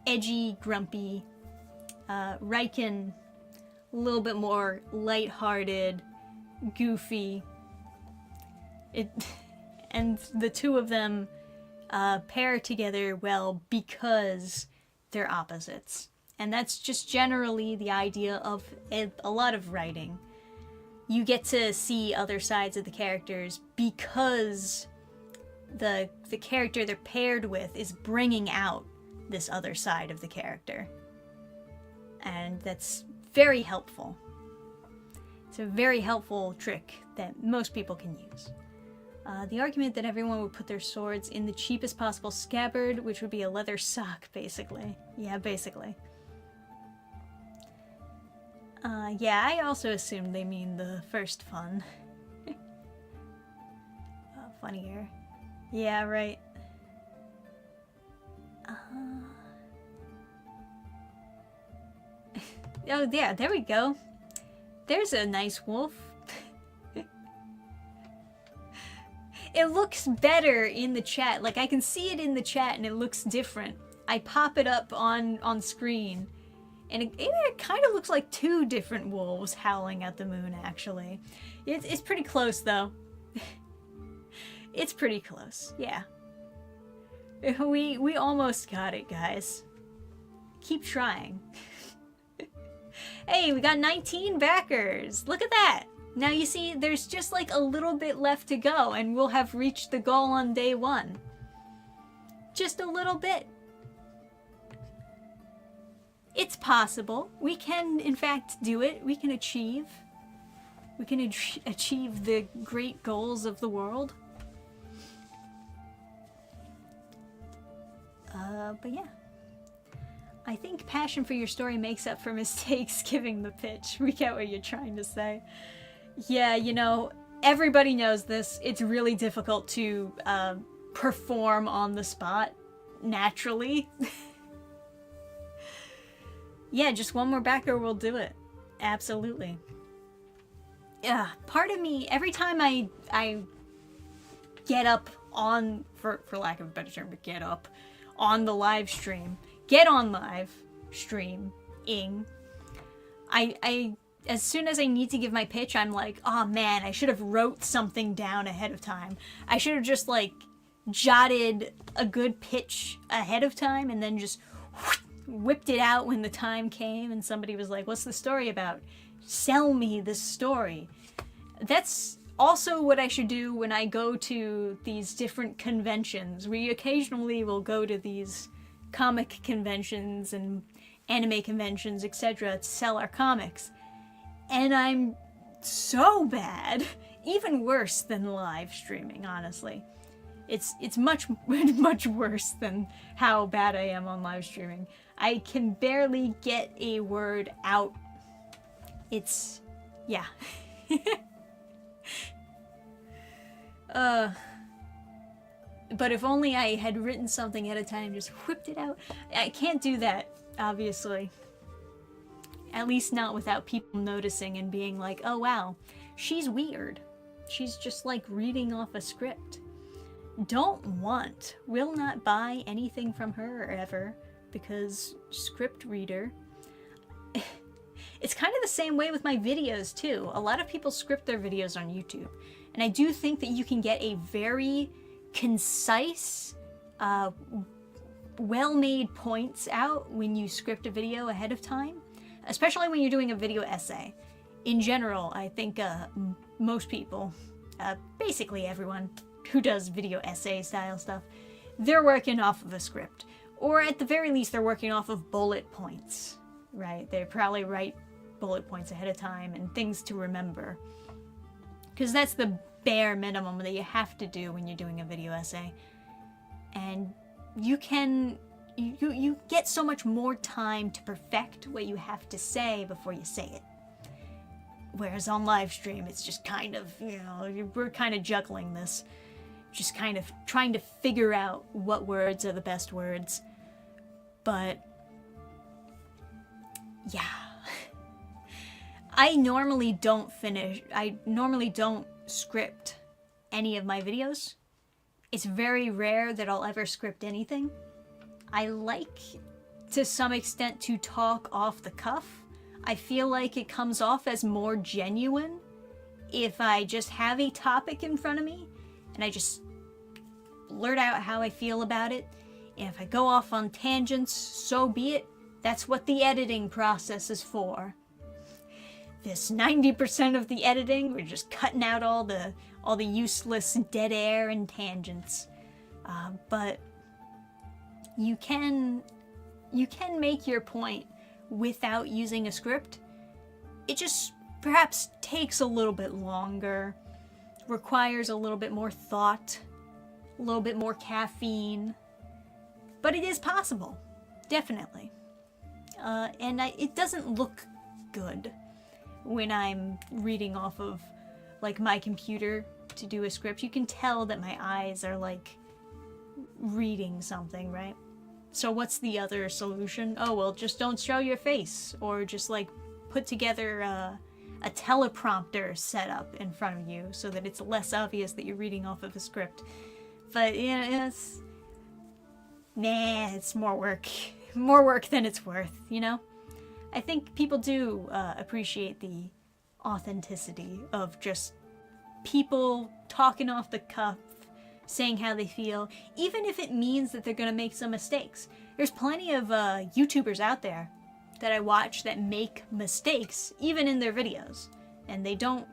edgy, grumpy. Riken, a little bit more lighthearted, goofy. And the two of them pair together well because they're opposites. And that's just generally the idea of a lot of writing. You get to see other sides of the characters because the character they're paired with is bringing out this other side of the character. And that's very helpful. It's a very helpful trick that most people can use. The argument that everyone would put their swords in the cheapest possible scabbard, which would be a leather sock, basically. Yeah, basically. Yeah, I also assumed they mean the first fun. Funnier. Yeah, right. Oh, yeah, there we go. There's a nice wolf. It looks better in the chat. Like, I can see it in the chat and it looks different. I pop it up on screen. And it kind of looks like two different wolves howling at the moon, actually. It's pretty close, though. It's pretty close, yeah. We almost got it, guys. Keep trying. Hey, we got 19 backers. Look at that. Now you see, there's just like a little bit left to go and we'll have reached the goal on day 1. Just a little bit. It's possible. We can, in fact, do it. We can achieve. We can achieve the great goals of the world. But yeah. I think passion for your story makes up for mistakes giving the pitch. We get what you're trying to say. Yeah, you know, everybody knows this. It's really difficult to perform on the spot naturally. Yeah, just one more backer will do it. Absolutely. Yeah, part of me, every time I get up on, for lack of a better term, but get up on the live stream, get on live stream-ing, I as soon as I need to give my pitch, I'm like, oh man, I should have wrote something down ahead of time. I should have just like jotted a good pitch ahead of time and then just whipped it out when the time came and somebody was like, what's the story about? Sell me this story. That's also what I should do when I go to these different conventions. We occasionally will go to these comic conventions and anime conventions, etc., to sell our comics. And I'm so bad. Even worse than live streaming, honestly. It's much, much worse than how bad I am on live streaming. I can barely get a word out. It's... yeah. But if only I had written something at a time, just whipped it out. I can't do that, obviously. At least not without people noticing and being like, oh wow, she's weird. She's just like reading off a script. Will not buy anything from her ever, because script reader. It's kind of the same way with my videos too. A lot of people script their videos on YouTube, and I do think that you can get a very concise, well-made points out when you script a video ahead of time, especially when you're doing a video essay. In general, I think most people, basically everyone who does video essay style stuff, they're working off of a script. Or at the very least, they're working off of bullet points, right? They probably write bullet points ahead of time and things to remember. Because that's the bare minimum that you have to do when you're doing a video essay. And you get so much more time to perfect what you have to say before you say it. Whereas on live stream, it's just kind of, we're kind of juggling this. Just kind of trying to figure out what words are the best words. But, yeah. I normally don't script any of my videos. It's very rare that I'll ever script anything. I like, to some extent, to talk off the cuff. I feel like it comes off as more genuine if I just have a topic in front of me and I just blurt out how I feel about it. And if I go off on tangents, so be it. That's what the editing process is for. This 90% of the editing, we're just cutting out all the useless dead air and tangents. But you can make your point without using a script. It just perhaps takes a little bit longer, requires a little bit more thought, a little bit more caffeine, but it is possible, definitely. And it doesn't look good when I'm reading off of like my computer to do a script. You can tell that my eyes are like reading something, right? So what's the other solution? Oh, well, just don't show your face, or just like put together a teleprompter setup in front of you so that it's less obvious that you're reading off of a script. But it's more work than it's worth, I think people do appreciate the authenticity of just people talking off the cuff, saying how they feel, even if it means that they're going to make some mistakes. There's plenty of YouTubers out there that I watch that make mistakes, even in their videos, and they don't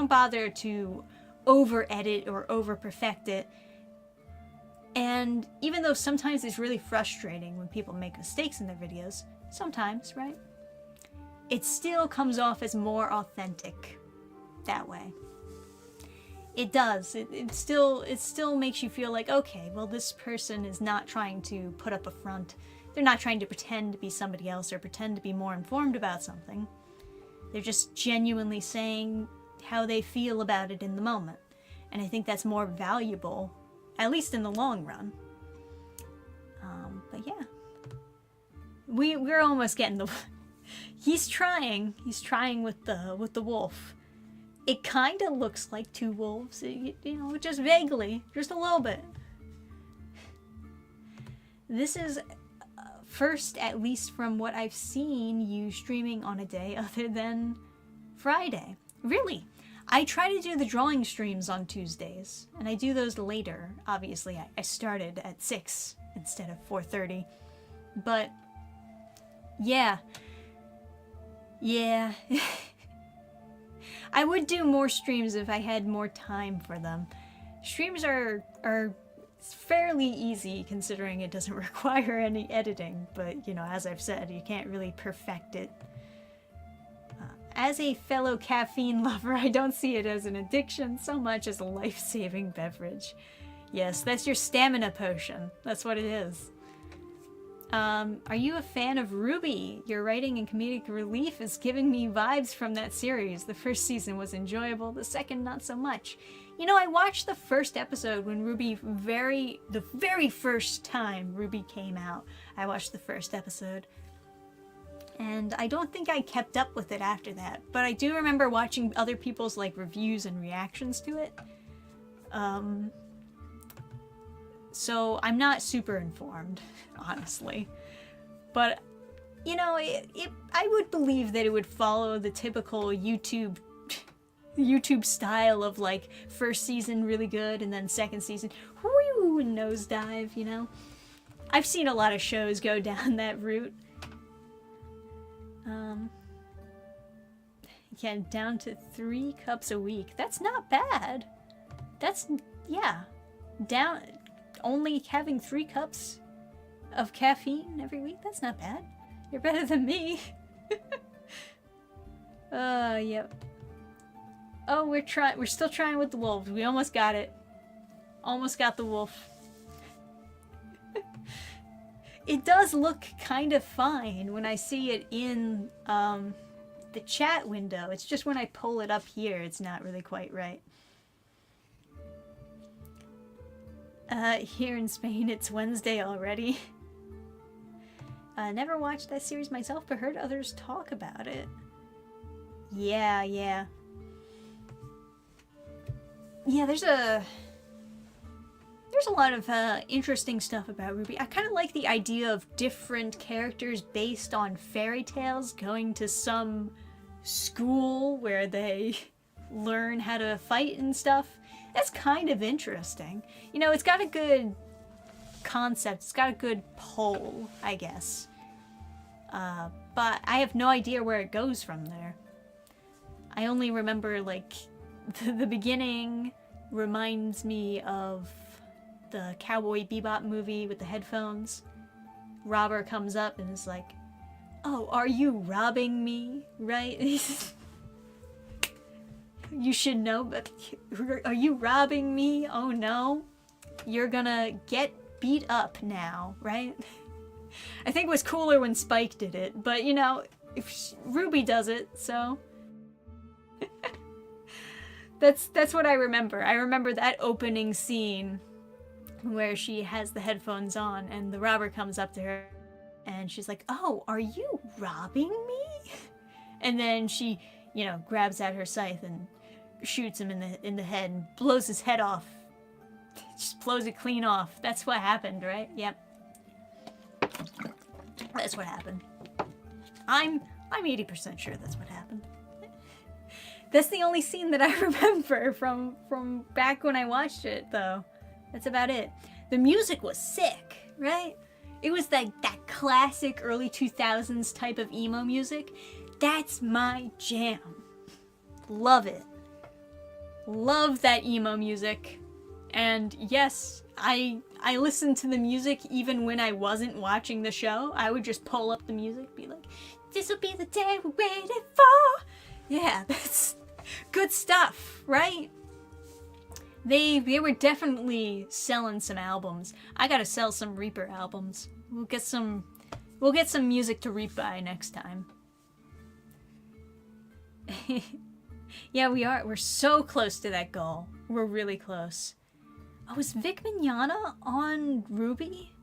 bother to over-edit or over-perfect it. And even though sometimes it's really frustrating when people make mistakes in their videos, sometimes, right? It still comes off as more authentic that way. It does. It still makes you feel like, okay, well, this person is not trying to put up a front. They're not trying to pretend to be somebody else or pretend to be more informed about something. They're just genuinely saying how they feel about it in the moment. And I think that's more valuable, at least in the long run. But yeah. We're almost getting the... He's trying with the wolf. It kind of looks like two wolves, just vaguely, just a little bit. This is first, at least from what I've seen, you streaming on a day other than Friday. Really, I try to do the drawing streams on Tuesdays, and I do those later. Obviously, I started at 6 instead of 4:30, but Yeah. Yeah. I would do more streams if I had more time for them. Streams are fairly easy considering it doesn't require any editing, but you know, as I've said, you can't really perfect it. As a fellow caffeine lover, I don't see it as an addiction so much as a life-saving beverage. Yes, that's your stamina potion. That's what it is. Are you a fan of Ruby? Your writing and comedic relief is giving me vibes from that series. The first season was enjoyable, the second not so much. You know, I watched the first episode when Ruby the very first time Ruby came out. I watched the first episode. And I don't think I kept up with it after that, but I do remember watching other people's like reviews and reactions to it. So I'm not super informed, honestly. But, you know, I would believe that it would follow the typical YouTube style of like first season really good and then second season whoo, and nosedive, you know? I've seen a lot of shows go down that route. Yeah, down to 3 cups a week. That's not bad. That's, yeah. Down, only having 3 cups of caffeine every week? That's not bad. You're better than me. Yep. Oh, we're still trying with the wolves. We almost got it. Almost got the wolf. It does look kind of fine when I see it in the chat window. It's just when I pull it up here, it's not really quite right. Here in Spain, it's Wednesday already. Never watched that series myself, but heard others talk about it. Yeah. Yeah, there's a lot of interesting stuff about Ruby. I kind of like the idea of different characters based on fairy tales going to some school where they learn how to fight and stuff. That's kind of interesting. You know, it's got a good concept. It's got a good pull, I guess. But I have no idea where it goes from there. I only remember, like, the beginning reminds me of the Cowboy Bebop movie with the headphones. Robber comes up and is like, "Oh, are you robbing me?" Right? You should know, but are you robbing me? Oh no. You're gonna get beat up now, right? I think it was cooler when Spike did it, but you know, if Ruby does it, so... That's what I remember. I remember that opening scene where she has the headphones on and the robber comes up to her and she's like, "Oh, are you robbing me?" And then she, you know, grabs out her scythe and shoots him in the head and blows his head off. Just blows it clean off. That's what happened, right? Yep. That's what happened. I'm 80% sure that's what happened. That's the only scene that I remember from back when I watched it, though. That's about it. The music was sick, right? It was that classic early 2000s type of emo music. That's my jam. Love it. Love that emo music. And yes, I listened to the music even when I wasn't watching the show. I would just pull up the music, be like, "This'll be the day we waited for." Yeah, that's good stuff, right? They were definitely selling some albums. I gotta sell some Reaper albums. We'll get some music to reap by next time. Yeah, we are. We're so close to that goal. We're really close. Oh, was Vic Mignogna on Ruby?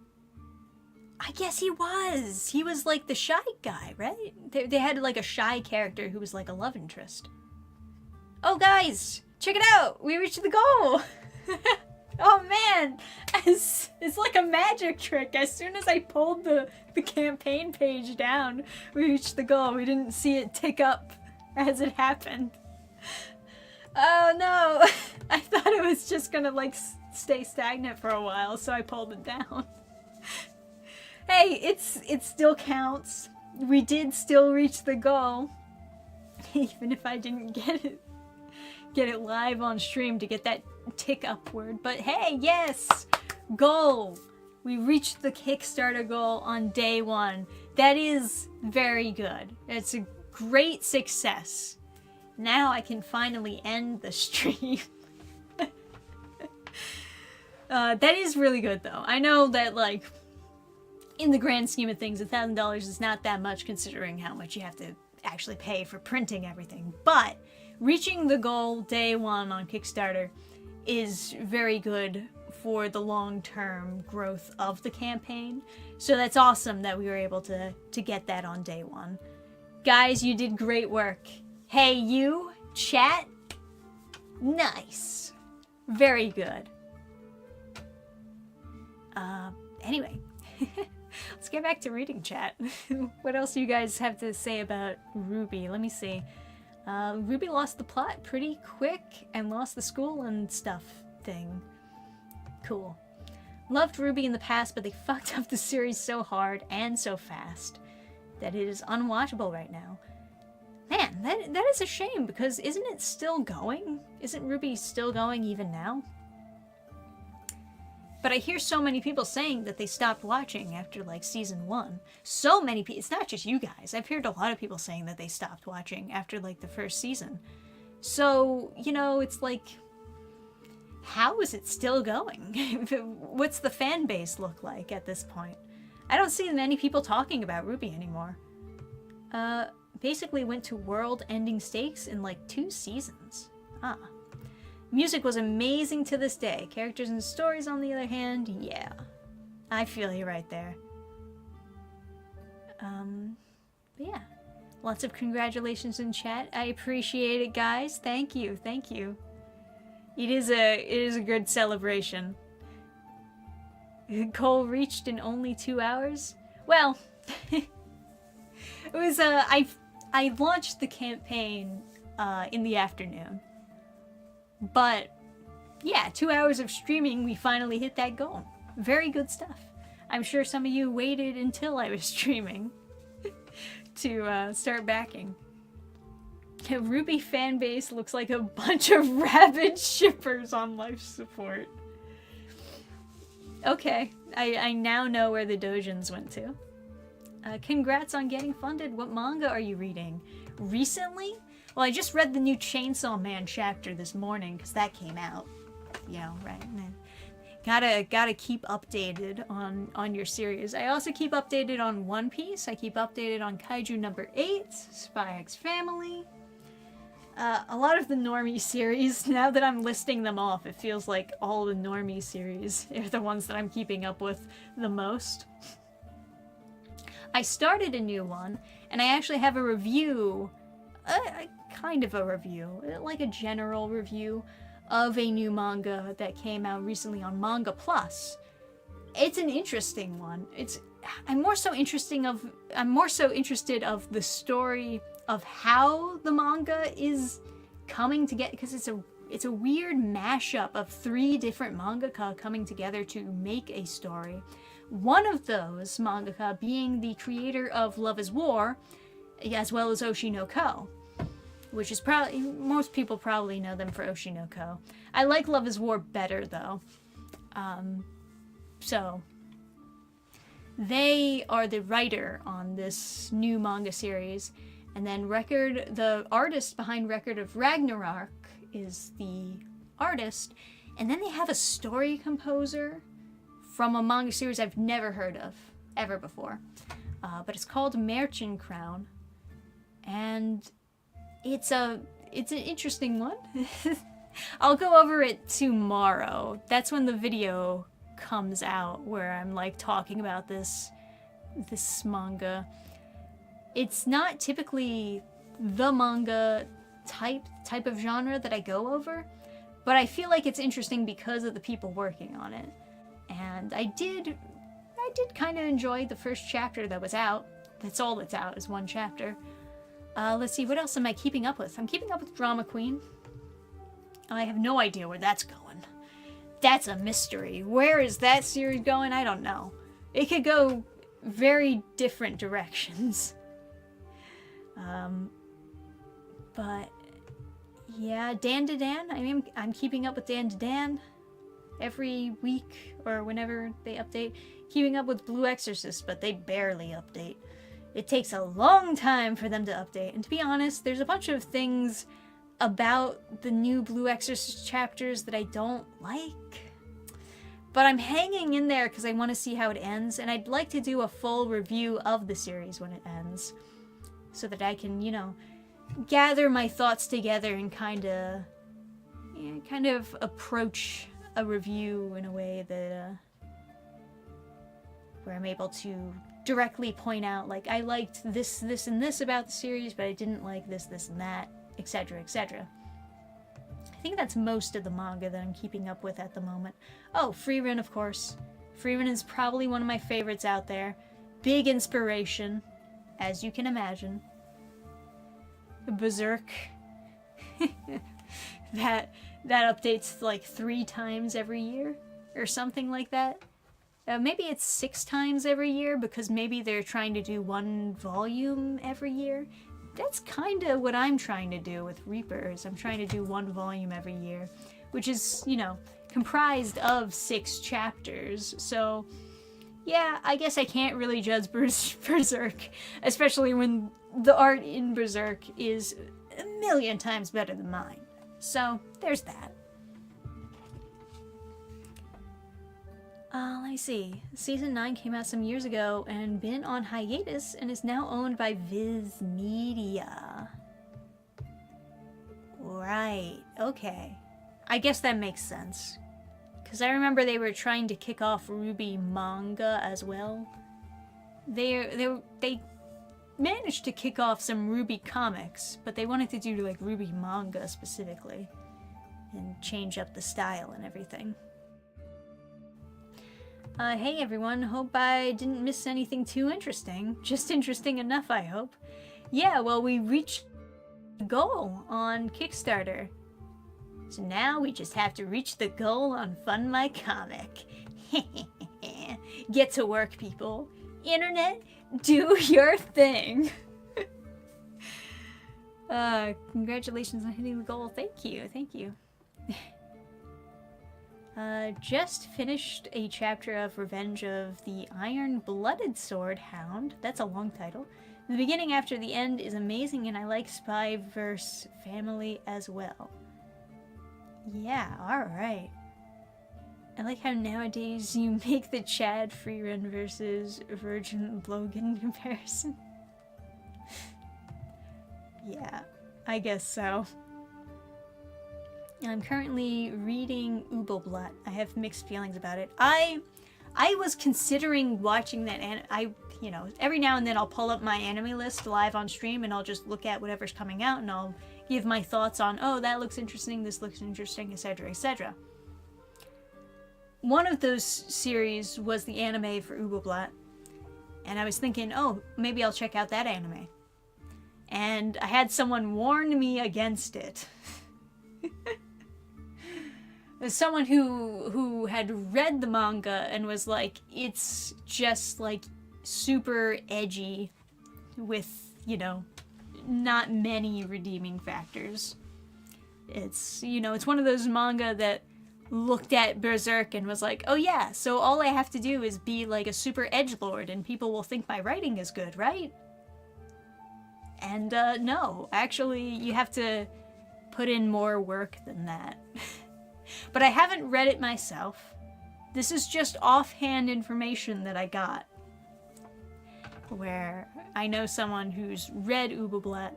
I guess he was. He was like the shy guy, right? They had like a shy character who was like a love interest. Oh, guys, check it out. We reached the goal. Oh, man. It's like a magic trick. As soon as I pulled the campaign page down, we reached the goal. We didn't see it tick up as it happened. Oh, no. I thought it was just gonna, like, stay stagnant for a while, so I pulled it down. Hey, it still counts. we did still reach the goal. Even if I didn't get it live on stream to get that tick upward. But hey, yes! Goal! We reached the Kickstarter goal on day 1. That is very good. It's a great success. Now I can finally end the stream. That is really good though. I know that, like, in the grand scheme of things, $1,000 is not that much considering how much you have to actually pay for printing everything. But reaching the goal day 1 on Kickstarter is very good for the long-term growth of the campaign. So that's awesome that we were able to get that on day 1. Guys, you did great work. Hey, you, chat, nice. Very good. Anyway, let's get back to reading chat. What else do you guys have to say about Ruby? Let me see. Ruby lost the plot pretty quick and lost the school and stuff thing. Cool. Loved Ruby in the past, but they fucked up the series so hard and so fast that it is unwatchable right now. Man, that is a shame, because isn't it still going? Isn't Ruby still going even now? But I hear so many people saying that they stopped watching after, like, season 1. So many people. It's not just you guys. I've heard a lot of people saying that they stopped watching after, like, the first season. So, you know, it's like, how is it still going? What's the fan base look like at this point? I don't see many people talking about Ruby anymore. Basically went to world-ending stakes in, like, 2 seasons. Ah. Music was amazing to this day. Characters and stories, on the other hand, yeah. I feel you right there. But yeah. Lots of congratulations in chat. I appreciate it, guys. Thank you, thank you. It is a good celebration. Goal reached in only 2 hours? Well, it was, I launched the campaign, in the afternoon. But, yeah, 2 hours of streaming, we finally hit that goal. Very good stuff. I'm sure some of you waited until I was streaming to start backing. The Ruby fanbase looks like a bunch of rabid shippers on life support. Okay, I now know where the dojins went to. Congrats on getting funded. What manga are you reading? Recently? Well, I just read the new Chainsaw Man chapter this morning, because that came out. You know, right? Gotta keep updated on your series. I also keep updated on One Piece. I keep updated on Kaiju number 8, Spy X Family. A lot of the normie series, now that I'm listing them off, it feels like all the normie series are the ones that I'm keeping up with the most. I started a new one, and I actually have a review, kind of a review, like a general review of a new manga that came out recently on Manga Plus. It's an interesting one. I'm more so interested of the story of how the manga is coming together, because it's a weird mashup of 3 different mangaka coming together to make a story. One of those mangaka being the creator of Love is War, as well as Oshi no Ko, which is probably, most people probably know them for Oshi no Ko. I like Love is War better though. So they are the writer on this new manga series, and then the artist behind Record of Ragnarok is the artist, and then they have a story composer from a manga series I've never heard of ever before, but it's called Merchant Crown, and it's an interesting one. I'll go over it tomorrow. That's when the video comes out where I'm like talking about this manga. It's not typically the manga type of genre that I go over, but I feel like it's interesting because of the people working on it. And I did kind of enjoy the first chapter that was out. That's all that's out, is 1 chapter. Let's see, what else am I keeping up with? I'm keeping up with Drama Queen. I have no idea where that's going. That's a mystery. Where is that series going? I don't know. It could go very different directions. But yeah, Dan to Dan. I'm keeping up with Dan to Dan every week or whenever they update. Keeping up with Blue Exorcist, but they barely update. It takes a long time for them to update. And to be honest, there's a bunch of things about the new Blue Exorcist chapters that I don't like. But I'm hanging in there because I want to see how it ends, and I'd like to do a full review of the series when it ends, so that I can, gather my thoughts together and kind of approach a review in a way that where I'm able to directly point out, like, I liked this, and this about the series, but I didn't like this, and that, etc., etc. I think that's most of the manga that I'm keeping up with at the moment. Oh, Frieren, of course. Frieren is probably one of my favorites out there. Big inspiration, as you can imagine. Berserk. that updates like 3 times every year, or something like that. Maybe it's 6 times every year, because maybe they're trying to do 1 volume every year. That's kind of what I'm trying to do with Reapers. I'm trying to do 1 volume every year, which is, comprised of 6 chapters. So, yeah, I guess I can't really judge Berserk, especially when the art in Berserk is a million times better than mine. So, there's that. Let me see. Season 9 came out some years ago and been on hiatus and is now owned by Viz Media. Right, okay. I guess that makes sense. Because I remember they were trying to kick off Ruby Manga as well. They managed to kick off some Ruby comics, but they wanted to do like Ruby Manga specifically. And change up the style and everything. Hey everyone, hope I didn't miss anything too interesting. Just interesting enough, I hope. Yeah, well, we reached the goal on Kickstarter. So now we just have to reach the goal on Fund My Comic. Get to work, people. Internet, do your thing. Congratulations on hitting the goal. Thank you, thank you. Just finished a chapter of Revenge of the Iron-Blooded Sword Hound. That's a long title. The beginning after the end is amazing, and I like Spy-verse family as well. Yeah, alright. I like how nowadays you make the Chad Frieren versus Virgin Logan comparison. Yeah, I guess so. I'm currently reading Ubelblatt. I have mixed feelings about it. I was considering watching that, and every now and then I'll pull up my anime list live on stream, and I'll just look at whatever's coming out, and I'll give my thoughts on, oh, that looks interesting, this looks interesting, etc., etc. One of those series was the anime for Ubelblatt, and I was thinking, oh, maybe I'll check out that anime. And I had someone warn me against it. As someone who had read the manga and was like, it's just like super edgy with, not many redeeming factors. It's, it's one of those manga that looked at Berserk and was like, oh yeah, so all I have to do is be like a super edgelord and people will think my writing is good, right? And no, actually you have to put in more work than that. But I haven't read it myself. This is just offhand information that I got. Where I know someone who's read Ubelblatt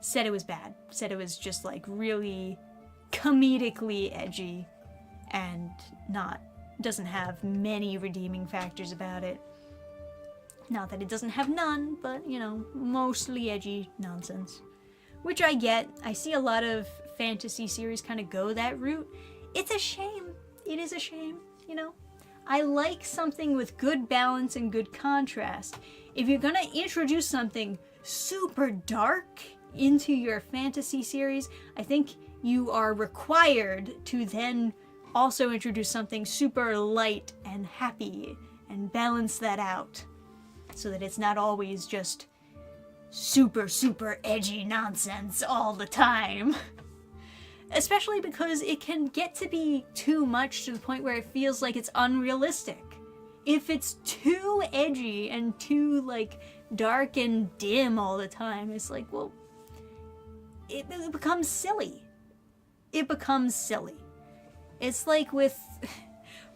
said it was bad. Said it was just like really comedically edgy and doesn't have many redeeming factors about it. Not that it doesn't have none, but mostly edgy nonsense. Which I get. I see a lot of fantasy series kind of go that route. It's a shame. It is a shame, I like something with good balance and good contrast. If you're gonna introduce something super dark into your fantasy series, I think you are required to then also introduce something super light and happy and balance that out so that it's not always just super, super edgy nonsense all the time. Especially because it can get to be too much to the point where it feels like it's unrealistic. If it's too edgy and too, like, dark and dim all the time, it's like, well, it becomes silly. It becomes silly. It's like with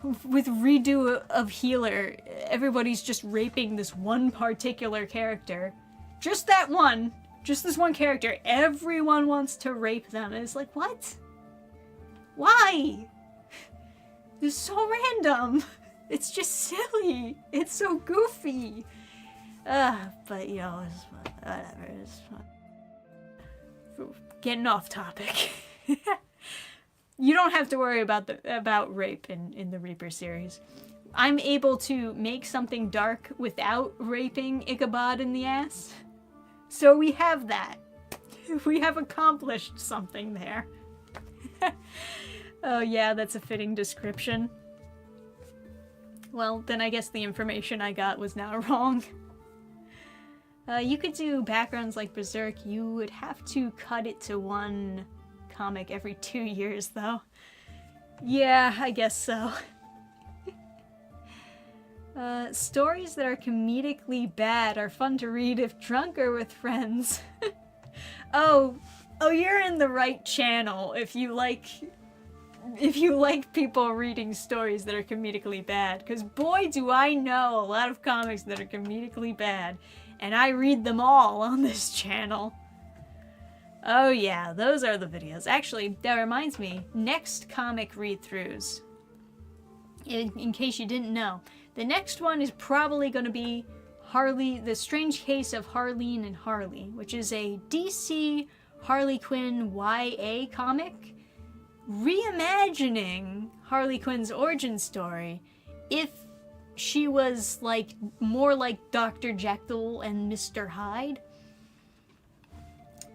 redo of Healer, everybody's just raping this one particular character. Just that one. Just this one character. Everyone wants to rape them. And it's like, what? Why? It's so random. It's just silly. It's so goofy. But, you know, it's whatever. It's fun. Getting off topic. You don't have to worry about rape in the Reaper series. I'm able to make something dark without raping Ichabod in the ass. So we have that. We have accomplished something there. Oh yeah, that's a fitting description. Well, then I guess the information I got was now wrong. You could do backgrounds like Berserk. You would have to cut it to one comic every 2 years, though. Yeah, I guess so. Stories that are comedically bad are fun to read if drunk or with friends. Oh, you're in the right channel if you like people reading stories that are comedically bad, because boy do I know a lot of comics that are comedically bad, and I read them all on this channel. Oh yeah, those are the videos. Actually, that reminds me, next comic read-throughs, in case you didn't know, the next one is probably going to be The Strange Case of Harleen and Harley, which is a DC Harley Quinn YA comic reimagining Harley Quinn's origin story if she was like more like Dr. Jekyll and Mr. Hyde.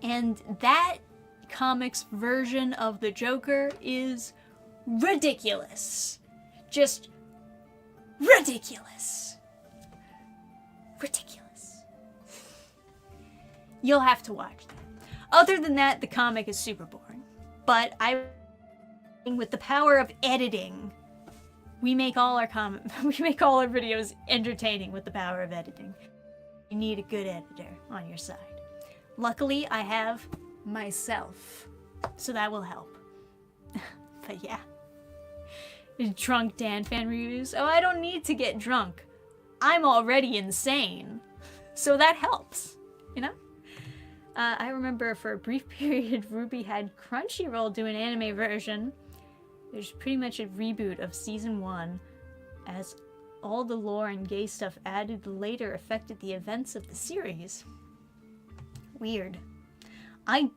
And that comic's version of the Joker is ridiculous. Just ridiculous. Ridiculous. You'll have to watch that. Other than that, the comic is super boring. But with the power of editing, we make all our videos entertaining with the power of editing. You need a good editor on your side. Luckily, I have myself, so that will help. But yeah. Drunk Dan fan reviews. Oh, I don't need to get drunk. I'm already insane. So that helps, you know? I remember for a brief period, Ruby had Crunchyroll do an anime version. There's pretty much a reboot of season 1, as all the lore and gay stuff added later affected the events of the series. Weird. I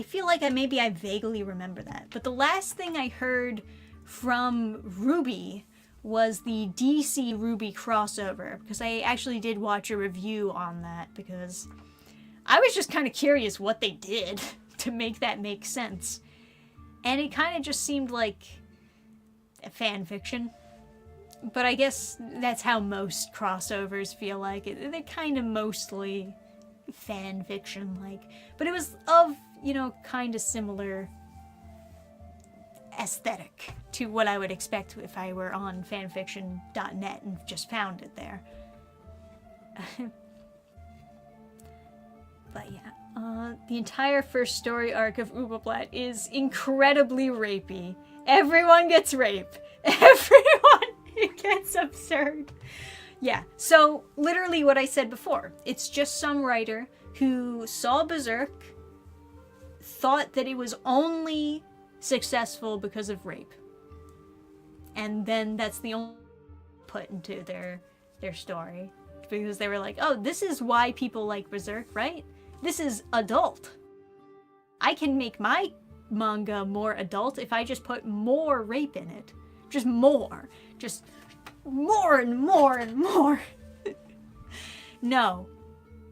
feel like maybe I vaguely remember that. But the last thing I heard from Ruby was the DC Ruby crossover, because I actually did watch a review on that, because I was just kind of curious what they did to make that make sense. And it kind of just seemed like a fan fiction. But I guess that's how most crossovers feel like. They're kind of mostly fan fiction like. But it was of, you know, kind of similar aesthetic to what I would expect if I were on fanfiction.net and just found it there. But yeah, the entire first story arc of Ubablatt is incredibly rapey. Everyone gets raped. Everyone! It gets absurd. Yeah, so literally what I said before. It's just some writer who saw Berserk, thought that it was only successful because of rape. And then that's the only put into their story. Because they were like, oh, this is why people like Berserk, right? This is adult. I can make my manga more adult if I just put more rape in it. Just more. Just more and more and more. No,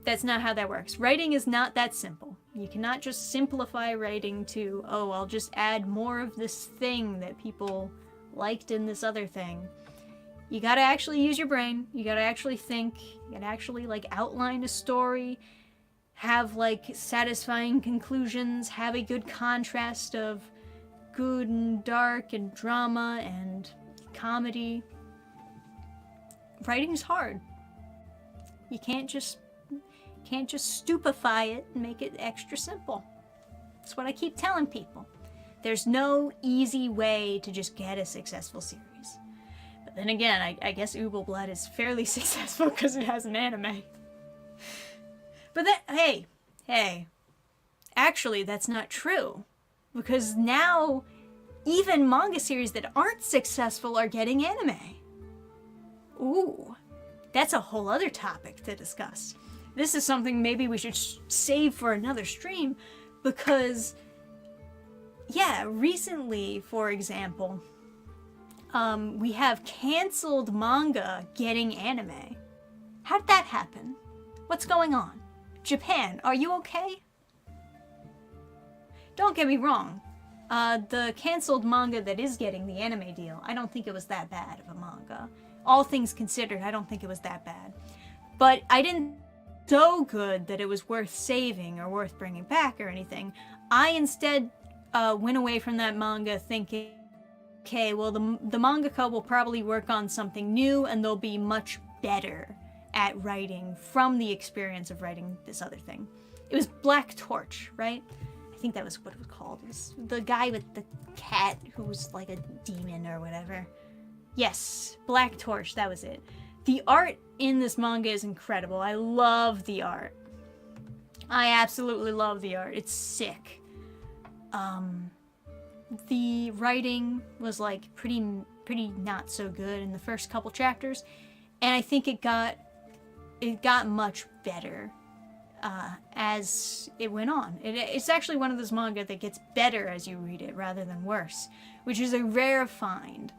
that's not how that works. Writing is not that simple. You cannot just simplify writing to, oh, I'll just add more of this thing that people liked in this other thing. You gotta actually use your brain. You gotta actually think. You gotta actually, like, outline a story. have like satisfying conclusions, have a good contrast of good and dark and drama and comedy. Writing's hard. You can't just stupefy it and make it extra simple. That's what I keep telling people. There's no easy way to just get a successful series. But then again, I guess Ooble Blood is fairly successful because it has an anime. But then, hey, actually that's not true. Because now, even manga series that aren't successful are getting anime. Ooh, that's a whole other topic to discuss. This is something maybe we should save for another stream, because, yeah, recently, for example, we have canceled manga getting anime. How did that happen? What's going on? Japan, are you okay? Don't get me wrong. The canceled manga that is getting the anime deal, I don't think it was that bad of a manga. All things considered, I don't think it was that bad. But I didn't so good that it was worth saving or worth bringing back or anything. I instead went away from that manga thinking, okay, well, the mangaka will probably work on something new and they'll be much better at writing from the experience of writing this other thing. It was Black Torch, right? I think that was what it was called. It was the guy with the cat who was like a demon or whatever. Yes, Black Torch, that was it. The art in this manga is incredible. I love the art. I absolutely love the art. It's sick. The writing was like pretty not so good in the first couple chapters, and I think it got much better as it went on. It's actually one of those manga that gets better as you read it rather than worse, which is a rare find.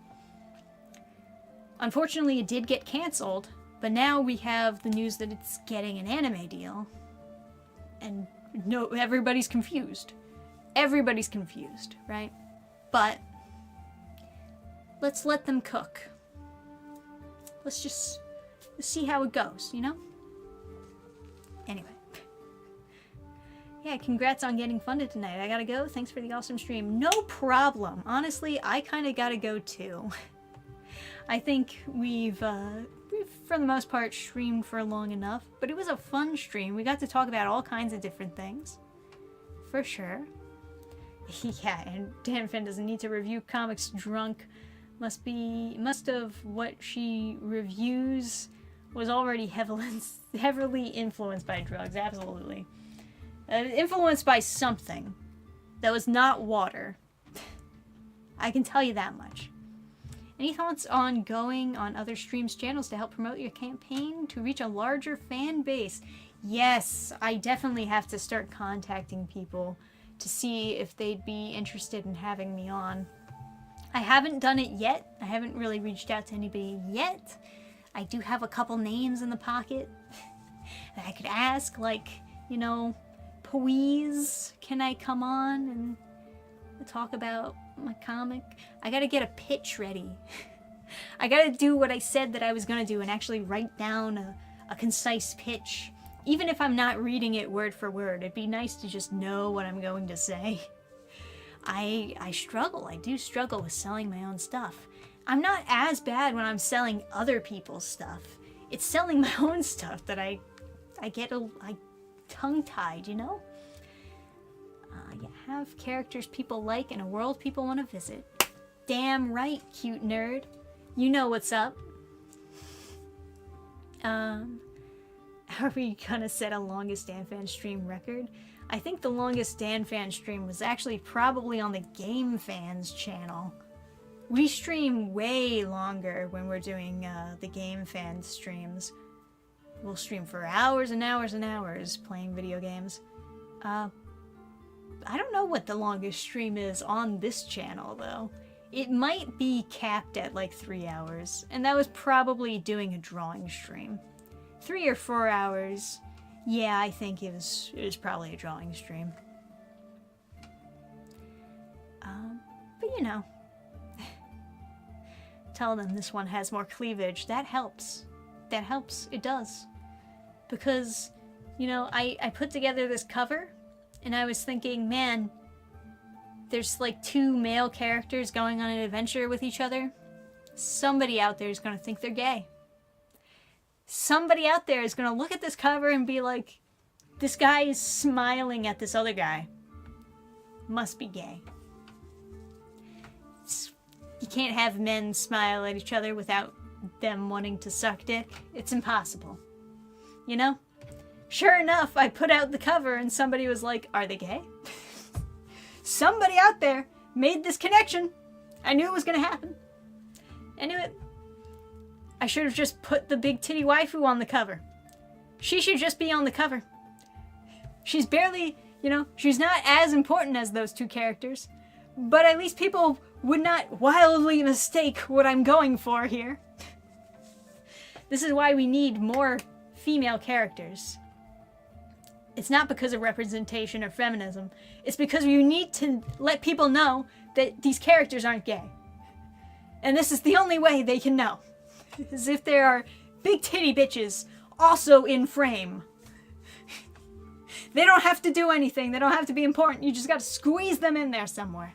Unfortunately, it did get canceled, but now we have the news that it's getting an anime deal. And no, everybody's confused. Everybody's confused, right? But let's let them cook. Let's see how it goes, you know? Anyway. Yeah, congrats on getting funded tonight. I gotta go. Thanks for the awesome stream. No problem. Honestly, I kind of gotta go too. I think we've, for the most part, streamed for long enough, but it was a fun stream. We got to talk about all kinds of different things. For sure. Yeah, and Danfin doesn't need to review comics drunk. Must have what she reviews was already heavily influenced by drugs, absolutely. Influenced by something that was not water. I can tell you that much. Any thoughts on going on other streams' channels to help promote your campaign to reach a larger fan base? Yes, I definitely have to start contacting people to see if they'd be interested in having me on. I haven't done it yet. I haven't really reached out to anybody yet. I do have a couple names in the pocket that I could ask, like, you know, please, can I come on and talk about my comic? I gotta get a pitch ready. I gotta do what I said that I was gonna do and actually write down a concise pitch. Even if I'm not reading it word for word, it'd be nice to just know what I'm going to say. I struggle. I do struggle with selling my own stuff. I'm not as bad when I'm selling other people's stuff. It's selling my own stuff that I get tongue-tied, you know? You have characters people like and a world people want to visit. Damn right, cute nerd. You know what's up. Are we gonna set a longest DanFan stream record? I think the longest DanFan stream was actually probably on the Game Fans channel. We stream way longer when we're doing the Game Fans streams. We'll stream for hours and hours and hours playing video games. I don't know what the longest stream is on this channel, though. It might be capped at like 3 hours, and that was probably doing a drawing stream. 3 or 4 hours, yeah, I think it was probably a drawing stream. But you know, tell them this one has more cleavage. That helps. That helps. It does. Because, you know, I put together this cover, and I was thinking, man, there's like 2 male characters going on an adventure with each other. Somebody out there is going to think they're gay. Somebody out there is going to look at this cover and be like, this guy is smiling at this other guy. Must be gay. You can't have men smile at each other without them wanting to suck dick. It's impossible. You know? Sure enough, I put out the cover and somebody was like, are they gay? Somebody out there made this connection. I knew it was going to happen. I knew it. I should have just put the big titty waifu on the cover. She should just be on the cover. She's barely, you know, she's not as important as those 2 characters, but at least people would not wildly mistake what I'm going for here. This is why we need more female characters. It's not because of representation or feminism. It's because you need to let people know that these characters aren't gay. And this is the only way they can know. Is if there are big titty bitches also in frame. They don't have to do anything. They don't have to be important. You just gotta squeeze them in there somewhere.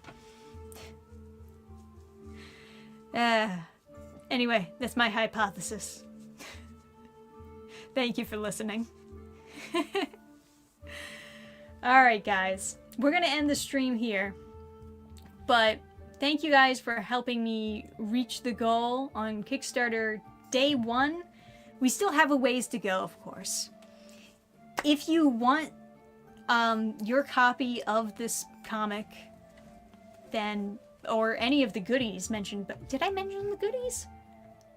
Anyway, that's my hypothesis. Thank you for listening. Alright guys, we're gonna end the stream here. But thank you guys for helping me reach the goal on Kickstarter day 1. We still have a ways to go, of course. If you want your copy of this comic, then, or any of the goodies mentioned, but did I mention the goodies?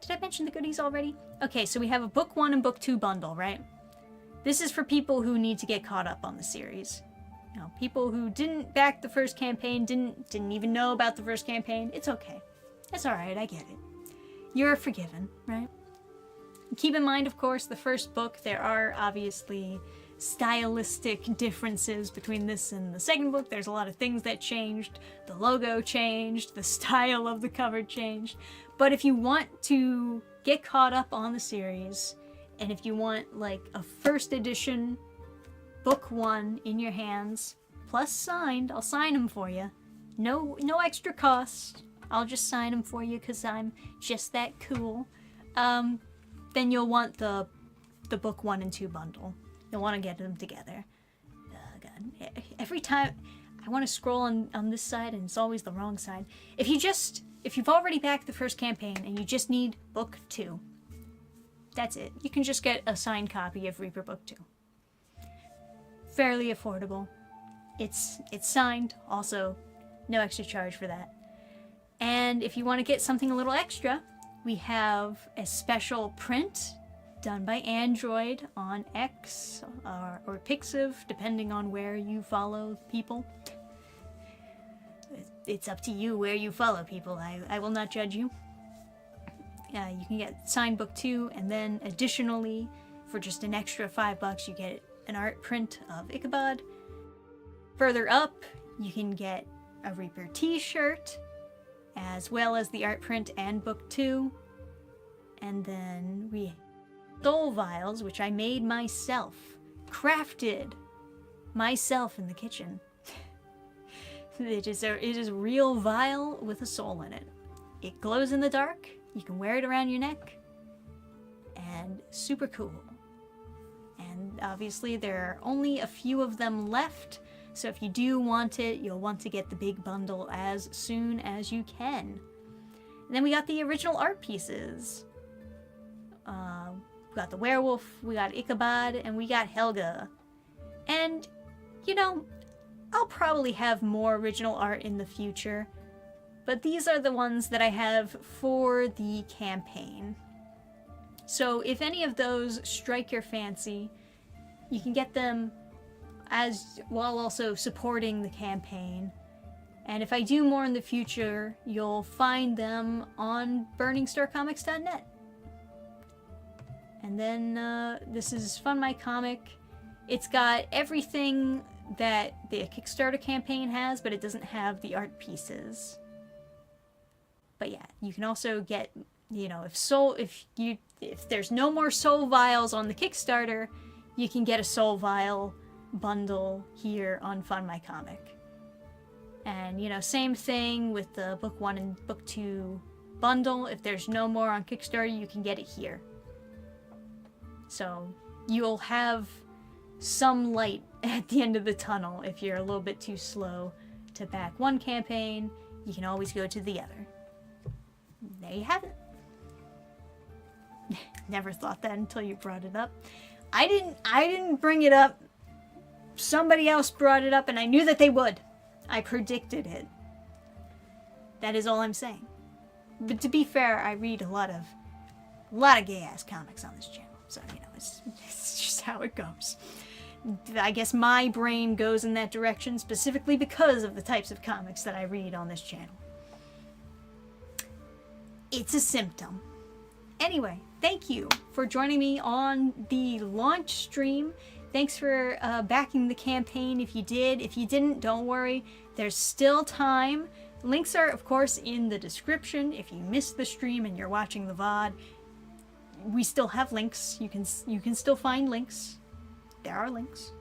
Did I mention the goodies already? Okay, so we have a book 1 and book 2 bundle, right? This is for people who need to get caught up on the series. You know, people who didn't back the first campaign, didn't even know about the first campaign. It's okay. It's alright, I get it. You're forgiven, right? Keep in mind, of course, the first book, there are obviously stylistic differences between this and the second book. There's a lot of things that changed. The logo changed, the style of the cover changed. But if you want to get caught up on the series, and if you want like a first edition book 1 in your hands, plus signed, I'll sign them for you. No extra cost. I'll just sign them for you because I'm just that cool. Then you'll want the book 1 and 2 bundle. You'll want to get them together. God. Every time I want to scroll on this side and it's always the wrong side. If you've already backed the first campaign and you just need book 2, that's it. You can just get a signed copy of Reaper book 2. Fairly affordable. It's signed, also no extra charge for that. And if you want to get something a little extra, we have a special print done by Android on X or Pixiv, depending on where you follow people. It's up to you where you follow people. I will not judge you. You can get signed book 2, and then additionally, for just an extra $5, you get an art print of Ichabod. Further up, you can get a Reaper t-shirt, as well as the art print and book 2. And then we soul vials, which I made myself, crafted myself in the kitchen. It is a real vial with a soul in it. It glows in the dark. You can wear it around your neck, and super cool. And obviously there are only a few of them left, so if you do want it, you'll want to get the big bundle as soon as you can. And then we got the original art pieces. We got the werewolf, we got Ichabod, and we got Helga. And, you know, I'll probably have more original art in the future, but these are the ones that I have for the campaign. So if any of those strike your fancy, you can get them as while also supporting the campaign. And if I do more in the future, you'll find them on burningstarcomics.net. And then this is Fund My Comic. It's got everything that the Kickstarter campaign has, but it doesn't have the art pieces. But yeah, you can also get, you know, if there's no more soul vials on the Kickstarter, you can get a Soul Vial bundle here on Fund My Comic. And, you know, same thing with the book 1 and book 2 bundle. If there's no more on Kickstarter, you can get it here. So you'll have some light at the end of the tunnel. If you're a little bit too slow to back one campaign, you can always go to the other. There you have it. Never thought that until you brought it up. I didn't bring it up. Somebody else brought it up, and I knew that they would. I predicted it. That is all I'm saying. But to be fair, I read a lot of gay-ass comics on this channel. So, you know, it's just how it goes. I guess my brain goes in that direction specifically because of the types of comics that I read on this channel. It's a symptom. Anyway, thank you for joining me on the launch stream. Thanks for backing the campaign if you did. If you didn't, don't worry. There's still time. Links are, of course, in the description. If you missed the stream and you're watching the VOD, we still have links. You can still find links. There are links.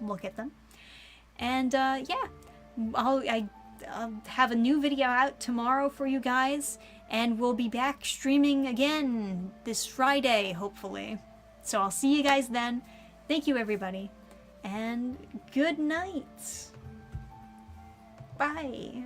Look at them. And yeah, I'll have a new video out tomorrow for you guys, and we'll be back streaming again this Friday, hopefully. So I'll see you guys then. Thank you, everybody, and good night. Bye.